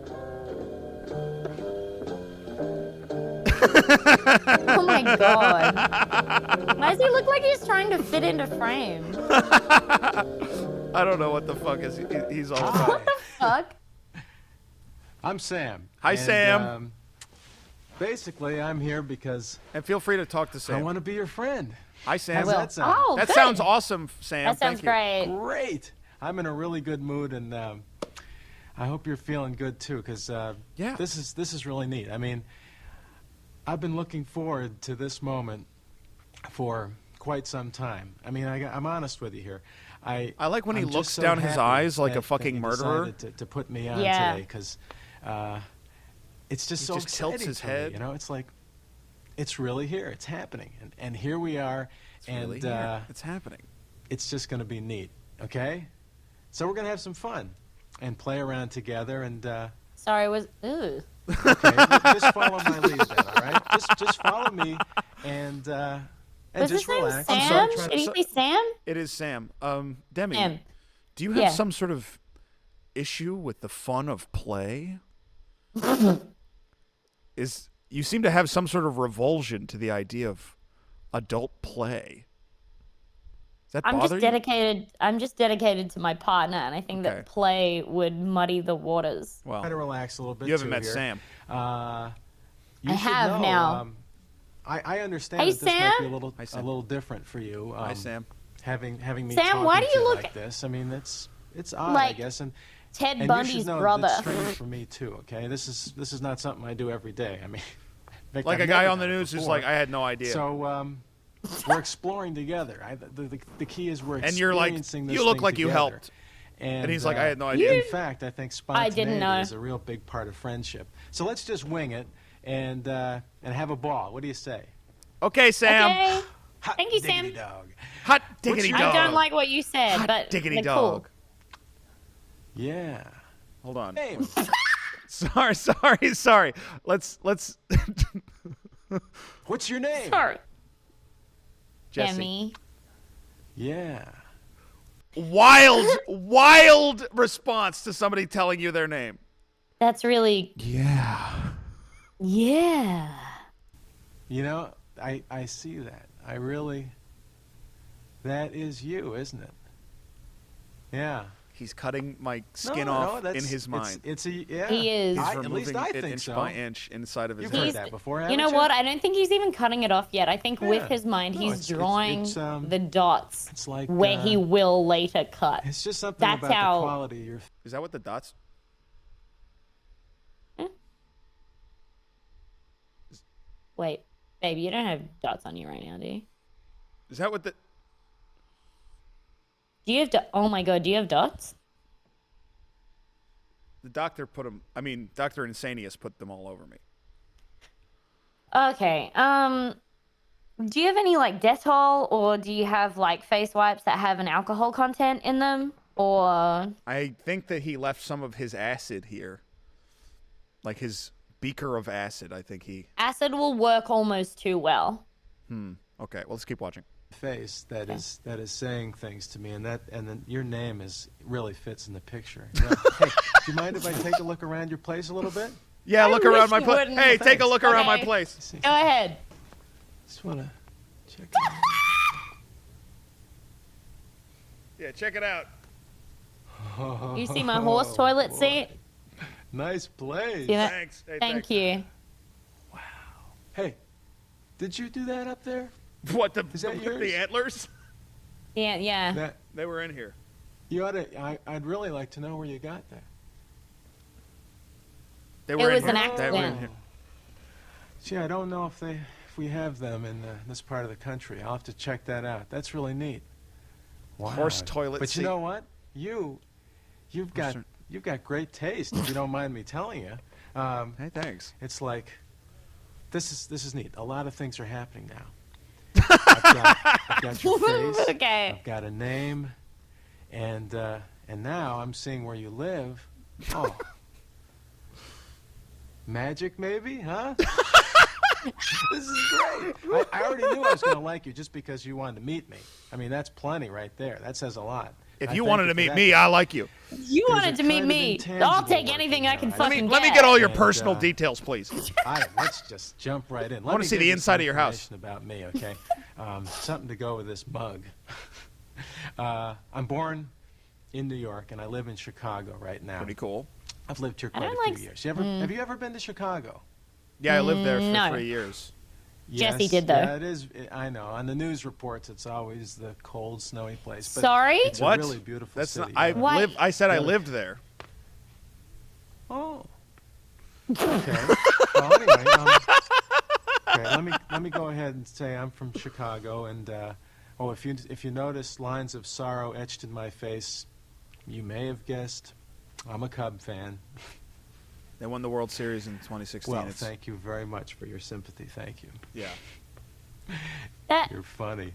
S11: Oh my god. Why does he look like he's trying to fit into frame?
S1: I don't know what the fuck he's all about.
S11: What the fuck?
S14: I'm Sam.
S1: Hi, Sam.
S14: Basically, I'm here because...
S1: And feel free to talk to Sam.
S14: I want to be your friend.
S1: Hi, Sam.
S14: How's that sound?
S11: Oh,
S1: that
S11: good.
S1: sounds awesome, Sam.
S11: That sounds great.
S14: Great. I'm in a really good mood, and I hope you're feeling good too, because this is really neat. I mean, I've been looking forward to this moment for quite some time. I mean, I'm honest with you here. I
S1: like when he
S14: I'm
S1: looks
S14: just so
S1: down his
S14: happy
S1: eyes like a
S14: that
S1: fucking
S14: you
S1: murderer.
S14: decided to put me on today, because it's just
S1: He
S14: so
S1: just tilts
S14: exciting
S1: his
S14: for me,
S1: head.
S14: you know, it's like it's really here. It's happening, and here we are.
S1: It's really here. It's happening.
S14: It's just going to be neat. Okay, so we're going to have some fun and play around together, and
S11: Sorry, was ooh.
S14: okay, just follow my lead then, all right? Just follow me and
S11: Was
S14: just
S11: his name
S14: relax.
S11: Sam? Did he say Sam?
S1: It is Sam. Demi,
S11: Sam.
S1: do you have some sort of issue with the fun of play? You seem to have some sort of revulsion to the idea of adult play. Does that
S11: I'm
S1: bother
S11: just
S1: you?
S11: dedicated. I'm just dedicated to my partner, and I think
S1: Okay.
S11: that play would muddy the waters.
S1: Well,
S14: Try to relax a little bit.
S1: you haven't
S14: too
S1: met
S14: here.
S1: Sam.
S14: You
S11: I
S14: should
S11: have
S14: know,
S11: now.
S14: I understand
S11: Hey,
S14: that this might be
S11: Sam?
S14: a little different for you.
S1: Hi, Sam.
S14: Having me
S11: Sam,
S14: talking
S11: why do
S14: to
S11: you
S14: you
S11: look
S14: like this? I mean, it's odd, I
S11: like
S14: guess, and
S11: Ted
S14: and
S11: Bundy's
S14: you should know
S11: brother?
S14: That's strange for me too. Okay, this is not something I do every day. I mean, in fact,
S1: Like
S14: I've
S1: a guy
S14: never
S1: on the
S14: done it
S1: news who's
S14: before.
S1: like, I had no idea.
S14: So we're exploring together. The key is we're
S1: And you're like,
S14: experiencing this
S1: you look
S14: thing
S1: like you
S14: together.
S1: helped. And he's like, I had no idea.
S14: In fact, I think spontaneity
S11: didn't know.
S14: is a real big part of friendship. So let's just wing it and have a ball. What do you say?
S1: Okay, Sam.
S11: Okay.
S14: Hot
S11: Thank you,
S14: diggity
S11: Sam.
S14: dog.
S1: Hot diggity dog.
S11: I don't like what you said, but
S1: diggity
S11: they're
S1: dog.
S11: cool.
S14: Yeah.
S1: Hold on.
S14: Name.
S1: Sorry. Let's.
S14: What's your name?
S11: Sorry.
S1: Jesse.
S11: Demi.
S14: Yeah.
S1: Wild response to somebody telling you their name.
S11: That's really.
S1: Yeah.
S11: Yeah.
S14: You know, I see that. I really. That is you, isn't it? Yeah.
S1: He's cutting my skin off in his mind.
S14: It's a yeah.
S11: He is.
S1: He's
S14: At least
S1: removing
S14: I
S1: it
S14: think
S1: inch
S14: so.
S1: by inch inside of his
S14: You've
S1: head.
S14: heard that before,
S11: You
S14: haven't
S11: know what? I don't think he's even cutting it off yet. I think with
S14: Yeah.
S11: his mind,
S14: No,
S11: he's
S14: it's
S11: drawing the dots
S14: It's like
S11: where he will later cut.
S14: It's just something
S11: That's
S14: about
S11: how.
S14: the quality of your.
S1: Is that what the dots?
S11: Wait, baby, you don't have dots on you right now, do you?
S1: Is that what the?
S11: Do you have oh my god, do you have dots?
S1: The doctor put them. I mean, Dr. Insanius put them all over me.
S11: Okay. Do you have any like Dettol, or do you have like face wipes that have an alcohol content in them, or?
S1: I think that he left some of his acid here, like his beaker of acid. I think he.
S11: Acid will work almost too well.
S1: Okay. Well, let's keep watching.
S14: Face that is saying things to me, and then your name really fits in the picture. You know, hey, do you mind if I take a look around your place a little bit?
S1: Yeah, look around my place.
S11: wouldn't.
S1: Hey, take a look around my
S11: Okay.
S1: place.
S11: Go ahead.
S14: Just wanna check.
S1: Yeah, check it out.
S11: You see my horse toilet seat?
S14: Nice place.
S11: See that?
S1: Thanks. Hey,
S11: Thank
S1: thanks.
S11: you.
S14: Hey, did you do that up there?
S1: What the?
S14: Is that yours?
S1: The antlers?
S11: Yeah.
S1: They were in here.
S14: You ought to. I'd really like to know where you got that.
S1: They were
S11: was
S1: in
S11: an
S1: here. They were in
S11: accident.
S1: here.
S14: Gee, I don't know if we have them in this part of the country. I'll have to check that out. That's really neat. Wow.
S1: Horse toilet
S14: But
S1: seat.
S14: you know what? You've got great taste. If you don't mind me telling you.
S1: Hey, thanks.
S14: It's like this is neat. A lot of things are happening now. I've got your face.
S11: Okay.
S14: I've got a name, and now I'm seeing where you live. Oh, magic maybe, huh? This is great. I already knew I was going to like you just because you wanted to meet me. I mean, that's plenty right there. That says a lot.
S1: If
S14: I
S1: you
S14: thank
S1: wanted
S14: you
S1: to
S14: for
S1: meate
S14: that.
S1: me, I like you.
S11: You
S14: There's
S11: wanted
S14: a
S11: to meet
S14: kind of
S11: me.
S14: intangible
S11: I'll take
S14: working
S11: anything I can
S14: there.
S11: fucking
S1: Let me
S11: get.
S1: get all your
S14: And,
S1: personal details, please.
S14: Let's just jump right in.
S1: I wanna see the inside of your house.
S14: About me, okay? Something to go with this mug. I'm born in New York, and I live in Chicago right now.
S1: Pretty cool.
S14: I've lived here
S11: I
S14: quite
S11: don't
S14: a few
S11: like
S14: years. Have you ever been to Chicago?
S1: Yeah, I lived there for
S11: No.
S1: 3 years.
S11: Jesse did, though.
S14: Yeah, it is. I know. On the news reports, it's always the cold, snowy place. But
S11: Sorry?
S14: It's
S1: What?
S14: a really beautiful
S1: That's
S14: city.
S1: not. I
S11: Why?
S1: lived. I said I
S14: Really?
S1: lived there.
S14: Oh. Okay. Well, anyway, okay. Let me go ahead and say I'm from Chicago, and if you notice lines of sorrow etched in my face, you may have guessed I'm a Cub fan.
S1: They won the World Series in 2016.
S14: Well,
S1: It's-
S14: thank you very much for your sympathy. Thank you.
S1: Yeah.
S14: You're funny.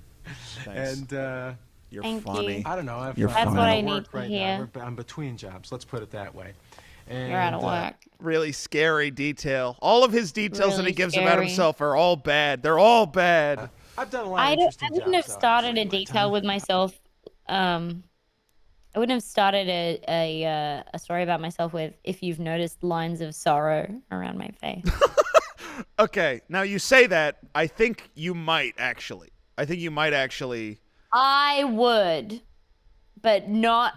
S1: Thanks.
S14: And
S1: You're
S11: Thank
S1: funny.
S11: you.
S14: I don't know. That's
S11: That's what I need to
S14: right
S11: hear.
S14: Now. I'm between jobs. Let's put it that way. And,
S11: You're out of work.
S1: Really scary detail. All of his details that
S11: Really
S1: he gives about
S11: scary.
S1: himself are all bad. They're all bad.
S14: I've done a lot
S11: I
S14: of
S11: wouldn't
S14: interesting
S11: have
S14: jobs,
S11: started
S14: though,
S11: a detail with myself. I wouldn't have started a story about myself with "if you've noticed lines of sorrow around my face."
S1: Okay, now you say that. I think you might actually.
S11: I would, but not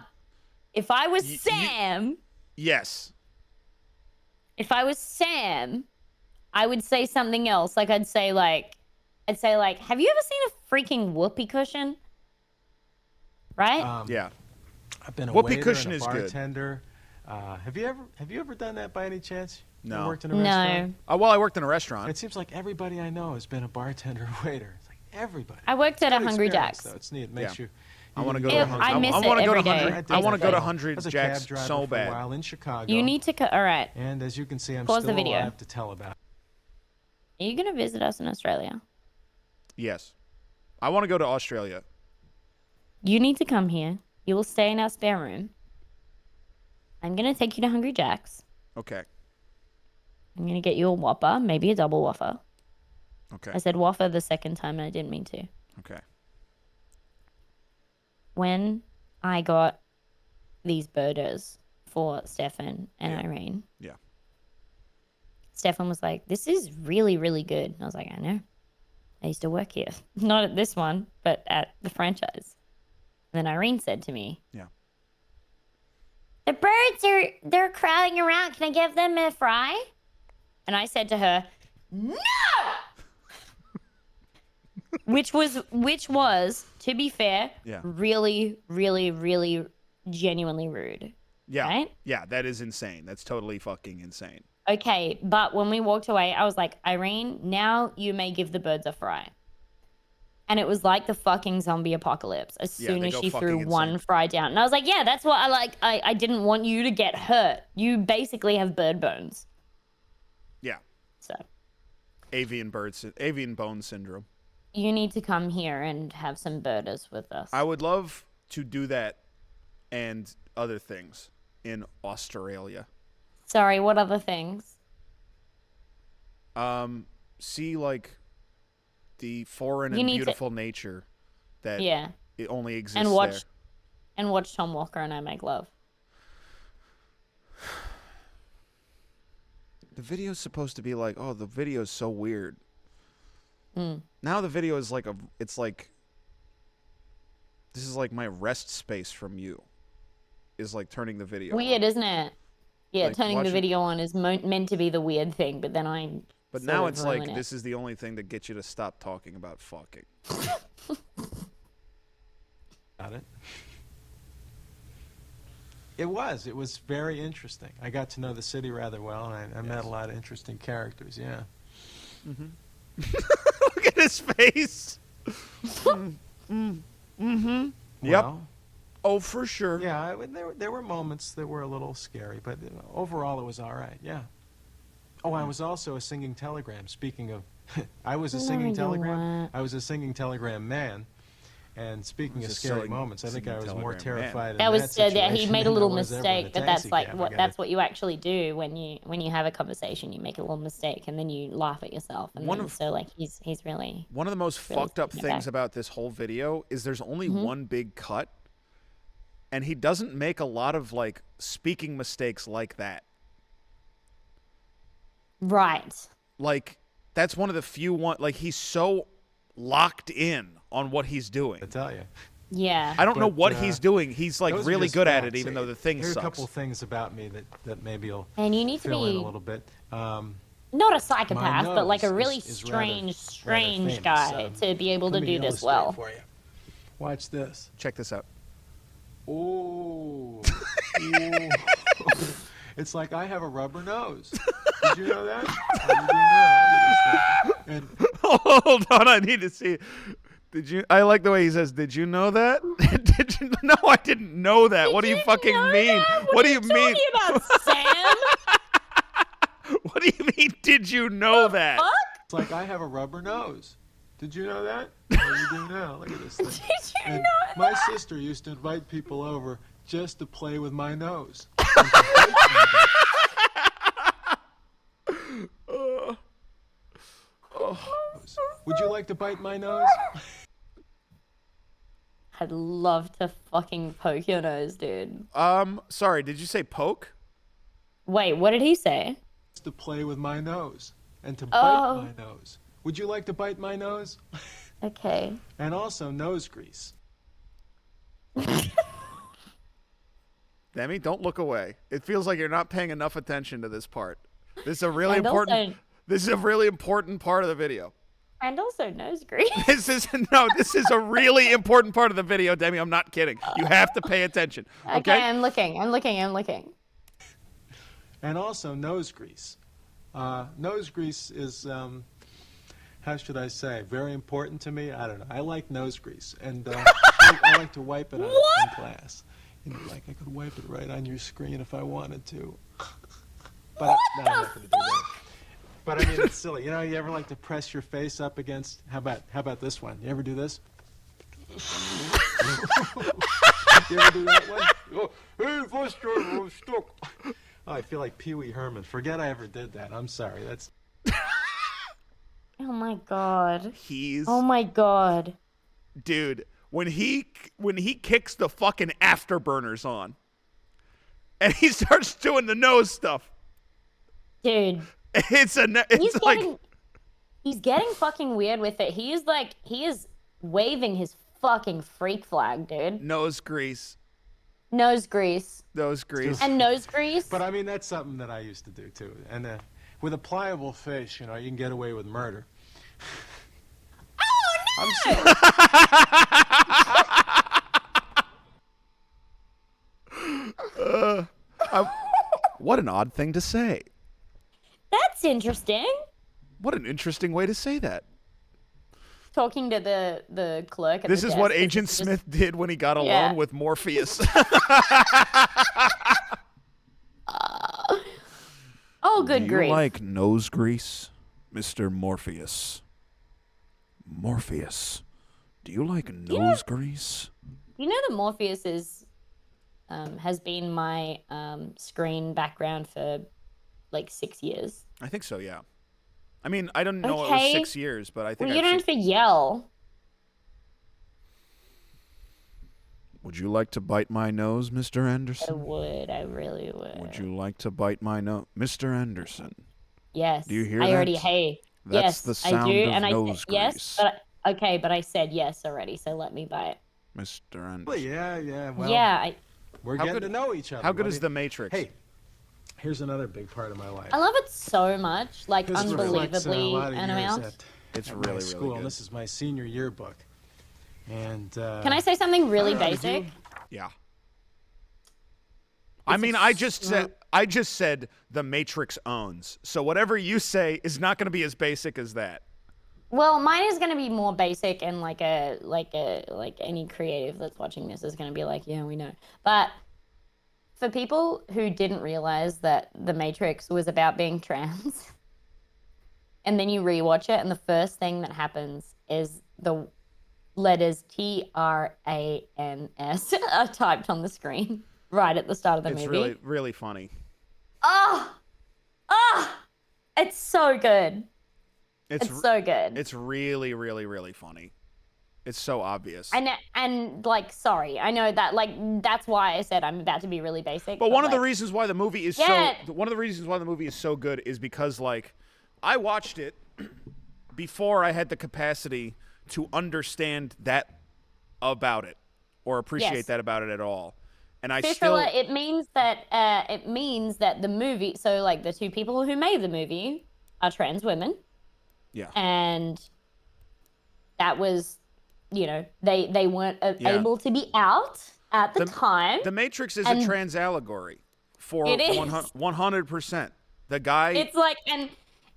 S11: if I was Sam.
S1: Yes.
S11: If I was Sam, I would say something else. Like I'd say like, have you ever seen a freaking whoopee cushion? Right?
S1: Yeah.
S14: I've been a
S1: Whoopee
S14: waiter
S1: cushion
S14: and a
S1: is good.
S14: bartender. Have you ever done that by any chance? You
S1: No.
S14: worked in a
S11: No.
S14: restaurant?
S1: Well, I worked in a restaurant.
S14: It seems like everybody I know has been a bartender or waiter. It's like everybody.
S11: I worked at a
S14: Good
S11: Hungry
S14: experience,
S11: Jack's.
S14: Though. It's neat. It makes
S1: I want to go to
S11: If
S1: 100.
S11: I miss
S1: I want
S11: it
S1: to go to
S11: every
S1: 100.
S11: day.
S1: I want to go to
S14: I
S1: 100
S14: was a
S1: Jacks
S14: cab driver
S1: so
S14: for a
S1: bad.
S14: while in Chicago.
S11: You need to. All right.
S14: And as you can see, I'm
S11: Pause
S14: still
S11: the video.
S14: alive to tell about.
S11: Are you gonna visit us in Australia?
S1: Yes. I want to go to Australia.
S11: You need to come here. You will stay in our spare room. I'm gonna take you to Hungry Jack's.
S1: Okay.
S11: I'm gonna get you a Whopper, maybe a double Whopper.
S1: Okay.
S11: I said Whopper the second time and I didn't mean to.
S1: Okay.
S11: When I got these burgers for Stefan and Irene.
S1: Yeah.
S11: Stefan was like, this is really, really good. And I was like, I know. I used to work here. Not at this one, but at the franchise. And then Irene said to me,
S1: yeah,
S11: the birds they're crowding around. Can I give them a fry? And I said to her, no! which was, to be fair,
S1: Yeah.
S11: really, really, really genuinely rude.
S1: Yeah.
S11: Right?
S1: Yeah, that is insane. That's totally fucking insane.
S11: Okay, but when we walked away, I was like, Irene, now you may give the birds a fry. And it was like the fucking zombie apocalypse as soon as she threw one fry down. And I was like, yeah, that's what I like. I didn't want you to get hurt. You basically have bird bones.
S1: Yeah.
S11: So.
S1: Avian bone syndrome.
S11: You need to come here and have some birders with us.
S1: I would love to do that and other things in Australia.
S11: Sorry, what other things?
S1: See, like, the foreign and beautiful nature that it only exists
S11: and watch,
S1: there.
S11: And watch Tom Walker and I Make Love.
S1: The video's supposed to be like, oh, the video's so weird.
S11: Mm.
S1: Now the video is like it's like, this is like my rest space from you. Is like turning the video
S11: Weird,
S1: on.
S11: Isn't it? Yeah,
S1: Like,
S11: turning the
S1: watching-
S11: video on is meant to be the weird thing, but then I.
S1: But
S11: sort
S1: now
S11: of
S1: it's like,
S11: ruin it.
S1: this is the only thing that gets you to stop talking about fucking.
S14: Got it. It was very interesting. I got to know the city rather well, and I met a lot of interesting characters. Yeah.
S1: Look at his face. Yep.
S14: Well,
S1: oh, for sure.
S14: Yeah, there were moments that were a little scary, but overall it was all right. Yeah. Oh, I was also a singing telegram. Speaking of, I was a singing telegram. I was a singing telegram man. And speaking of scary moments, I think I was more terrified.
S11: That was
S14: situation
S11: he made a
S14: than
S11: little
S14: I was ever in
S11: mistake,
S14: a
S11: but that's
S14: taxi
S11: like
S14: cab.
S11: that's what you actually do when you have a conversation. You make a little mistake and then you laugh at yourself. And so like he's really
S1: one of the most
S11: really
S1: fucked up
S11: taking it
S1: things
S11: back.
S1: about this whole video is there's only one big cut, and he doesn't make a lot of like speaking mistakes like that.
S11: Right.
S1: Like that's one of the few like he's so locked in on what he's doing.
S14: I tell you.
S11: Yeah.
S1: I don't know what he's doing. He's like
S14: those are
S1: really
S14: just
S1: good at
S14: facts.
S1: it, even though the thing
S14: Here are
S1: sucks.
S14: a couple of things about me that maybe will
S11: And you need to
S14: fill in
S11: be
S14: a little bit.
S11: not a psychopath,
S14: My
S11: but like a
S14: nose
S11: really
S14: is
S11: strange
S14: famous,
S11: guy to be able to
S14: let me
S11: do this
S14: illustrate
S11: well.
S14: for you. Watch this.
S1: Check this out.
S14: Ooh. Ooh. It's like I have a rubber nose. Did you know that? How you doing now? Look at this thing.
S1: Hold on, I need to see. Did you? I like the way he says, "Did you know that?" Did you? No, I didn't know that. What do you fucking mean? What do you mean?
S11: About, Sam?
S1: What do you mean? Did you know that?
S11: Fuck?
S14: It's like I have a rubber nose. Did you know that? How you doing now? Look at this thing.
S11: Did you
S14: And
S11: know
S14: my
S11: that?
S14: sister used to invite people over just to play with my nose. Would you like to bite my nose?
S11: I'd love to fucking poke your nose, dude.
S1: Sorry, did you say poke?
S11: Wait, what did he say?
S14: To play with my nose and to bite my nose. Would you like to bite my nose?
S11: Okay.
S14: And also nose grease.
S1: Demi, don't look away. It feels like you're not paying enough attention to this part. This is a really
S11: And
S1: important.
S11: also-
S1: This is a really important part of the video.
S11: And also nose grease.
S1: This is a really important part of the video, Demi. I'm not kidding. You have to pay attention. Okay.
S11: Okay, I'm looking.
S14: And also nose grease. Nose grease is, how should I say, very important to me. I don't know. I like nose grease. And I like to wipe it on in class. You know, like I could wipe it right on your screen if I wanted to. But I'm not going to do that. But I mean, it's silly. You know, you ever like to press your face up against? How about this one? You ever do this? You ever do that one? Oh, hey, frustrated, I'm stuck. Oh, I feel like Pee Wee Herman. Forget I ever did that. I'm sorry. That's.
S11: Oh my god.
S1: He's.
S11: Oh my god.
S1: Dude, when he kicks the fucking afterburners on, and he starts doing the nose stuff.
S11: Dude.
S1: He's
S11: getting fucking weird with it. He is waving his fucking freak flag, dude.
S1: Nose grease.
S11: Nose grease.
S1: Nose grease.
S11: And nose grease.
S14: But I mean, that's something that I used to do too. And with a pliable face, you know, you can get away with murder.
S11: Oh no!
S1: What an odd thing to say.
S11: That's interesting.
S1: What an interesting way to say that.
S11: Talking to the clerk at
S1: This
S11: the
S1: is
S11: desk,
S1: what Agent Smith did when he got alone with Morpheus.
S11: Oh, good grief.
S1: Do you like nose grease, Mr. Morpheus? Morpheus, do you like nose grease?
S11: You know that Morpheus has been my screen background for like 6 years.
S1: I think so, yeah. I mean, I don't know it was 6 years, but I think
S11: you don't have to yell.
S1: Would you like to bite my nose, Mr. Anderson?
S11: I would. I really would.
S1: Would you like to bite my nose? Mr. Anderson.
S11: Yes.
S1: Do you hear
S11: I
S1: that?
S11: already, hey.
S1: That's
S11: yes,
S1: the sound
S11: I do.
S1: of
S11: And
S1: nose
S11: I said
S1: grease.
S11: yes, but I said yes already, so let me bite.
S1: Mr. Anderson.
S14: Well, yeah. Well,
S11: yeah.
S14: We're getting to know each other.
S1: How good is The Matrix?
S14: Hey, here's another big part of my life.
S11: I love it so much, like
S14: This reflects,
S11: unbelievably
S14: a lot of
S11: anime
S14: years
S11: out.
S1: It's
S14: at
S1: really,
S14: my
S1: really
S14: school.
S1: good.
S14: This is my senior yearbook. And
S11: Can I say something really basic?
S1: Yeah. I mean, I just said The Matrix owns. So whatever you say is not going to be as basic as that.
S11: Well, mine is going to be more basic, and like any creative that's watching this is going to be like, yeah, we know. But for people who didn't realize that The Matrix was about being trans, and then you rewatch it, and the first thing that happens is the letters TRANS are typed on the screen right at the start of the movie.
S1: It's really, really funny.
S11: It's so good. It's so good.
S1: It's really, really, really funny. It's so obvious.
S11: And like, sorry, I know that, like, that's why I said I'm about to be really basic.
S1: But one of the reasons why the movie is so good is because, like, I watched it before I had the capacity to understand that about it or appreciate that about it at all. And I
S11: Fishfella, it means that the movie, so like the two people who made the movie are trans women.
S1: Yeah.
S11: And that was, you know, they weren't able to be out at the time.
S1: The Matrix is a trans allegory for
S11: it is.
S1: 100%. The guy.
S11: It's like,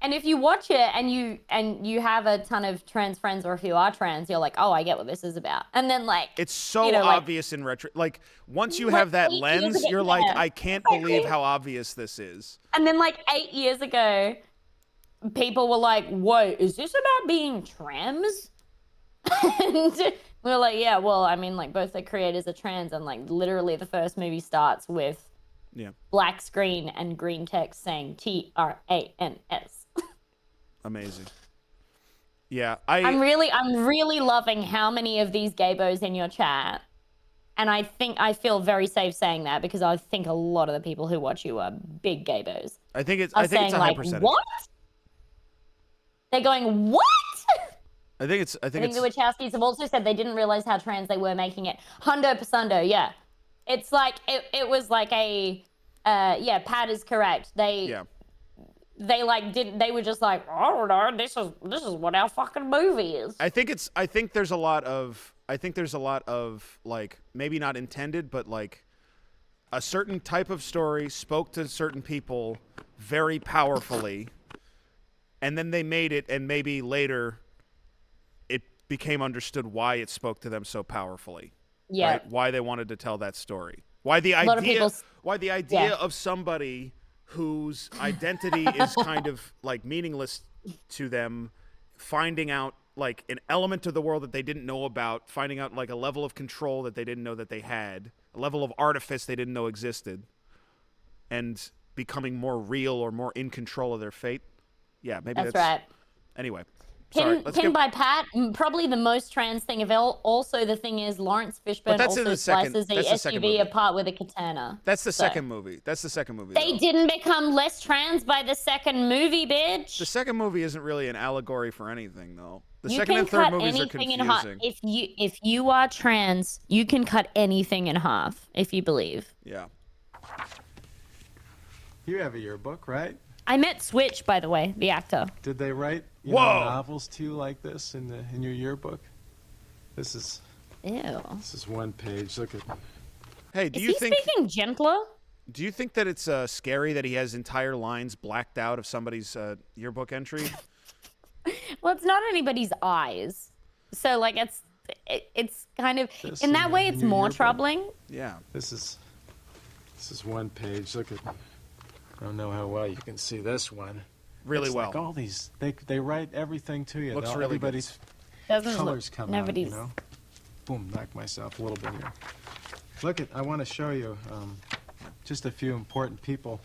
S11: and if you watch it and you have a ton of trans friends, or if you are trans, you're like, oh, I get what this is about. And then, like,
S1: it's so
S11: you know,
S1: obvious in retro. Like, once you have that lens, you're like, I can't believe how obvious this is.
S11: And then, like, 8 years ago, people were like, whoa, is this about being trans? And we were like, yeah, well, I mean, like, both the creators are trans, and, like, literally the first movie starts with black screen and green text saying TRANS.
S1: Amazing. Yeah,
S11: I'm really loving how many of these gaybos in your chat, and I feel very safe saying that, because I think a lot of the people who watch you are big gaybos.
S1: I think it's a high
S11: like,
S1: percentage.
S11: What? They're going, what?
S1: I think
S11: the Wachowskis have also said they didn't realize how trans they were making it. Hundo Passundo, yeah. It's like it was like a Pat is correct. They were just like, oh no, this is what our fucking movie is.
S1: I think there's a lot of like, maybe not intended, but like a certain type of story spoke to certain people very powerfully, and then they made it, and maybe later it became understood why it spoke to them so powerfully.
S11: Yeah.
S1: Right? Why they wanted to tell that story. Why the
S11: A lot of
S1: idea?
S11: people-
S1: Why the idea
S11: Yeah.
S1: of somebody whose identity is kind of like meaningless to them, finding out like an element of the world that they didn't know about, finding out like a level of control that they didn't know that they had, a level of artifice they didn't know existed, and becoming more real or more in control of their fate. Yeah, maybe that's
S11: right.
S1: Anyway, sorry.
S11: Pinned by Pat, probably the most trans thing of all. Also, the thing is, Lawrence Fishburne
S1: that's in
S11: also
S1: the second-
S11: slices the
S1: that's the second
S11: SUV
S1: movie.
S11: apart with a katana.
S1: That's the
S11: So-
S1: second movie. That's the second movie.
S11: They
S1: though.
S11: didn't become less trans by the second movie, bitch.
S1: The second movie isn't really an allegory for anything, though. The
S11: You
S1: second
S11: can
S1: and third
S11: cut
S1: movies are
S11: anything in
S1: confusing.
S11: half. If you are trans, you can cut anything in half if you believe.
S1: Yeah.
S14: You have a yearbook, right?
S11: I met Switch, by the way, the actor.
S14: Did they write know,
S1: Whoa!
S14: novels to you like this in your yearbook? This is one page. Look at.
S1: Hey, do
S11: Is
S1: you
S11: he
S1: think?
S11: speaking gentler?
S1: Do you think that it's scary that he has entire lines blacked out of somebody's yearbook entry?
S11: Well, it's not anybody's eyes, so like it's kind of
S14: This
S11: in that
S14: in
S11: way
S14: your
S11: it's more
S14: yearbook.
S11: troubling.
S1: Yeah.
S14: This is one page. Look at. I don't know how well you can see this one.
S1: Really
S14: It's
S1: well.
S14: Like all these, they write everything to you.
S1: Looks
S14: Now
S1: really good.
S14: everybody's
S11: Doesn't
S14: colors
S11: look,
S14: come
S11: nobody's.
S14: out. You know. Boom! Knocked myself a little bit here. Look at. I want to show you just a few important people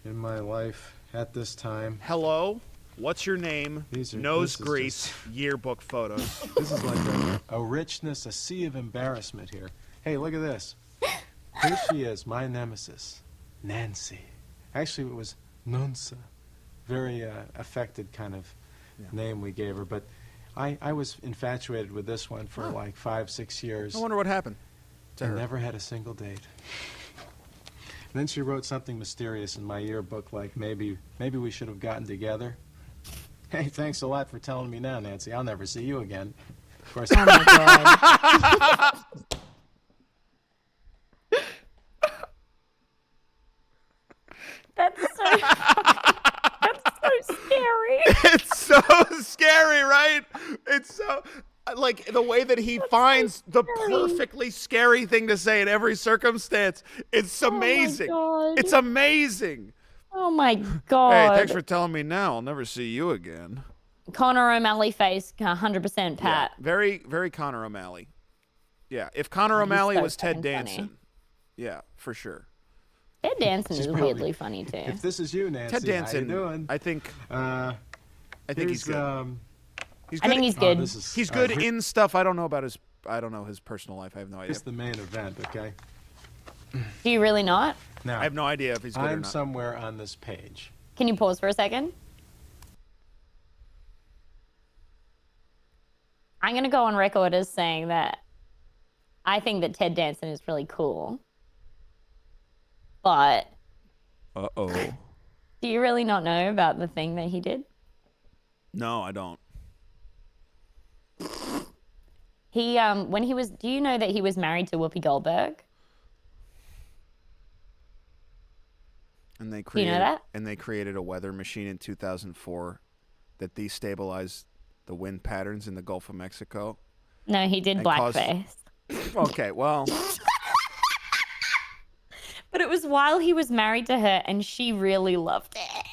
S14: in my life at this time.
S1: Hello. What's your name? Nose
S14: this is
S1: grease. Yearbook photos.
S14: This is like a richness, a sea of embarrassment here. Hey, look at this. Here she is, my nemesis, Nancy. Actually, it was Nunsa. Very affected kind of name we gave her. But I was infatuated with this one for like 5-6 years.
S1: I wonder what happened to
S14: I
S1: her.
S14: never had a single date. And then she wrote something mysterious in my yearbook, like maybe we should have gotten together. Hey, thanks a lot for telling me now, Nancy. I'll never see you again. Of course.
S11: Oh my god. That's so scary.
S1: It's so scary, right? It's so like the way that he finds the perfectly scary thing to say in every circumstance. It's amazing.
S11: God.
S1: It's amazing.
S11: Oh my god.
S1: Hey, thanks for telling me now. I'll never see you again.
S11: Connor O'Malley face 100% Pat.
S1: Yeah, very, very Connor O'Malley. Yeah, if Connor
S11: He's
S1: O'Malley
S11: so
S1: was Ted
S11: fucking
S1: Danson.
S11: funny.
S1: Yeah, for sure.
S11: Ted Danson
S14: She's
S11: is
S14: probably-
S11: weirdly funny too.
S14: If this is you, Nancy,
S1: Ted Danson.
S14: how you doing?
S1: I think he's good. He's
S11: I think he's good.
S1: He's good in stuff. I don't know about his. I don't know his personal life. I have no idea.
S14: It's the main event, okay?
S11: Do you really not?
S14: Now,
S1: I have no idea if he's good or
S14: I'm
S1: not.
S14: somewhere on this page.
S11: Can you pause for a second? I'm going to go on record as saying that I think that Ted Danson is really cool. But
S1: Uh-oh.
S11: do you really not know about the thing that he did?
S1: No, I don't.
S11: He when he was do you know that he was married to Whoopi Goldberg?
S1: And they
S11: you
S1: created
S11: know that?
S1: and they created a weather machine in 2004 that destabilized the wind patterns in the Gulf of Mexico.
S11: No, he did
S1: And caused-
S11: blackface.
S1: Okay, well,
S11: But it was while he was married to her and she really loved it.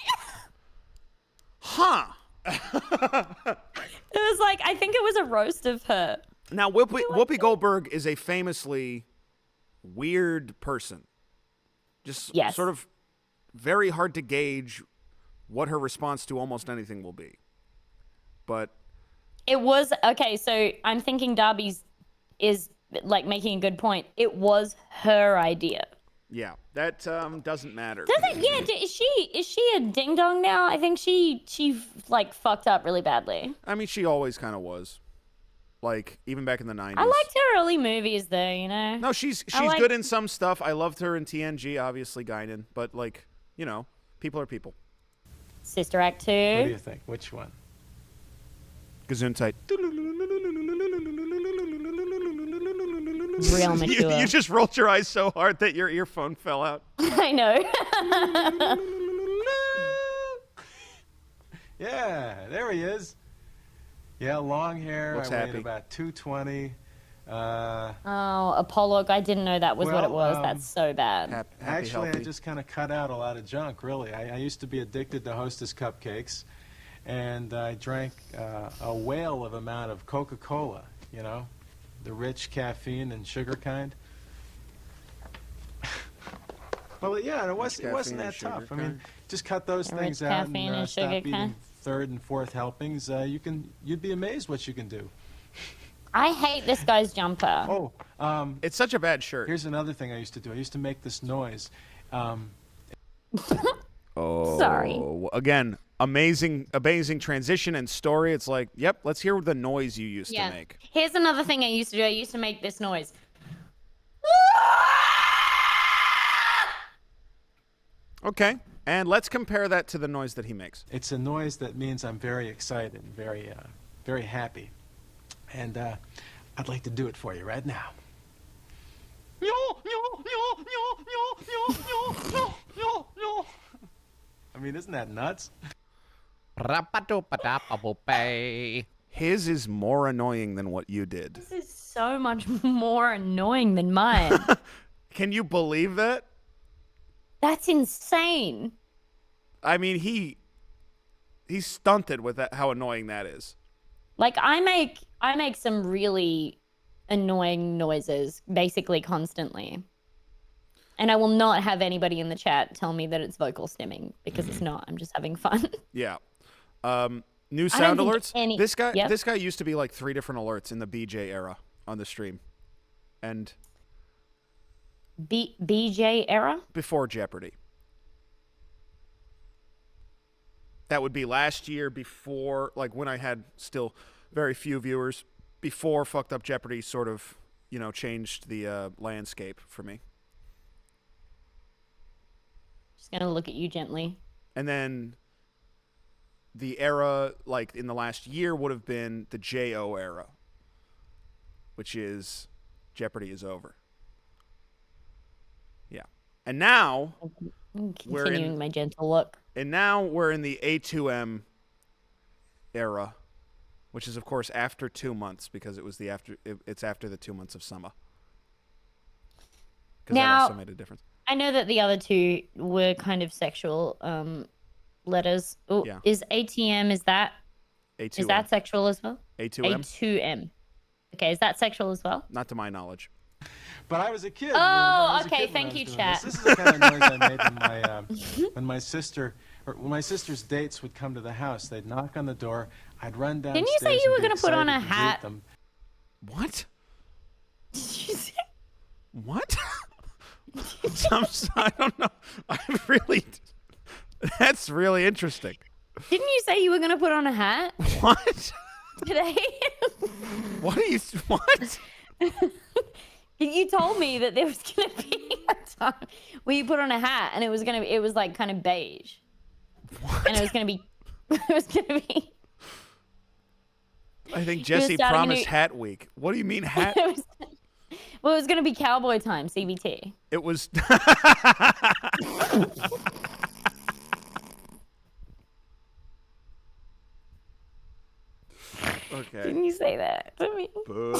S1: huh.
S11: It was like I think it was a roast of her.
S1: Now, Whoopi Goldberg is a famously weird person. Just
S11: Yes.
S1: sort of very hard to gauge what her response to almost anything will be. But
S11: It was okay, so I'm thinking Darby's is like making a good point. It was her idea.
S1: yeah, that doesn't matter.
S11: Does it? Yeah. Is she a ding dong now? I think she like fucked up really badly.
S1: I mean, she always kind of was. Like, even back in the 90s.
S11: I liked her early movies though, you know.
S1: No, she's
S11: liked-
S1: good in some stuff. I loved her in TNG, obviously Guinan, but like, you know, people are people.
S11: Sister Act 2.
S14: What do you think? Which one?
S1: Gesundheit.
S11: Real mature.
S1: You just rolled your eyes so hard that your earphone fell out.
S11: I know.
S14: Yeah, there he is. Yeah, long hair.
S1: Looks
S14: I weighed
S1: happy.
S14: about 220.
S11: Oh, Apollo. I didn't know that was what it was. That's so bad.
S14: Actually, I just kind of cut out a lot of junk, really. I used to be addicted to Hostess cupcakes, and I drank a whale of amount of Coca-Cola, you know, the rich caffeine and sugar kind. Well, yeah, it wasn't that tough. I mean, just cut those things out and stop eating third and fourth helpings. You'd be amazed what you can do.
S11: I hate this guy's jumper.
S14: Oh,
S1: it's such a bad shirt.
S14: Here's another thing I used to do. I used to make this noise.
S1: Oh,
S11: sorry.
S1: Again, amazing transition and story. It's like, yep, let's hear the noise you used to make.
S11: Here's another thing I used to do. I used to make this noise.
S1: Okay, and let's compare that to the noise that he makes.
S14: It's a noise that means I'm very excited and very happy. And I'd like to do it for you right now. I mean, isn't that nuts?
S1: His is more annoying than what you did.
S11: This is so much more annoying than mine.
S1: Can you believe that?
S11: That's insane.
S1: I mean, he's stunted with that, how annoying that is.
S11: Like, I make some really annoying noises basically constantly. And I will not have anybody in the chat tell me that it's vocal stimming, because it's not. I'm just having fun.
S1: Yeah. New sound alerts. This guy used to be like 3 different alerts in the BJ era on the stream. And
S11: BJ era?
S1: Before Jeopardy. That would be last year, before, like, when I had still very few viewers, before Fucked Up Jeopardy sort of, you know, changed the landscape for me.
S11: Just gonna look at you gently.
S1: And then the era, like, in the last year would have been the JO era, which is Jeopardy is over. Yeah. And now
S11: we're continuing my gentle look.
S1: And now we're in the A2M era, which is, of course, after 2 months, because it's after the 2 months of summer. Because that also made a difference.
S11: I know that the other two were kind of sexual letters. Oh, yeah. Is ATM, is that sexual as well?
S1: A2M?
S11: A2M. Okay, is that sexual as well?
S1: Not to my knowledge.
S14: But I was a kid.
S11: Oh, okay. Thank you, chat.
S14: This is the kind of noise I made when my sister's dates would come to the house. They'd knock on the door. I'd run downstairs.
S11: Didn't you say you were going to put on a hat?
S1: What?
S11: Did you say?
S1: What? I don't know. That's really interesting.
S11: Didn't you say you were going to put on a hat?
S1: What?
S11: Today?
S1: What?
S11: You told me that there was going to be a time where you put on a hat and it was like kind of beige.
S1: What?
S11: And it was going to be.
S1: I think Jesse promised Hat Week. What do you mean hat?
S11: Well, it was going to be Cowboy Time, CBT.
S1: It was. Okay.
S11: Didn't you say that to me?
S1: Boo.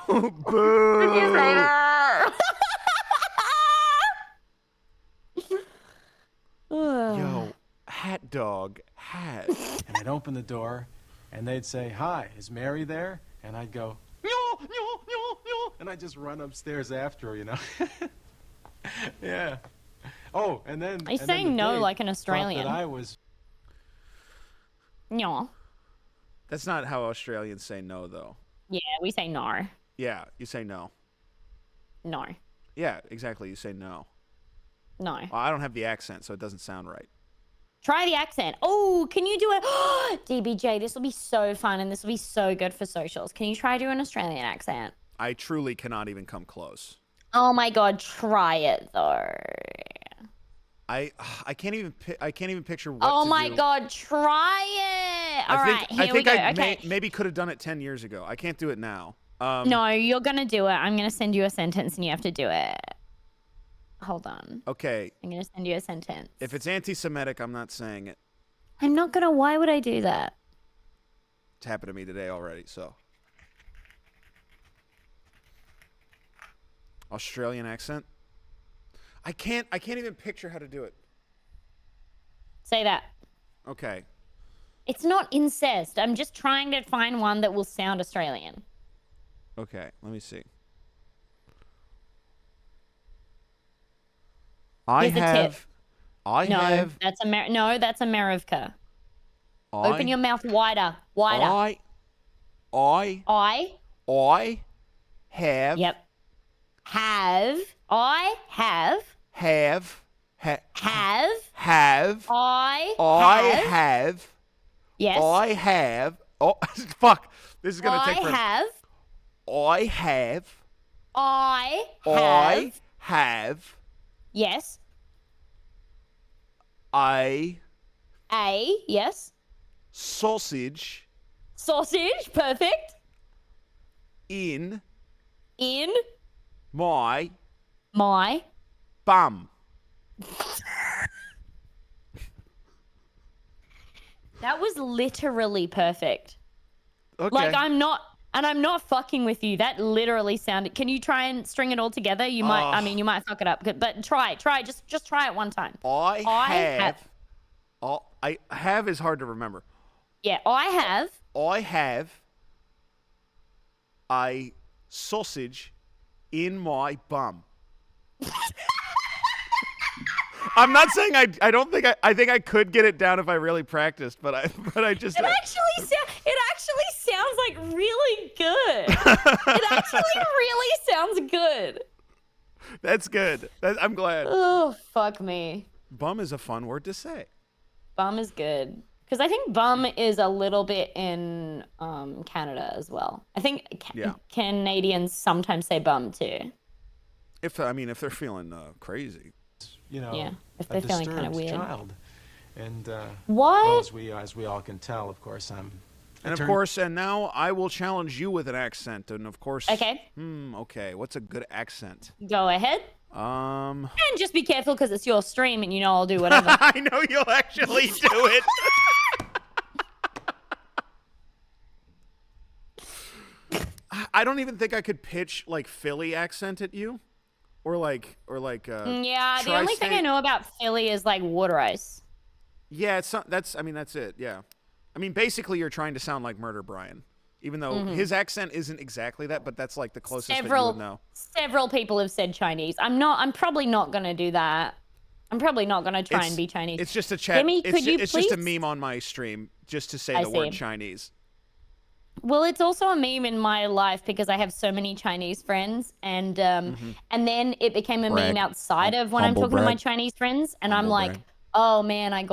S1: Boo.
S11: Didn't you say that?
S1: Yo, hat dog, hat.
S14: And I'd open the door, and they'd say, "Hi, is Mary there?" And I'd go, "No, no, no, no," and I'd just run upstairs after her, you know. Yeah. Oh, and then.
S11: Are you saying no like an Australian?
S14: That I was.
S11: No.
S1: That's not how Australians say no, though.
S11: Yeah, we say no.
S1: Yeah, you say no.
S11: No.
S1: Yeah, exactly. You say no.
S11: No.
S1: Well, I don't have the accent, so it doesn't sound right.
S11: Try the accent. Oh, can you do it? DBJ, this will be so fun, and this will be so good for socials. Can you try to do an Australian accent?
S1: I truly cannot even come close.
S11: Oh my God, try it though.
S1: I can't even picture what.
S11: Oh
S1: to
S11: my
S1: do.
S11: God, try it! All right, here we go. Okay.
S1: Maybe could have done it 10 years ago. I can't do it now.
S11: No, you're gonna do it. I'm gonna send you a sentence, and you have to do it. Hold on.
S1: Okay.
S11: I'm gonna send you a sentence.
S1: If it's anti-Semitic, I'm not saying it.
S11: I'm not gonna. Why would I do that?
S1: It's happened to me today already. So. Australian accent. I can't even picture how to do it.
S11: Say that.
S1: Okay.
S11: It's not incest. I'm just trying to find one that will sound Australian.
S1: Okay, let me see.
S11: Here's a tip.
S1: No,
S11: that's America. Open your mouth wider.
S1: I have.
S11: Yep. I have. Yes.
S1: I have. Oh, fuck. This is going to take forever.
S11: I have. Yes. Yes.
S1: Sausage.
S11: Perfect.
S1: In
S11: my
S1: bum.
S11: That was literally perfect.
S1: Okay.
S11: Like I'm not fucking with you. That literally sounded. Can you try and string it all together? You might. I mean, you might fuck it up. But try. Just try it one time.
S1: I have is hard to remember.
S11: Yeah, I have
S1: a sausage in my bum. I'm not saying I don't think I think I could get it down if I really practiced, but I just
S11: It actually sounds like really good. It actually really sounds good.
S1: That's good. I'm glad.
S11: Oh, fuck me.
S1: Bum is a fun word to say.
S11: Bum is good. Because I think bum is a little bit in Canada as well. I think Canadians sometimes say bum too.
S1: If they're feeling crazy.
S14: You know,
S11: yeah, if they're feeling kind of weird.
S14: Child. And
S11: what?
S14: Well, as we all can tell, of course, I'm.
S1: And now I will challenge you with an accent, and of course.
S11: Okay.
S1: Okay. What's a good accent?
S11: Go ahead.
S1: And
S11: just be careful because it's your stream, and you know I'll do whatever.
S1: I know you'll actually do it. I don't even think I could pitch like Philly accent at you. Or like
S11: yeah, the only thing I know about Philly is like water ice.
S1: Yeah, that's it. Yeah, I mean basically you're trying to sound like Murder Brian, even though his accent isn't exactly that, but that's like the closest that you would know.
S11: Several people have said Chinese. I'm probably not gonna do that. I'm probably not gonna try and be Chinese.
S1: It's just a chat.
S11: Demi,
S1: it's just a meme on my stream just to say the word Chinese.
S11: Well, it's also a meme in my life because I have so many Chinese friends, and and then it became a meme outside of when I'm talking to my Chinese friends, and I'm like, oh man, I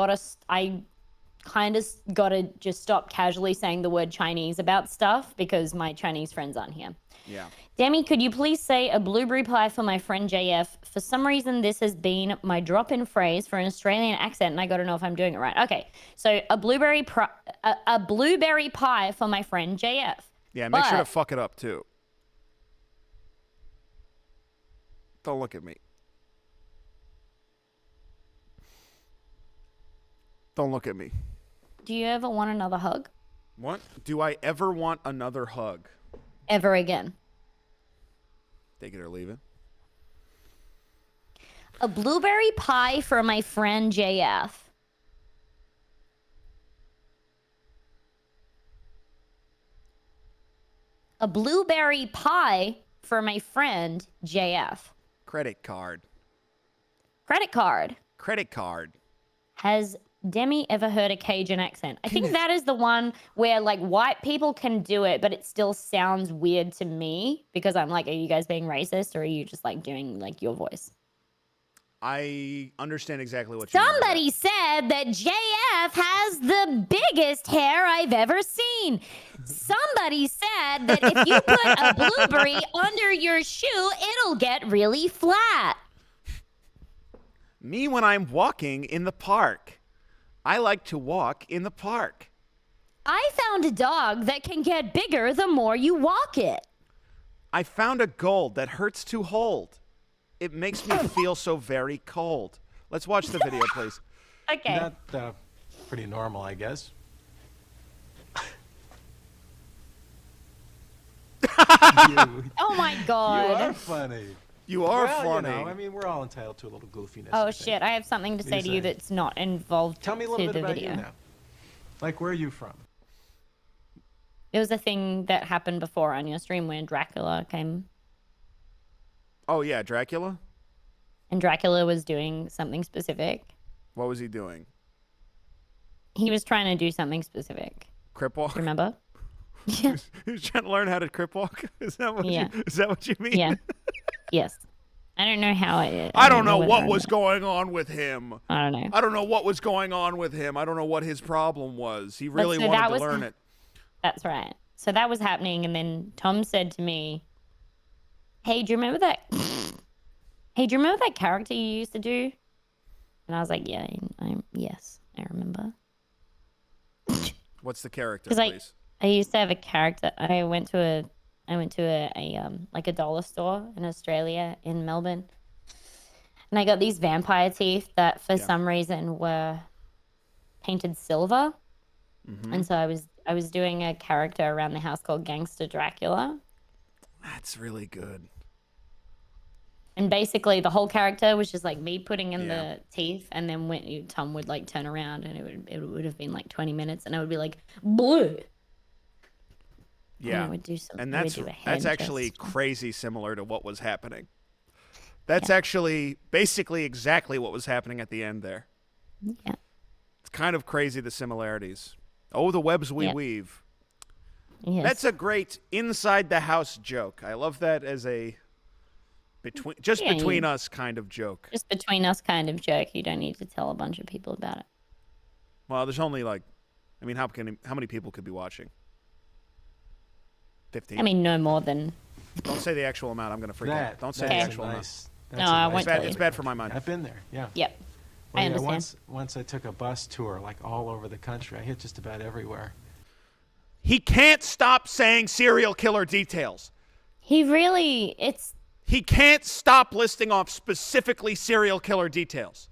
S11: kind of gotta just stop casually saying the word Chinese about stuff because my Chinese friends aren't here.
S1: Yeah.
S11: Demi, could you please say a blueberry pie for my friend JF? For some reason, this has been my drop-in phrase for an Australian accent, and I got to know if I'm doing it right. Okay, so a blueberry pie for my friend JF.
S1: Yeah, make sure to fuck it up too. Don't look at me. Don't look at me.
S11: Do you ever want another hug?
S1: What? Do I ever want another hug?
S11: Ever again?
S1: Take it or leave it.
S11: A blueberry pie for my friend JF. A blueberry pie for my friend JF.
S1: Credit card.
S11: Credit card.
S1: Credit card.
S11: Has Demi ever heard a Cajun accent? I think that is the one where like white people can do it, but it still sounds weird to me because I'm like, are you guys being racist or are you just like doing like your voice?
S1: I understand exactly what you're
S11: Somebody said that JF has the biggest hair I've ever seen. Somebody said that if you put a blueberry under your shoe, it'll get really flat.
S1: Me when I'm walking in the park. I like to walk in the park.
S11: I found a dog that can get bigger the more you walk it.
S1: I found a gold that hurts to hold. It makes me feel so very cold. Let's watch the video, please.
S11: Okay.
S14: That's pretty normal, I guess.
S11: Oh my God.
S14: You are funny.
S1: You are
S14: well,
S1: funny.
S14: You know, I mean, we're all entitled to a little goofiness.
S11: Oh shit! I have something to say to you that's not involved.
S14: Tell me a little
S11: to
S14: bit
S11: the
S14: about
S11: video.
S14: you now. Like, where are you from?
S11: It was a thing that happened before on your stream when Dracula came.
S1: Oh yeah, Dracula.
S11: And Dracula was doing something specific.
S1: What was he doing?
S11: He was trying to do something specific.
S1: Crip walk.
S11: Remember?
S1: Yeah. He was trying to learn how to crip walk. Is that what you mean?
S11: Yeah. Yes. I don't know how it.
S1: I don't know what was going on with him.
S11: I don't know.
S1: I don't know what was going on with him. I don't know what his problem was. He really wanted to learn it.
S11: That's right. So that was happening, and then Tom said to me, "Hey, do you remember that? Hey, do you remember that character you used to do?" And I was like, "Yeah, yes, I remember."
S1: What's the character,
S11: Because
S1: please?
S11: I used to have a character. I went to a like a dollar store in Australia in Melbourne, and I got these vampire teeth that for some reason were painted silver.
S1: Mm-hmm.
S11: And so I was doing a character around the house called Gangster Dracula.
S1: That's really good.
S11: And basically the whole character was just like me putting in the teeth, and then when Tom would like turn around, and it would have been like 20 minutes, and I would be like blue.
S1: Yeah,
S11: and, would do some,
S1: and that's actually crazy similar to what was happening. That's actually basically exactly what was happening at the end there.
S11: Yeah,
S1: it's kind of crazy, the similarities. Oh, the webs we weave.
S11: Yes.
S1: That's a great inside the house joke. I love that as a between us kind of joke.
S11: Just between us kind of joke. You don't need to tell a bunch of people about it.
S1: Well, there's only how many people could be watching? 15.
S11: I mean, no more than.
S1: Don't say the actual amount. I'm going to forget. Don't say the actual amount.
S11: No, I won't tell you.
S1: It's bad for my mind.
S14: I've been there. Yeah.
S11: Yep.
S14: Well,
S11: I understand.
S14: Once I took a bus tour, like all over the country. I hit just about everywhere.
S1: He can't stop saying serial killer details.
S11: He really,
S1: He can't stop listing off specifically serial killer details.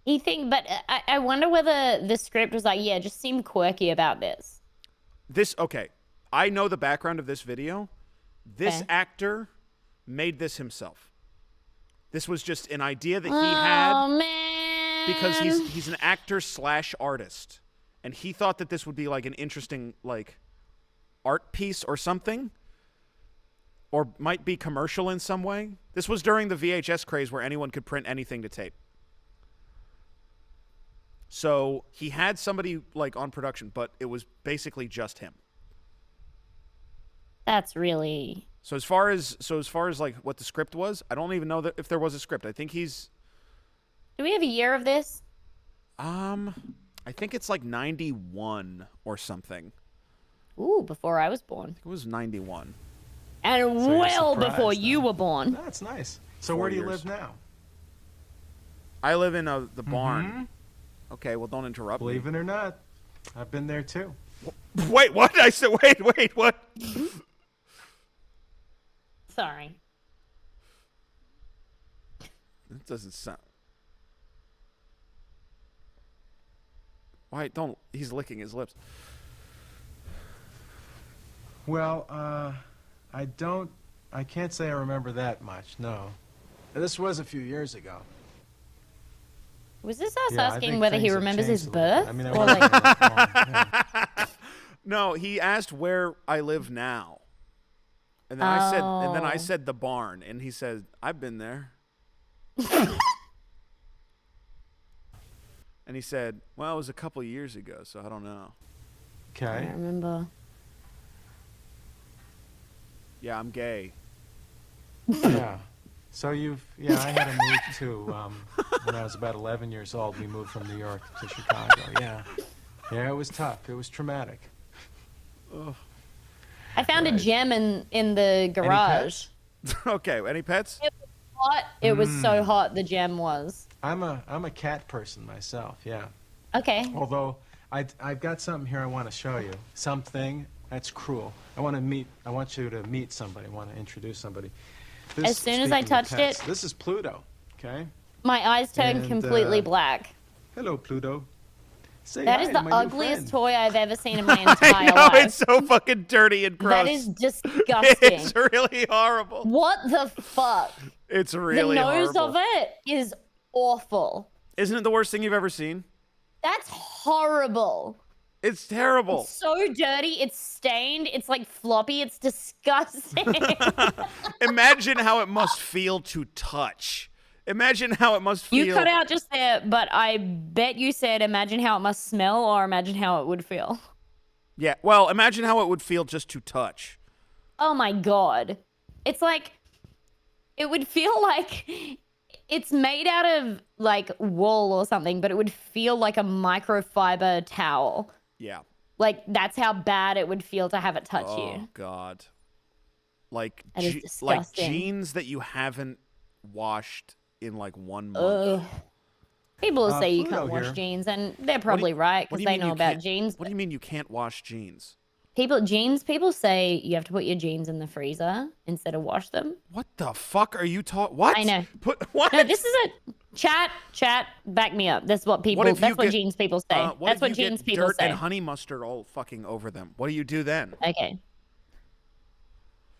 S11: But I wonder whether the script was like, yeah, just seem quirky about this.
S1: Okay. I know the background of this video. This actor made this himself. This was just an idea that he had.
S11: Oh, man.
S1: Because he's an actor / artist. And he thought that this would be like an interesting like art piece or something. Or might be commercial in some way. This was during the VHS craze where anyone could print anything to tape. So he had somebody like on production, but it was basically just him.
S11: That's really.
S1: So as far as like what the script was, I don't even know if there was a script. I think he's.
S11: Do we have a year of this?
S1: I think it's like 91 or something.
S11: Ooh, before I was born.
S1: It was 91.
S11: And
S14: So
S11: well before you were born.
S14: That's nice. So where do you live now?
S1: I live in the barn. Okay, well, don't interrupt me.
S14: Believe it or not, I've been there too.
S1: Wait, what? I said, wait, what?
S11: Sorry.
S1: That doesn't sound. Why don't he's licking his lips?
S14: Well, I can't say I remember that much. No, this was a few years ago.
S11: Was this us
S14: Yeah, I
S11: asking
S14: think
S11: whether he
S14: things have
S11: remembers his
S14: changed a little bit.
S11: birth?
S14: I mean, I
S11: Or
S14: wasn't
S11: like,
S14: that long, yeah.
S1: No, he asked where I live now. And then I said the barn, and he said, "I've been there." And he said, "Well, it was a couple of years ago, so I don't know."
S14: Okay.
S11: I don't remember.
S1: Yeah, I'm gay.
S14: Yeah. So I had to move to, when I was about 11 years old, we moved from New York to Chicago. Yeah. Yeah, it was tough. It was traumatic.
S1: Ugh.
S11: I found a gem in the garage.
S1: Okay, any pets?
S11: It was hot. It was so hot, the gem was.
S14: I'm a cat person myself, yeah.
S11: Okay.
S14: Although, I've got something here I want to show you. Something that's cruel. I want you to meet somebody. I want to introduce somebody.
S11: As soon as I
S14: speaking of
S11: touched
S14: pets,
S11: it-
S14: This is Pluto, okay?
S11: My eyes turned
S14: And,
S11: completely black.
S14: Hello, Pluto. Say
S11: That
S14: hi
S11: is
S14: to
S11: the
S14: my new
S11: ugliest
S14: friend.
S11: toy I've ever seen in my entire
S1: I know,
S11: life.
S1: it's so fucking dirty and gross.
S11: That is disgusting.
S1: It's really horrible.
S11: What the fuck?
S1: It's really
S11: the nose
S1: horrible.
S11: of it is awful.
S1: Isn't it the worst thing you've ever seen?
S11: That's horrible.
S1: It's terrible.
S11: It's so dirty. It's stained. It's like floppy. It's disgusting.
S1: Imagine how it must feel to touch. Imagine how it must feel.
S11: You cut out just there, but I bet you said imagine how it must smell or imagine how it would feel.
S1: Yeah, well, imagine how it would feel just to touch.
S11: Oh my God. It's like, it would feel like it's made out of like wool or something, but it would feel like a microfiber towel.
S1: Yeah.
S11: Like, that's how bad it would feel to have it touch you.
S1: Oh, God. Like,
S11: That is
S1: like
S11: disgusting.
S1: jeans that you haven't washed in like 1 month.
S11: Ugh. People say you
S14: Pluto
S11: can't wash
S14: here.
S11: jeans, and they're probably right
S1: What
S11: because
S1: do you
S11: they
S1: mean
S11: know
S1: you
S11: about
S1: can't-
S11: jeans.
S1: What do you mean you can't wash jeans?
S11: People say you have to put your jeans in the freezer instead of wash them.
S1: What the fuck are you talking? What?
S11: I know.
S1: What?
S11: No, this is a chat. Back me up. That's what people.
S1: If you
S11: That's what
S1: get-
S11: jeans people say.
S1: What
S11: That's
S1: if
S11: what
S1: you get
S11: jeans people
S1: dirt
S11: say.
S1: and honey mustard all fucking over them? What do you do then?
S11: Okay.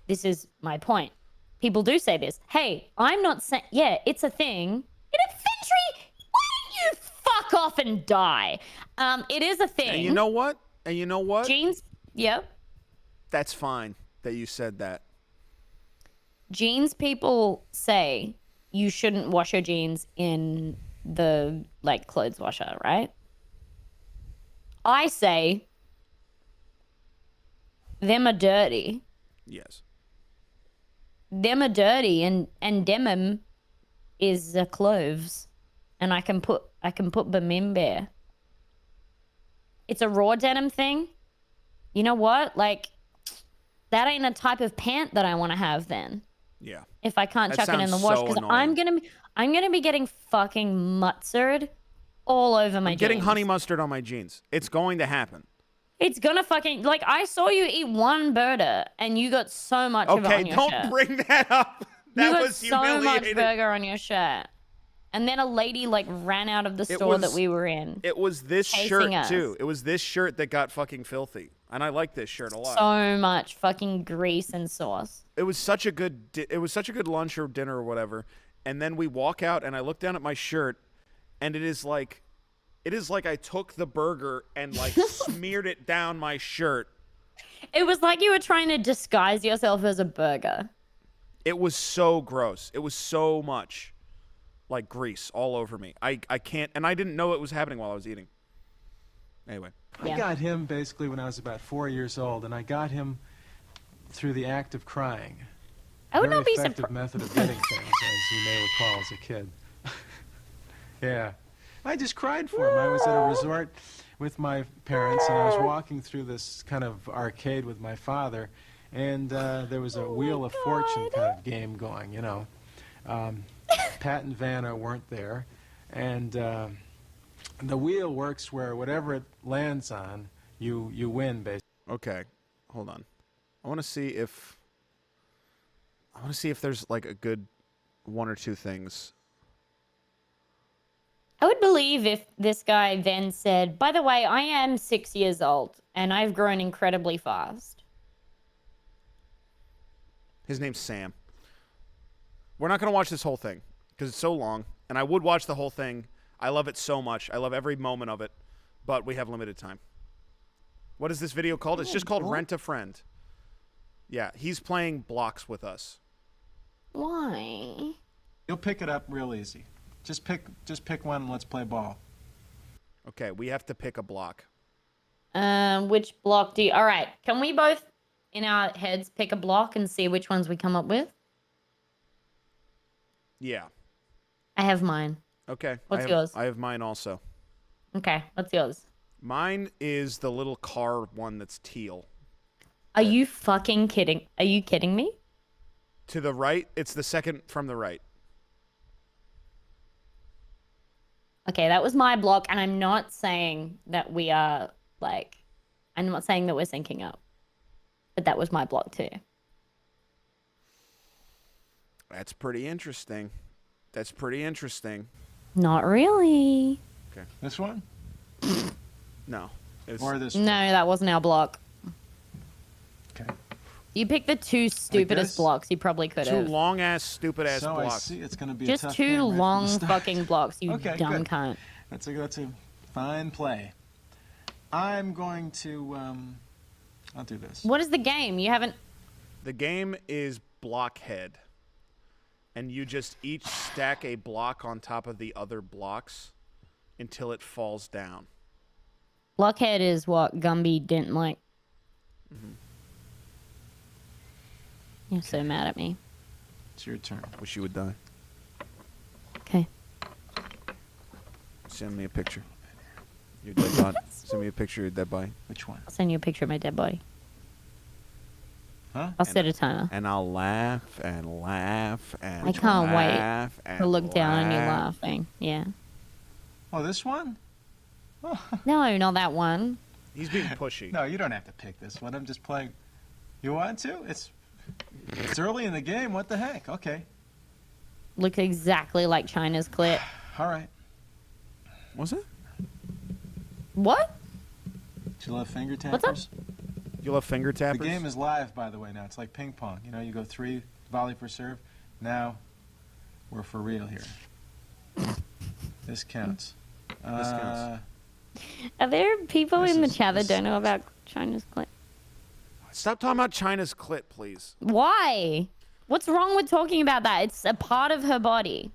S11: This is my point. People do say this. Hey, I'm not saying. Yeah, it's a thing. In infantry, why don't you fuck off and die? It is a thing.
S1: And you know what? And you know what?
S11: Jeans. Yep.
S1: That's fine that you said that.
S11: Jeans people say you shouldn't wash your jeans in the like clothes washer, right? I say them are dirty.
S1: Yes.
S11: Them are dirty, and denim is the clothes, and I can put them in there. It's a raw denim thing. You know what? Like, that ain't a type of pant that I want to have then.
S1: Yeah.
S11: If I can't
S1: That
S11: chuck it in the
S1: sounds
S11: wash,
S1: so
S11: because
S1: annoying.
S11: I'm gonna be getting fucking mustard all over my
S1: I'm getting
S11: jeans.
S1: honey mustard on my jeans. It's going to happen.
S11: It's gonna fucking, like, I saw you eat one burger and you got so much of it
S1: Okay,
S11: on your
S1: don't
S11: shirt.
S1: bring that up.
S11: You
S1: That
S11: got
S1: was
S11: so much
S1: humiliating.
S11: burger on your shirt. And then a lady like ran out of the store that we were in.
S1: It was this
S11: chasing
S1: shirt
S11: us.
S1: too. It was this shirt that got fucking filthy, and I like this shirt a lot.
S11: So much fucking grease and sauce.
S1: It was such a good. It was such a good lunch or dinner or whatever. And then we walk out, and I look down at my shirt, and it is like I took the burger and like smeared it down my shirt.
S11: It was like you were trying to disguise yourself as a burger.
S1: It was so gross. It was so much like grease all over me. I can't, and I didn't know it was happening while I was eating. Anyway.
S14: I got him basically when I was about 4 years old, and I got him through the act of crying.
S11: I would
S14: Very
S11: not be
S14: effective
S11: surprised.
S14: method of getting things, as you may recall as a kid. Yeah. I just cried for him. I was at a resort with my parents, and I was walking through this kind of arcade with my father, and there was a Wheel of Fortune kind of game going, you know. Pat and Vanna weren't there, and the wheel works where whatever it lands on, you win, basically.
S1: Okay, hold on. I want to see if there's like a good one or two things.
S11: I would believe if this guy then said, by the way, I am 6 years old and I've grown incredibly fast.
S1: His name's Sam. We're not going to watch this whole thing because it's so long, and I would watch the whole thing. I love it so much. I love every moment of it, but we have limited time. What is this video called? It's just called Rent a Friend. Yeah, he's playing blocks with us.
S11: Why?
S14: You'll pick it up real easy. Just pick one and let's play ball.
S1: Okay, we have to pick a block.
S11: Which block do you... All right, can we both in our heads pick a block and see which ones we come up with?
S1: Yeah.
S11: I have mine.
S1: Okay.
S11: What's yours?
S1: I have mine also.
S11: Okay, what's yours?
S1: Mine is the little car one that's teal.
S11: Are you fucking kidding? Are you kidding me?
S1: To the right, it's the second from the right.
S11: Okay, that was my block, and I'm not saying that we are, like... I'm not saying that we're syncing up. But that was my block, too.
S1: That's pretty interesting. That's pretty interesting.
S11: Not really.
S1: Okay.
S14: This one?
S1: No.
S14: Or this
S11: No, that wasn't our block.
S14: Okay.
S11: You picked the two stupidest blocks you probably could
S1: Two
S11: have.
S1: long-ass, stupid-ass
S14: So I
S1: blocks.
S14: see it's going to be
S11: Just
S14: a tough
S11: two
S14: game right from the
S11: long
S14: start.
S11: fucking blocks, you
S14: Okay,
S11: dumb
S14: good.
S11: cunt.
S14: That's a fine play. I'm going to I'll do this.
S11: What is the game? You haven't...
S1: The game is blockhead. And you just each stack a block on top of the other blocks until it falls down.
S11: Blockhead is what Gumby didn't like. You're so mad at me.
S14: It's your turn.
S1: Wish you would die.
S11: Okay.
S1: Send me a picture. Your dead body. Send me a picture of your dead body.
S14: Which one?
S11: I'll send you a picture of my dead body.
S14: Huh?
S11: I'll set a timer.
S1: And I'll laugh and laugh and
S11: I can't
S1: laugh
S11: wait to look down on you laughing. Yeah.
S14: Oh, this one?
S11: No, not that one.
S1: He's being pushy.
S14: No, you don't have to pick this one. I'm just playing. You want to? It's early in the game. What the heck? Okay.
S11: Looks exactly like China's clit.
S14: All right.
S1: Was it?
S11: What?
S14: Do you love finger
S11: What's up?
S14: tappers?
S1: You love finger tappers?
S14: The game is live, by the way, now. It's like ping pong. You know, you go 3, volley for serve. Now, we're for real here. This counts.
S1: This counts.
S11: Are there people in the chat that don't know about China's clit?
S1: Stop talking about China's clit, please.
S11: Why? What's wrong with talking about that? It's a part of her body.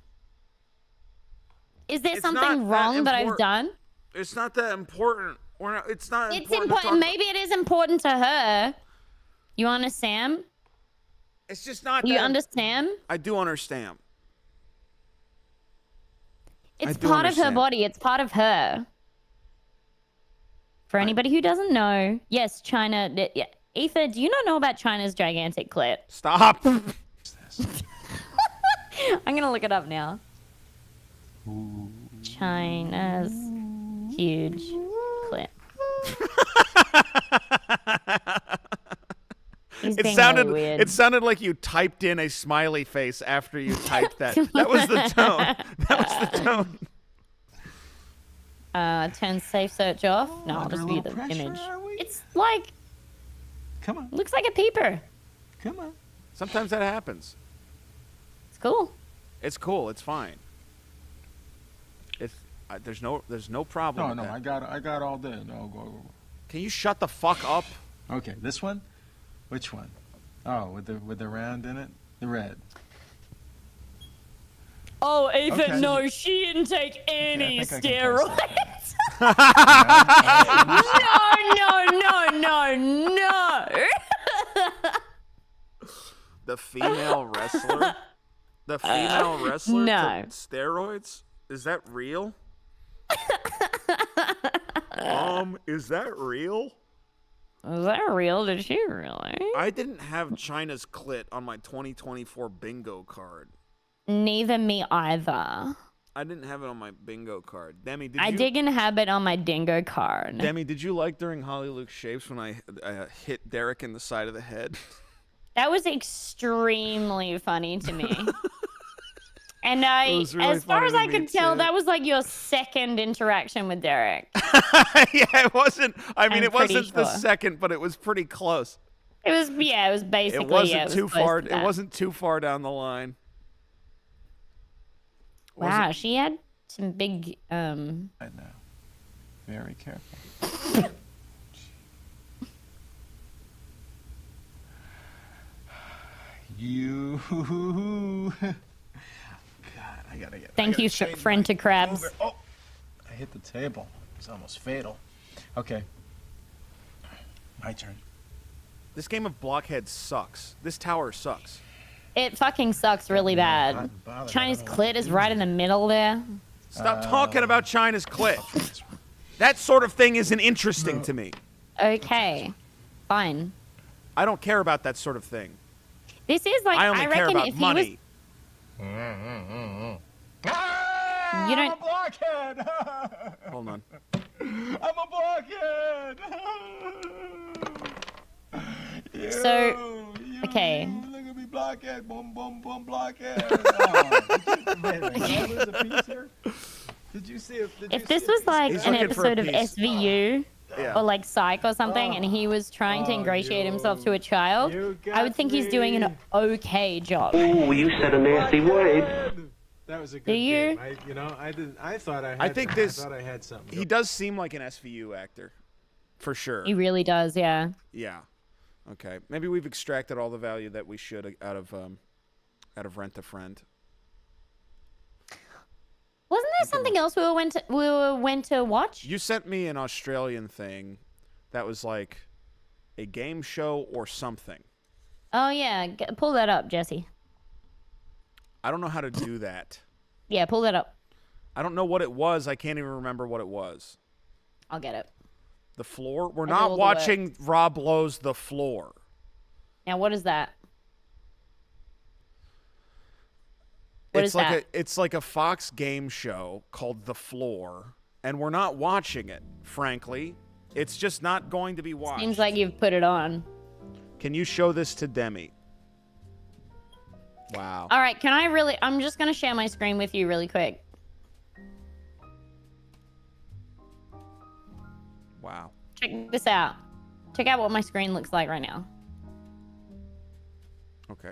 S11: Is there
S1: It's
S11: something
S1: not that
S11: wrong that I've
S1: important.
S11: done?
S1: It's not that important. It's not
S11: It's
S1: important.
S11: important. Maybe it is important to her. You understand?
S1: It's just not
S11: You
S1: that-
S11: understand?
S1: I do understand.
S11: It's
S1: do
S11: part of her
S1: understand.
S11: body. It's part of her. For anybody who doesn't know, yes, China. Yeah. Aether, do you not know about China's gigantic clit?
S1: Stop.
S11: I'm gonna look it up now. China's huge clit. He's
S1: It
S11: being
S1: sounded.
S11: really weird.
S1: It sounded like you typed in a smiley face after you typed that. That was the tone. That was the tone.
S11: Turn safe search off. No, I'll
S14: under a
S11: just view
S14: little
S11: the
S14: pressure,
S11: image.
S14: are we?
S11: It's like,
S14: Come on.
S11: looks like a peeper.
S14: Come on.
S1: Sometimes that happens.
S11: It's cool.
S1: It's cool. It's fine. There's no problem.
S14: No,
S1: with
S14: no,
S1: that.
S14: I got all day. No, go.
S1: Can you shut the fuck up?
S14: Okay, this one? Which one? Oh, with the round in it? The red.
S11: Oh, Ethan,
S14: Okay.
S11: no, she didn't take any
S14: I think I can
S11: steroids. No.
S1: The female wrestler. The female wrestler
S11: no.
S1: took steroids. Is that real? Is that real?
S11: Is that real? Did she really?
S1: I didn't have China's clit on my 2024 bingo card.
S11: Neither me either.
S1: I didn't have it on my bingo card. Demi, did
S11: I
S1: you?
S11: didn't have it on my dingo card.
S1: Demi, did you like during Holly Luke Shapes when I hit Derek in the side of the head?
S11: That was extremely funny to me. And
S1: was really
S11: as far
S1: funny
S11: as
S1: to
S11: I
S1: me,
S11: could tell,
S1: too.
S11: that was like your second interaction with Derek.
S1: Yeah, it wasn't. I mean,
S11: I'm
S1: it wasn't
S11: pretty
S1: the
S11: sure.
S1: second, but it was pretty close.
S11: It was basically.
S1: It wasn't
S11: yeah, it was
S1: too
S11: close
S1: far.
S11: to
S1: It
S11: that.
S1: wasn't too far down the line.
S11: Wow, she had some big.
S14: I know. Very careful. You. God, I gotta get.
S11: Thank you, friend to crabs.
S14: Oh, I hit the table. It's almost fatal. Okay. My turn.
S1: This game of blockhead sucks. This tower sucks.
S11: It fucking sucks really bad. Chinese clit is right in the middle there.
S1: Stop talking about China's clit. That sort of thing isn't interesting to me.
S11: Okay, fine.
S1: I don't care about that sort of thing.
S11: This is like
S1: I only care
S11: reckon
S1: about
S11: if
S1: money.
S11: he was. You
S14: I'm a
S11: don't.
S14: blockhead.
S1: Hold on.
S14: I'm a blockhead.
S11: So, okay.
S14: Look at me, blockhead. Boom, boom, boom, blockhead. Oh, wait, did I lose a piece here? Did you see
S11: If this was like
S1: He's
S11: an
S1: looking for a
S11: episode of
S1: piece.
S11: SVU
S1: Yeah.
S11: or like Psych or something, and he was trying to ingratiate himself to a child, I would think he's doing an okay job.
S19: Oh, you said a nasty word.
S14: That was a good
S11: Do you?
S14: game. I thought I had.
S1: I think this.
S14: I thought I had something.
S1: He does seem like an SVU actor, for sure.
S11: He really does, yeah.
S1: Yeah. Okay. Maybe we've extracted all the value that we should out of Rent a Friend.
S11: Wasn't there something else we went to watch?
S1: You sent me an Australian thing that was like a game show or something.
S11: Oh yeah, pull that up, Jesse.
S1: I don't know how to do that.
S11: Yeah, pull that up.
S1: I don't know what it was. I can't even remember what it was.
S11: I'll get it.
S1: The Floor? We're
S11: I do all
S1: not
S11: the
S1: watching Rob Lowe's The Floor.
S11: Now, what is that? What
S1: It's
S11: is
S1: like
S11: that?
S1: it's like a Fox game show called The Floor, and we're not watching it, frankly. It's just not going to be watched.
S11: Seems like you've put it on.
S1: Can you show this to Demi? Wow.
S11: All right, I'm just going to share my screen with you really quick.
S1: Wow.
S11: Check this out. Check out what my screen looks like right now.
S1: Okay.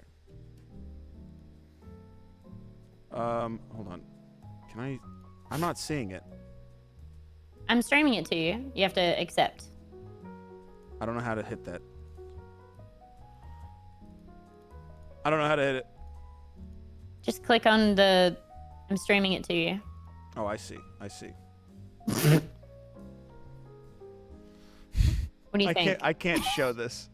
S1: Hold on. I'm not seeing it.
S11: I'm streaming it to you. You have to accept.
S1: I don't know how to hit that. I don't know how to hit it.
S11: Just click on the... I'm streaming it to you.
S1: Oh, I see. I see.
S11: What do you think?
S1: I can't show this.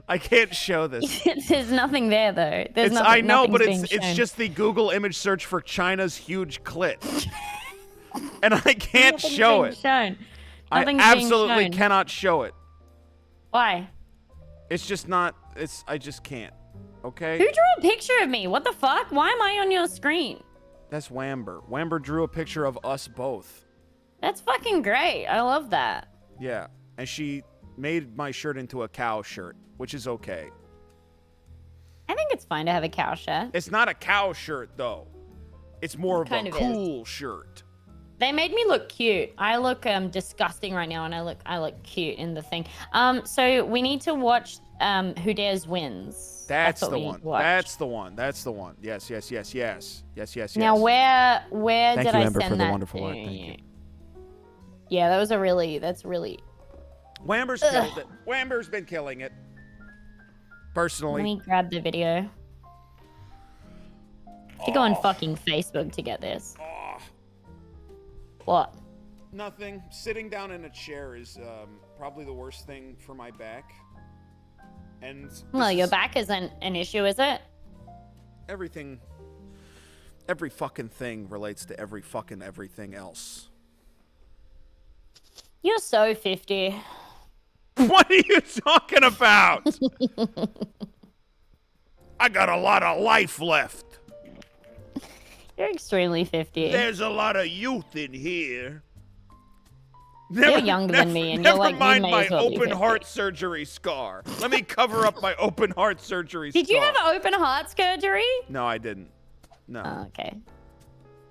S1: I can't show this.
S11: There's nothing there, though. There's nothing,
S1: I know, but
S11: nothing's being
S1: it's
S11: shown.
S1: just the Google image search for China's huge clit. And I can't
S11: Nothing's
S1: show
S11: being
S1: it.
S11: Shown.
S1: I
S11: Nothing's being
S1: absolutely
S11: shown.
S1: cannot show it.
S11: Why?
S1: It's just not, I just can't. Okay?
S11: Who drew a picture of me? What the fuck? Why am I on your screen?
S1: That's Wamber. Wamber drew a picture of us both.
S11: That's fucking great. I love that.
S1: Yeah. And she made my shirt into a cow shirt, which is okay.
S11: I think it's fine to have a cow shirt.
S1: It's not a cow shirt, though. It's more of
S11: Kind
S1: a
S11: of
S1: cool shirt.
S11: They made me look cute. I look disgusting right now, and I look cute in the thing. So we need to watch Who Dares Wins.
S1: That's
S11: what
S1: the
S11: we need
S1: one.
S11: to watch.
S1: That's the one. That's the one. Yes, yes, yes, yes. Yes, yes, yes.
S11: Now where
S1: Thank
S11: did
S1: you,
S11: I
S1: Amber,
S11: send
S1: for the
S11: that
S1: wonderful
S11: to?
S1: art. Thank you.
S11: Yeah, that's really.
S1: Wamber's killed it. Wamber's been killing it. Personally.
S11: Let me grab the video. To go on fucking Facebook to get this. What?
S1: Nothing. Sitting down in a chair is probably the worst thing for my back. And
S11: Well, your back isn't an issue, is it?
S1: every fucking thing relates to every fucking everything else.
S11: You're so 50.
S1: What are you talking about? I got a lot of life left.
S11: You're extremely 50.
S1: There's a lot of youth in here.
S11: You're younger than me, and you're like, you
S1: Never mind
S11: may
S1: my
S11: as well be
S1: open
S11: 50.
S1: heart surgery scar. Let me cover up my open heart surgery
S11: Did you
S1: scar.
S11: have open heart surgery?
S1: No, I didn't. No.
S11: Oh, okay.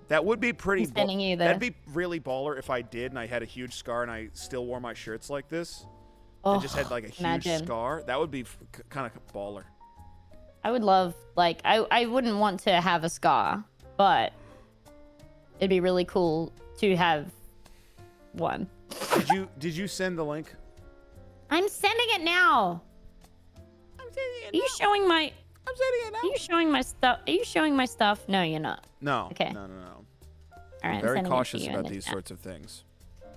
S1: That would be pretty.
S11: I'm sending you the-
S1: That'd be really baller if I did, and I had a huge scar, and I still wore my shirts like this.
S11: Oh,
S1: I just had like a huge
S11: imagine.
S1: scar. That would be kind of baller.
S11: I would love, like, I wouldn't want to have a scar, but it'd be really cool to have one.
S1: Did you send the link?
S11: I'm sending it now.
S1: I'm sending it
S11: Are you showing my?
S1: I'm sending it now.
S11: Are you showing my stuff? Are you showing my stuff? No, you're not.
S1: No.
S11: Okay.
S1: No.
S11: All right. I'm
S1: Very
S11: sending it to
S1: cautious
S11: you
S1: about
S11: in
S1: these
S11: the chat.
S1: sorts of things.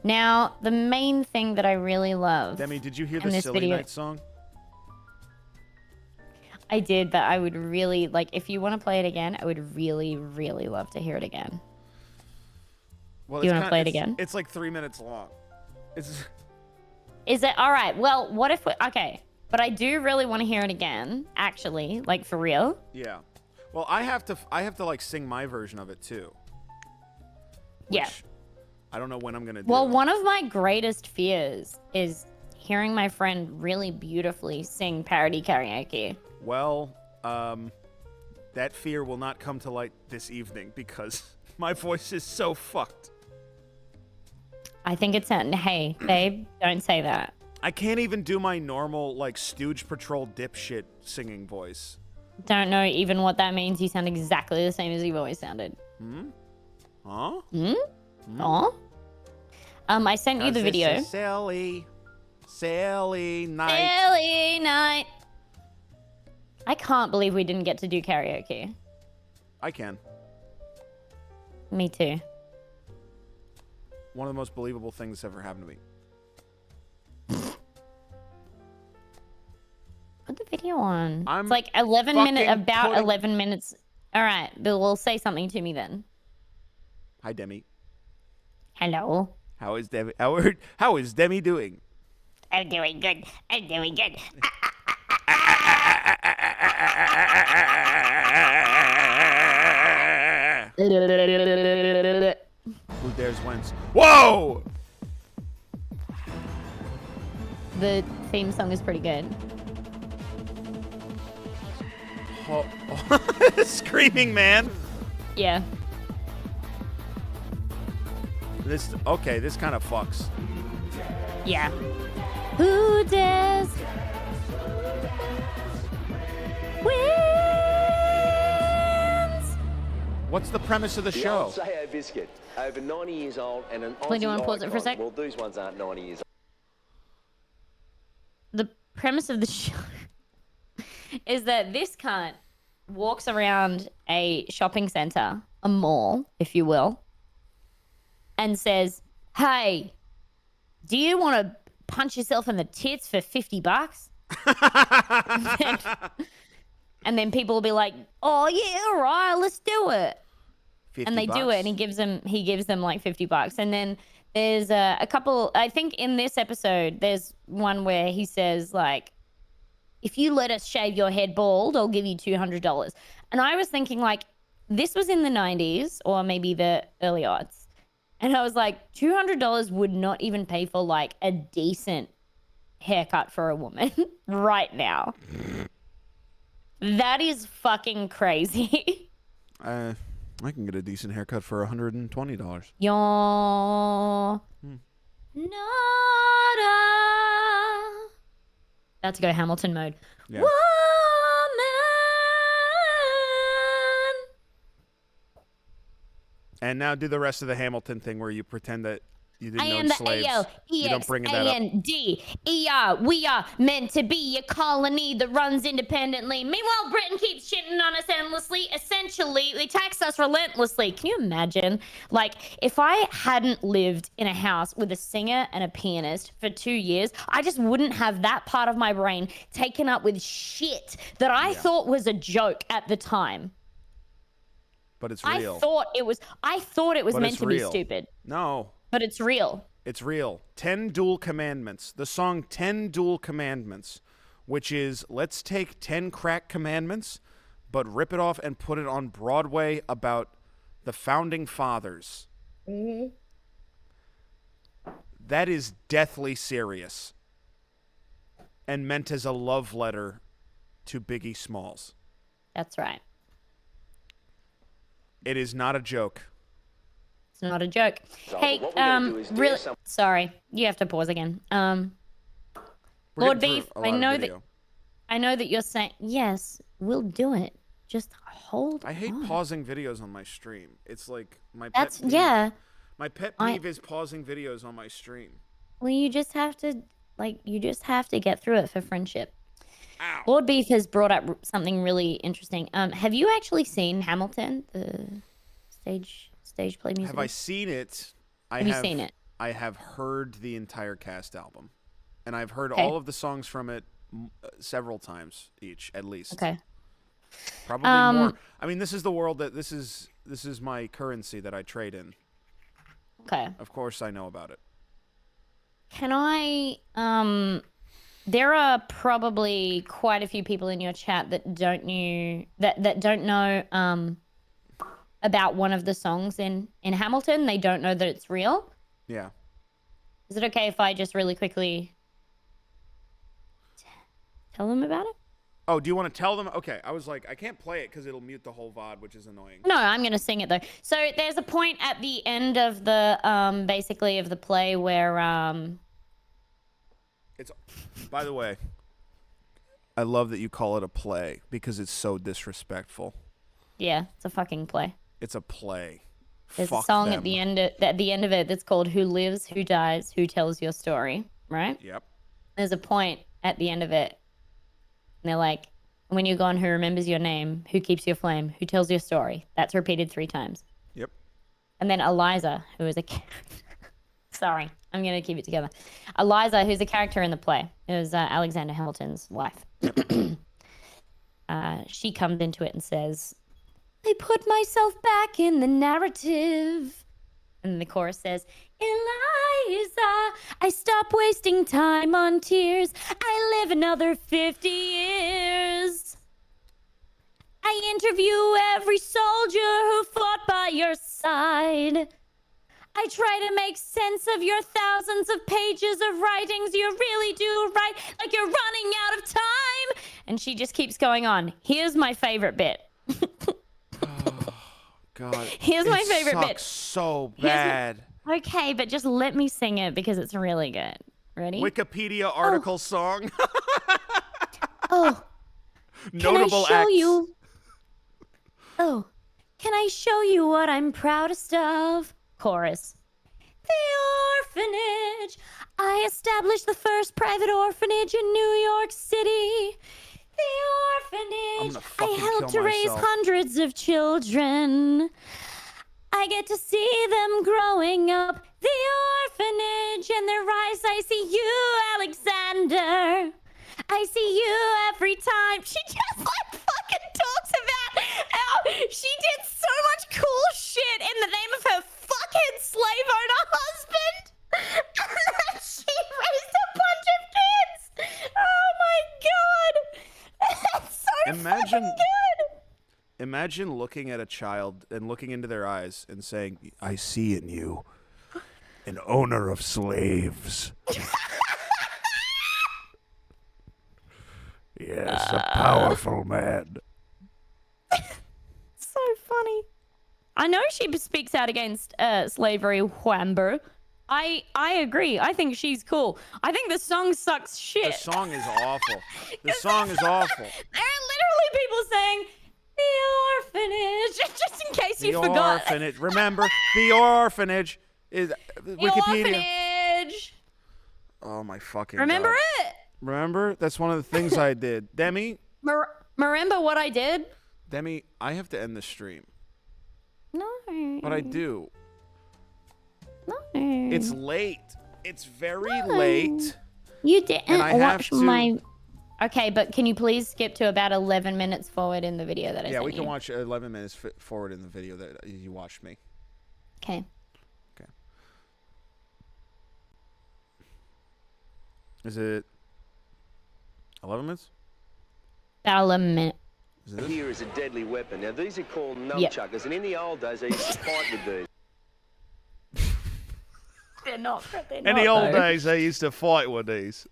S11: Now, the main thing that I really love.
S1: Demi, did you hear
S11: in
S1: the
S11: this
S1: Silly
S11: video,
S1: Night song?
S11: I did, but I would really like if you want to play it again. I would really, really love to hear it again.
S1: Well,
S11: You
S1: it's
S11: wanna play it
S1: it's-
S11: again?
S1: It's like 3 minutes long. It's.
S11: Is it all right? Well, what if okay? But I do really want to hear it again. Actually, like for real.
S1: Yeah. Well, I have to like sing my version of it too.
S11: Yeah.
S1: I don't know when I'm gonna do.
S11: Well,
S1: it.
S11: one of my greatest fears is hearing my friend really beautifully sing parody karaoke.
S1: Well, that fear will not come to light this evening because my voice is so fucked.
S11: I think it's hey, babe, don't say that.
S1: I can't even do my normal, like, Stooge Patrol dipshit singing voice.
S11: Don't know even what that means. You sound exactly the same as you've always sounded.
S1: Huh?
S11: Aw? I sent you the video.
S1: It's a silly night.
S11: Silly night. I can't believe we didn't get to do karaoke.
S1: I can.
S11: Me too.
S1: One of the most believable things that's ever happened to me.
S11: Put the video on.
S1: I'm
S11: it's like 11 minutes,
S1: fucking
S11: about
S1: putting-
S11: 11 minutes. All right, Bill, will say something to me then.
S1: Hi, Demi.
S11: Hello.
S1: How is Demi? How is Demi doing?
S11: I'm doing good. I'm doing good.
S1: Who dares wins? Whoa!
S11: The theme song is pretty good.
S1: Oh. Screaming man.
S11: Yeah.
S1: This kind of fucks.
S11: Yeah. Who dares wins?
S1: What's the premise of the show?
S3: Sayo biscuit, over 90 years old and an
S11: Wait, do you
S3: Aussie
S11: wanna pause it for a
S3: icon.
S11: sec?
S3: Well, these ones aren't 90 years old.
S11: The premise of the show is that this cunt walks around a shopping center, a mall, if you will, and says, "Hey, do you want to punch yourself in the tits for $50?" and then people will be like, "Oh yeah, all right, let's do it." And they do it, and he gives them like $50. And then there's a couple. I think in this episode, there's one where he says like, "If you let us shave your head bald, I'll give you $200." And I was thinking like, this was in the 90s or maybe the early aughts. And I was like, $200 would not even pay for like a decent haircut for a woman right now. That is fucking crazy.
S1: I can get a decent haircut for $120.
S11: You're not a... That's go Hamilton mode.
S1: Yeah.
S11: Woman.
S1: And now do the rest of the Hamilton thing where you pretend that you didn't
S11: I
S1: know
S11: am the
S1: slaves. You don't bring that up.
S11: A-L-E-X-A-N-D-E-R. We are meant to be a colony that runs independently. Meanwhile, Britain keeps shitting on us endlessly. Essentially, they tax us relentlessly. Can you imagine? Like, if I hadn't lived in a house with a singer and a pianist for 2 years, I just wouldn't have that part of my brain taken up with shit that I thought was a joke at the time.
S1: But it's real.
S11: I thought it was
S1: But
S11: meant
S1: it's
S11: to be
S1: real.
S11: stupid.
S1: No.
S11: But it's real.
S1: It's real. 10 Dual Commandments. The song 10 Dual Commandments, which is let's take 10 crack commandments, but rip it off and put it on Broadway about the founding fathers.
S11: Mm-hmm.
S1: That is deathly serious and meant as a love letter to Biggie Smalls.
S11: That's right.
S1: It is not a joke.
S11: It's not a joke.
S3: So
S11: hey,
S3: what we're gonna do is do
S11: really,
S3: some-
S11: sorry, you have to pause again.
S1: We're
S11: Lord
S1: getting
S11: Beef,
S1: through a
S11: I
S1: lot of
S11: know
S1: video.
S11: that you're saying yes, we'll do it. Just hold.
S1: I hate
S11: on.
S1: pausing videos on my stream. It's like my
S11: That's
S1: pet peeve.
S11: yeah.
S1: My pet peeve is pausing videos on my stream.
S11: Well, you just have to get through it for friendship. Lord Beef has brought up something really interesting. Have you actually seen Hamilton, the stage play musical?
S1: Have I seen it?
S11: Have you seen it?
S1: I have heard the entire cast album, and I've heard
S11: Okay.
S1: all of the songs from it several times each, at least.
S11: Okay.
S1: Probably more. I mean, this is the world that this is my currency that I trade in.
S11: Okay.
S1: Of course, I know about it.
S11: Can I there are probably quite a few people in your chat that don't know about one of the songs in Hamilton. They don't know that it's real.
S1: Yeah.
S11: Is it okay if I just really quickly tell them about it?
S1: Oh, do you want to tell them? Okay, I was like, I can't play it because it'll mute the whole VOD, which is annoying.
S11: No, I'm gonna sing it though. So there's a point at the end of the basically of the play where
S1: It's. By the way, I love that you call it a play because it's so disrespectful.
S11: Yeah, it's a fucking play.
S1: It's a play.
S11: There's
S1: Fuck
S11: a song
S1: them.
S11: at the end of it that's called "Who Lives, Who Dies, Who Tells Your Story," right?
S1: Yep.
S11: There's a point at the end of it. And they're like, when you're gone, who remembers your name? Who keeps your flame? Who tells your story? That's repeated 3 times.
S1: Yep.
S11: And then Eliza, who is a sorry, I'm gonna keep it together. Eliza, who's a character in the play, is Alexander Hamilton's wife. She comes into it and says, "I put myself back in the narrative." And the chorus says, "Eliza, I stop wasting time on tears. I live another 50 years. I interview every soldier who fought by your side. I try to make sense of your thousands of pages of writings. You really do write like you're running out of time." And she just keeps going on. Here's my favorite bit.
S1: God.
S11: Here's my favorite bit.
S1: So bad.
S11: Okay, but just let me sing it because it's really good. Ready?
S1: Wikipedia article song.
S11: Oh.
S1: Notable
S11: Can I show
S1: acts.
S11: you? Oh. Can I show you what I'm proudest of? Chorus. The orphanage. I established the first private orphanage in New York City. The orphanage. I helped to raise hundreds of children. I get to see them growing up. The orphanage and their rise. I see you, Alexander. I see you every time. She just like fucking talks about how she did so much cool shit in the name of her fucking slave owner husband. And then she raised a bunch of kids. Oh my god. That's so fucking good.
S1: Imagine looking at a child and looking into their eyes and saying, "I see in you an owner of slaves." Yes, a powerful man.
S11: So funny. I know she speaks out against slavery, Whamber. I agree. I think she's cool. I think the song sucks shit.
S1: The song is awful. The song is awful.
S11: There are literally people saying, "The orphanage," just in case you forgot.
S1: The orphanage. Remember, the orphanage is
S11: The
S1: Wikipedia.
S11: orphanage.
S1: Oh my fucking
S11: Remember
S1: God.
S11: it?
S1: Remember? That's one of the things I did. Demi,
S11: Remember what I did?
S1: Demi, I have to end the stream.
S11: No.
S1: But I do.
S11: No.
S1: It's late. It's very late.
S11: You didn't
S1: And I have
S11: watch
S1: to-
S11: my... Okay, but can you please skip to about 11 minutes forward in the video that I
S1: Yeah,
S11: sent
S1: we can
S11: you?
S1: watch 11 minutes forward in the video that you watched me.
S11: Okay.
S1: Okay. Is it 11 minutes?
S11: About 11 minutes.
S3: Here is a deadly weapon. Now, these are called Numb
S11: Yep.
S3: Chuckers, and in the old days, they used to fight with these.
S11: They're not.
S1: In the old days, they used to fight with these.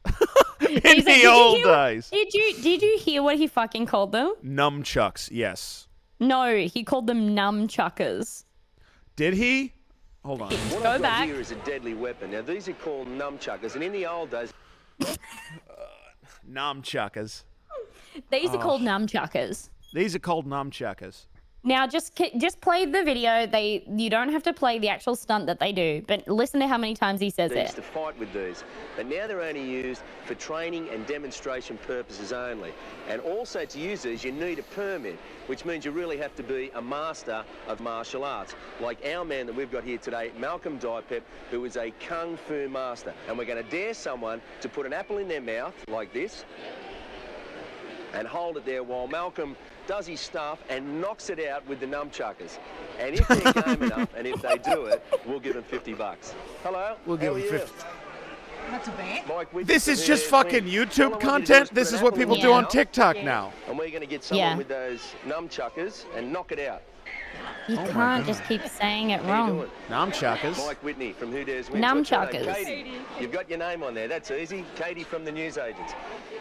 S1: In
S11: Did
S1: the
S11: you
S1: old
S11: hear-
S1: days.
S11: Did you hear what he fucking called them?
S1: Numb Chucks, yes.
S11: No, he called them Numb Chuckers.
S1: Did he? Hold on.
S3: What
S11: Go
S3: I've got
S11: back.
S3: here is a deadly weapon. Now, these are called Numb Chuckers, and in the old days...
S1: Numb Chuckers.
S11: These are called Numb Chuckers.
S1: These are called Numb Chuckers.
S11: Now, just play the video. You don't have to play the actual stunt that they do, but listen to how many times he says
S3: They used
S11: it.
S3: to fight with these, but now they're only used for training and demonstration purposes only. And also to use these, you need a permit, which means you really have to be a master of martial arts, like our man that we've got here today, Malcolm Dipep, who is a kung fu master. And we're going to dare someone to put an apple in their mouth like this and hold it there while Malcolm does his stuff and knocks it out with the nunchuckers. And if they're game enough, and if they do it, we'll give them $50. Hello?
S1: We'll give
S3: How are
S1: them
S3: you?
S1: 50.
S3: That's a bet. Mike, we
S1: This
S3: did
S1: is
S3: some
S1: just
S3: here.
S1: fucking
S3: All I
S1: YouTube
S3: want you to do
S1: content.
S3: put
S1: This
S3: an
S1: is what
S3: apple in
S1: people
S3: your
S1: do on
S3: mouth,
S1: TikTok now.
S3: and we're going to get someone
S11: Yeah.
S3: with those nunchuckers and knock it out.
S11: You can't just keep saying it wrong.
S1: Numb Chuckers.
S3: Mike Whitney from Who Dares Win.
S11: Numb
S3: What's your name?
S11: Chuckers.
S3: Katie, you've got your name on there. That's easy. Katie from the newsagents.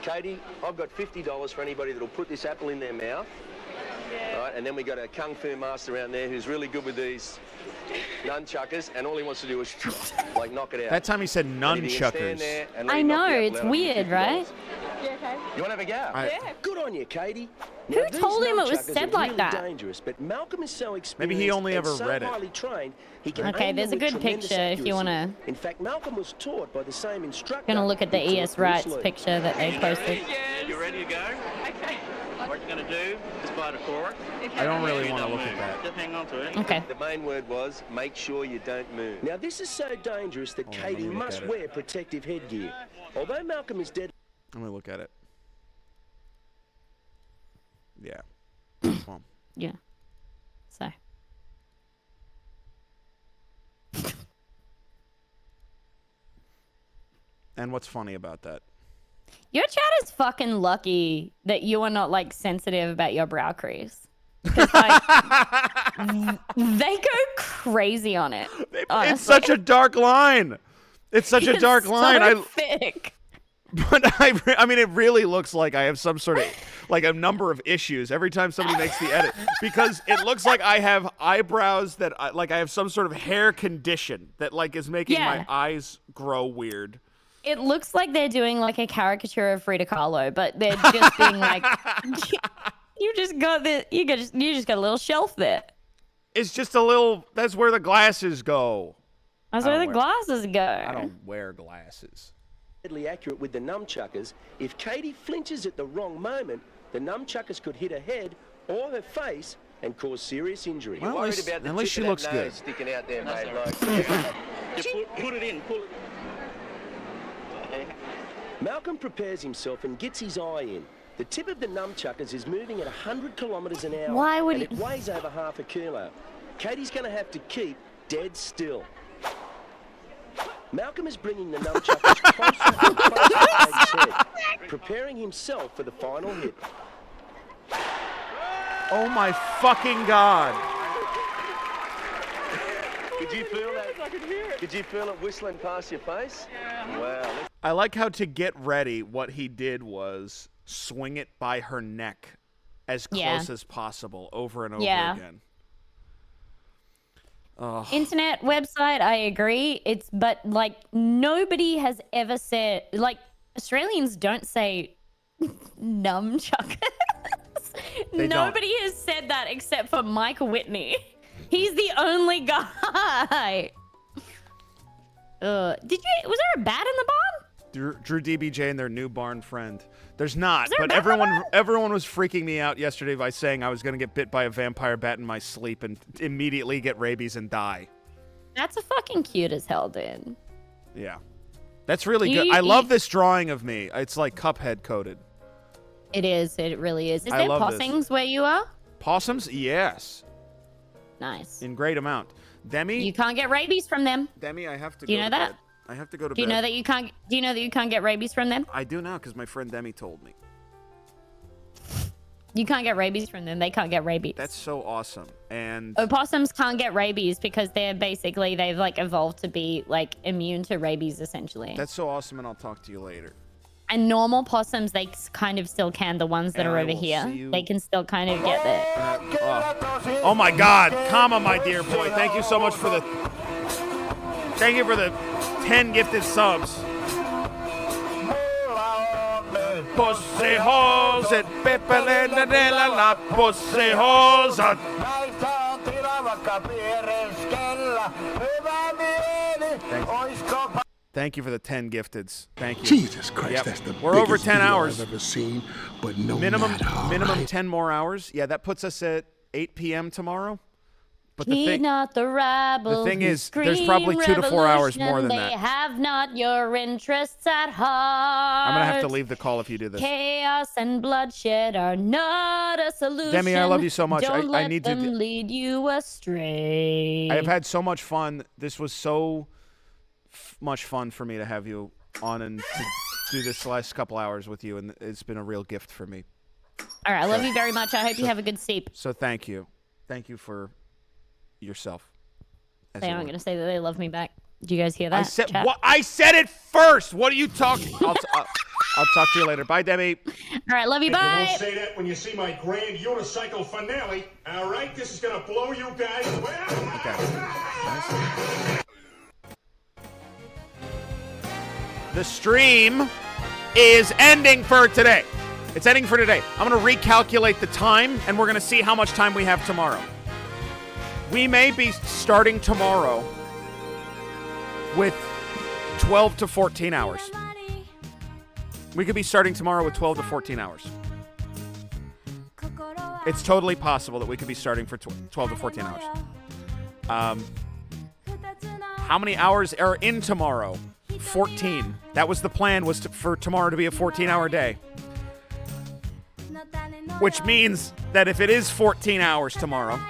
S3: Katie, I've got $50 for anybody that'll put this apple in their mouth. All right, and then we got a kung fu master around there who's really good with these nunchuckers, and all he wants to do is like knock it out.
S1: That time he said nunchuckers.
S11: I know, it's weird, right?
S3: You want to have a go?
S1: Yeah.
S3: Good on you, Katie.
S11: Who
S3: Now, these
S11: told him it was
S3: nunchuckers
S11: said
S3: are
S11: like
S3: really
S11: that?
S3: Dangerous, but Malcolm is so experienced.
S1: Maybe he only
S3: and
S1: ever
S3: so
S1: read it.
S3: highly trained, he can
S11: Okay,
S3: aim
S11: there's a
S3: them with
S11: good
S3: tremendous
S11: picture if you
S3: accuracy.
S11: want to.
S3: In fact, Malcolm was taught by the same instructor.
S11: Gonna look at the
S3: who taught
S11: ES
S3: Bruce
S11: Rights
S3: Lee.
S11: picture that they posted.
S7: You ready to go? Okay. What you're going to do is bite a cork.
S1: I don't really want to look at that.
S7: Just hang on to it.
S11: Okay.
S3: The main word was make sure you don't move. Now, this is so dangerous that Katie
S1: let me look
S3: must
S1: at it.
S3: wear protective headgear. Although Malcolm is dead.
S1: Let me look at it. Yeah. Well,
S11: Yeah. So.
S1: and what's funny about that?
S11: Your chat is fucking lucky that you are not like sensitive about your brow crease. Because like, they go crazy on it. Honestly.
S1: It's such a dark line. It's such a dark line.
S11: So thick.
S1: But I mean, it really looks like I have some sort of, like a number of issues every time somebody makes the edit. Because it looks like I have eyebrows that, I have some sort of hair condition that like is making my eyes grow weird.
S11: It looks like they're doing like a caricature of Frida Kahlo, but they're just being like, you just got a little shelf there.
S1: It's just a little, that's where the glasses go.
S11: That's where the glasses go.
S1: I don't wear glasses.
S3: Deadly accurate with the nunchuckers. If Katie flinches at the wrong moment, the nunchuckers could hit her head or her face and cause serious injury.
S1: Well,
S3: You're worried
S1: at least-
S3: about the
S1: at least
S3: tip
S1: she
S3: of that
S1: looks good.
S3: nose sticking out there, mate.
S7: Just put it in. Pull it.
S3: Malcolm prepares himself and gets his eye in. The tip of the nunchuckers is moving at 100 kilometres an hour.
S11: Why would
S3: and
S11: he-
S3: it weighs over half a kilo. Katie's going to have to keep dead still. Malcolm is bringing the nunchuckers closer and closer to Katie's head, preparing himself for the final hit.
S1: Oh my fucking God.
S3: Could you feel that? I could hear it. Could you feel it whistling past your face? Yeah. Wow.
S1: I like how to get ready, what he did was swing it by her neck as close as possible over and over again.
S11: Internet website, I agree. But like nobody has ever said, like Australians don't say numb chuckers. Nobody has said that except for Mike Whitney. He's the only guy. Was there a bat in the barn?
S1: Drew DBJ and their new barn friend. There's not, but everyone was freaking me out yesterday by saying I was going to get bit by a vampire bat in my sleep and immediately get rabies and die.
S11: That's a fucking cute as hell, dude.
S1: Yeah. That's really good. I love this drawing of me. It's like Cuphead coded.
S11: It is. It really is. Is
S1: I
S11: there
S1: love this.
S11: possums where you are?
S1: Possums? Yes.
S11: Nice.
S1: In great amount. Demi?
S11: You can't get rabies from them.
S1: Demi, I have to
S11: Do
S1: go
S11: you know
S1: to
S11: that?
S1: bed. I have to go to
S11: Do you
S1: bed.
S11: know that you can't? Do you know that you can't get rabies from them?
S1: I do now because my friend Demi told me.
S11: You can't get rabies from them. They can't get rabies.
S1: That's so awesome. And
S11: opossums can't get rabies because they've like evolved to be like immune to rabies essentially.
S1: that's so awesome, and I'll talk to you later.
S11: And normal possums, they kind of still can. The ones that
S1: And
S11: are
S1: I
S11: over
S1: will
S11: here,
S1: see you-
S11: they can still kind of get there.
S1: Oh my God, comma, my dear boy. Thank you so much for the 10 gifted subs. Pussy holes at la pussy holes at Thank you for the 10 gifteds. Thank you.
S15: Jesus Christ,
S1: Yep.
S15: that's the
S1: We're
S15: biggest
S1: over 10
S15: video
S1: hours.
S15: I've ever seen, but no
S1: minimum
S15: matter, all right?
S1: 10 more hours. Yeah, that puts us at 8 p.m. tomorrow. But the thing,
S11: not the rabble.
S1: the thing
S11: who
S1: is, there's
S11: scream
S1: probably 2 to 4 hours more than
S11: revolution. They
S1: that.
S11: have not your interests at heart.
S1: I'm gonna have to leave the call if you do this.
S11: Chaos and bloodshed are not a solution.
S1: Demi, I love you so much.
S11: Don't
S1: I
S11: let
S1: need to
S11: them lead you astray.
S1: I have had so much fun. This was so much fun for me to have you on and to do this last couple hours with you, and it's been a real gift for me.
S11: All right, I love you very much. I hope you have a good sleep.
S1: So thank you. Thank you for yourself.
S11: They aren't going to say that they love me back. Do you guys hear that?
S1: I said it first. What are you talking? I'll talk to you later. Bye, Debbie.
S11: All right, love you. Bye.
S15: You won't say that when you see my grand unicycle finale. All right, this is gonna blow you guys away.
S1: Okay. The stream is ending for today. It's ending for today. I'm going to recalculate the time, and we're going to see how much time we have tomorrow. We may be starting tomorrow with 12 to 14 hours. We could be starting tomorrow with 12 to 14 hours. It's totally possible that we could be starting for 12 to 14 hours. How many hours are in tomorrow? 14. That was the plan, was for tomorrow to be a 14-hour day. Which means that if it is 14 hours tomorrow,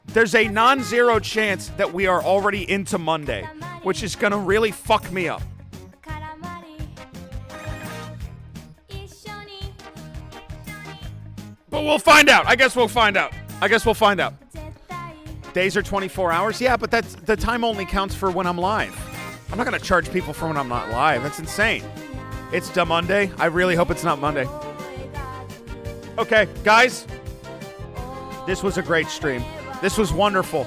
S1: there's a non-zero chance that we are already into Monday, which is going to really fuck me up. But we'll find out. I guess we'll find out. Days are 24 hours? Yeah, but the time only counts for when I'm live. I'm not going to charge people for when I'm not live. That's insane. It's the Monday. I really hope it's not Monday. Okay, guys. This was a great stream. This was wonderful.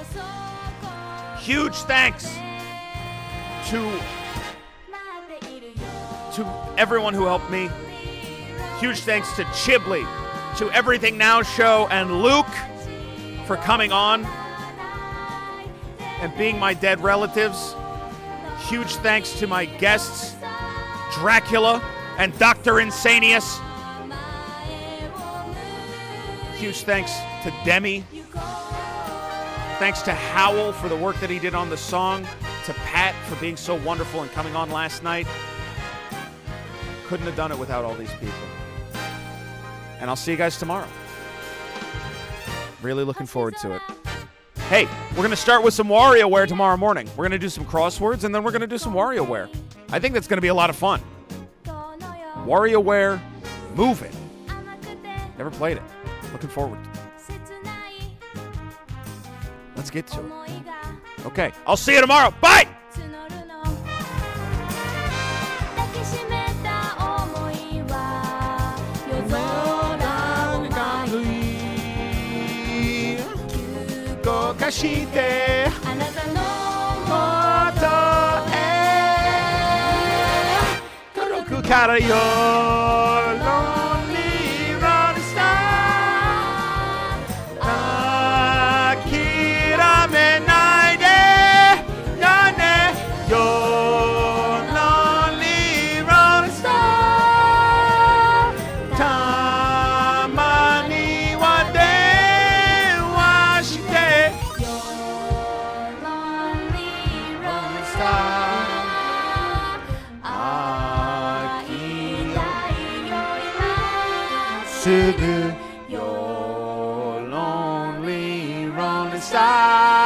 S1: Huge thanks to everyone who helped me. Huge thanks to Chibley, to Everything Now Show, and Luke for coming on and being my dead relatives. Huge thanks to my guests, Dracula and Dr. Insanius. Huge thanks to Demi. Thanks to Howell for the work that he did on the song. To Pat for being so wonderful and coming on last night. Couldn't have done it without all these people. And I'll see you guys tomorrow. Really looking forward to it. Hey, we're going to start with some WarioWare tomorrow morning. We're going to do some crosswords, and then we're going to do some WarioWare. I think that's going to be a lot of fun. WarioWare, Move It. Never played it. Looking forward to it. Let's get to it. Okay, I'll see you tomorrow. Bye! Kashite moto e koroku kara yo lonely road star akiramenai de yane yo lonely road star tamani wa dewa shite Your lonely rolling star.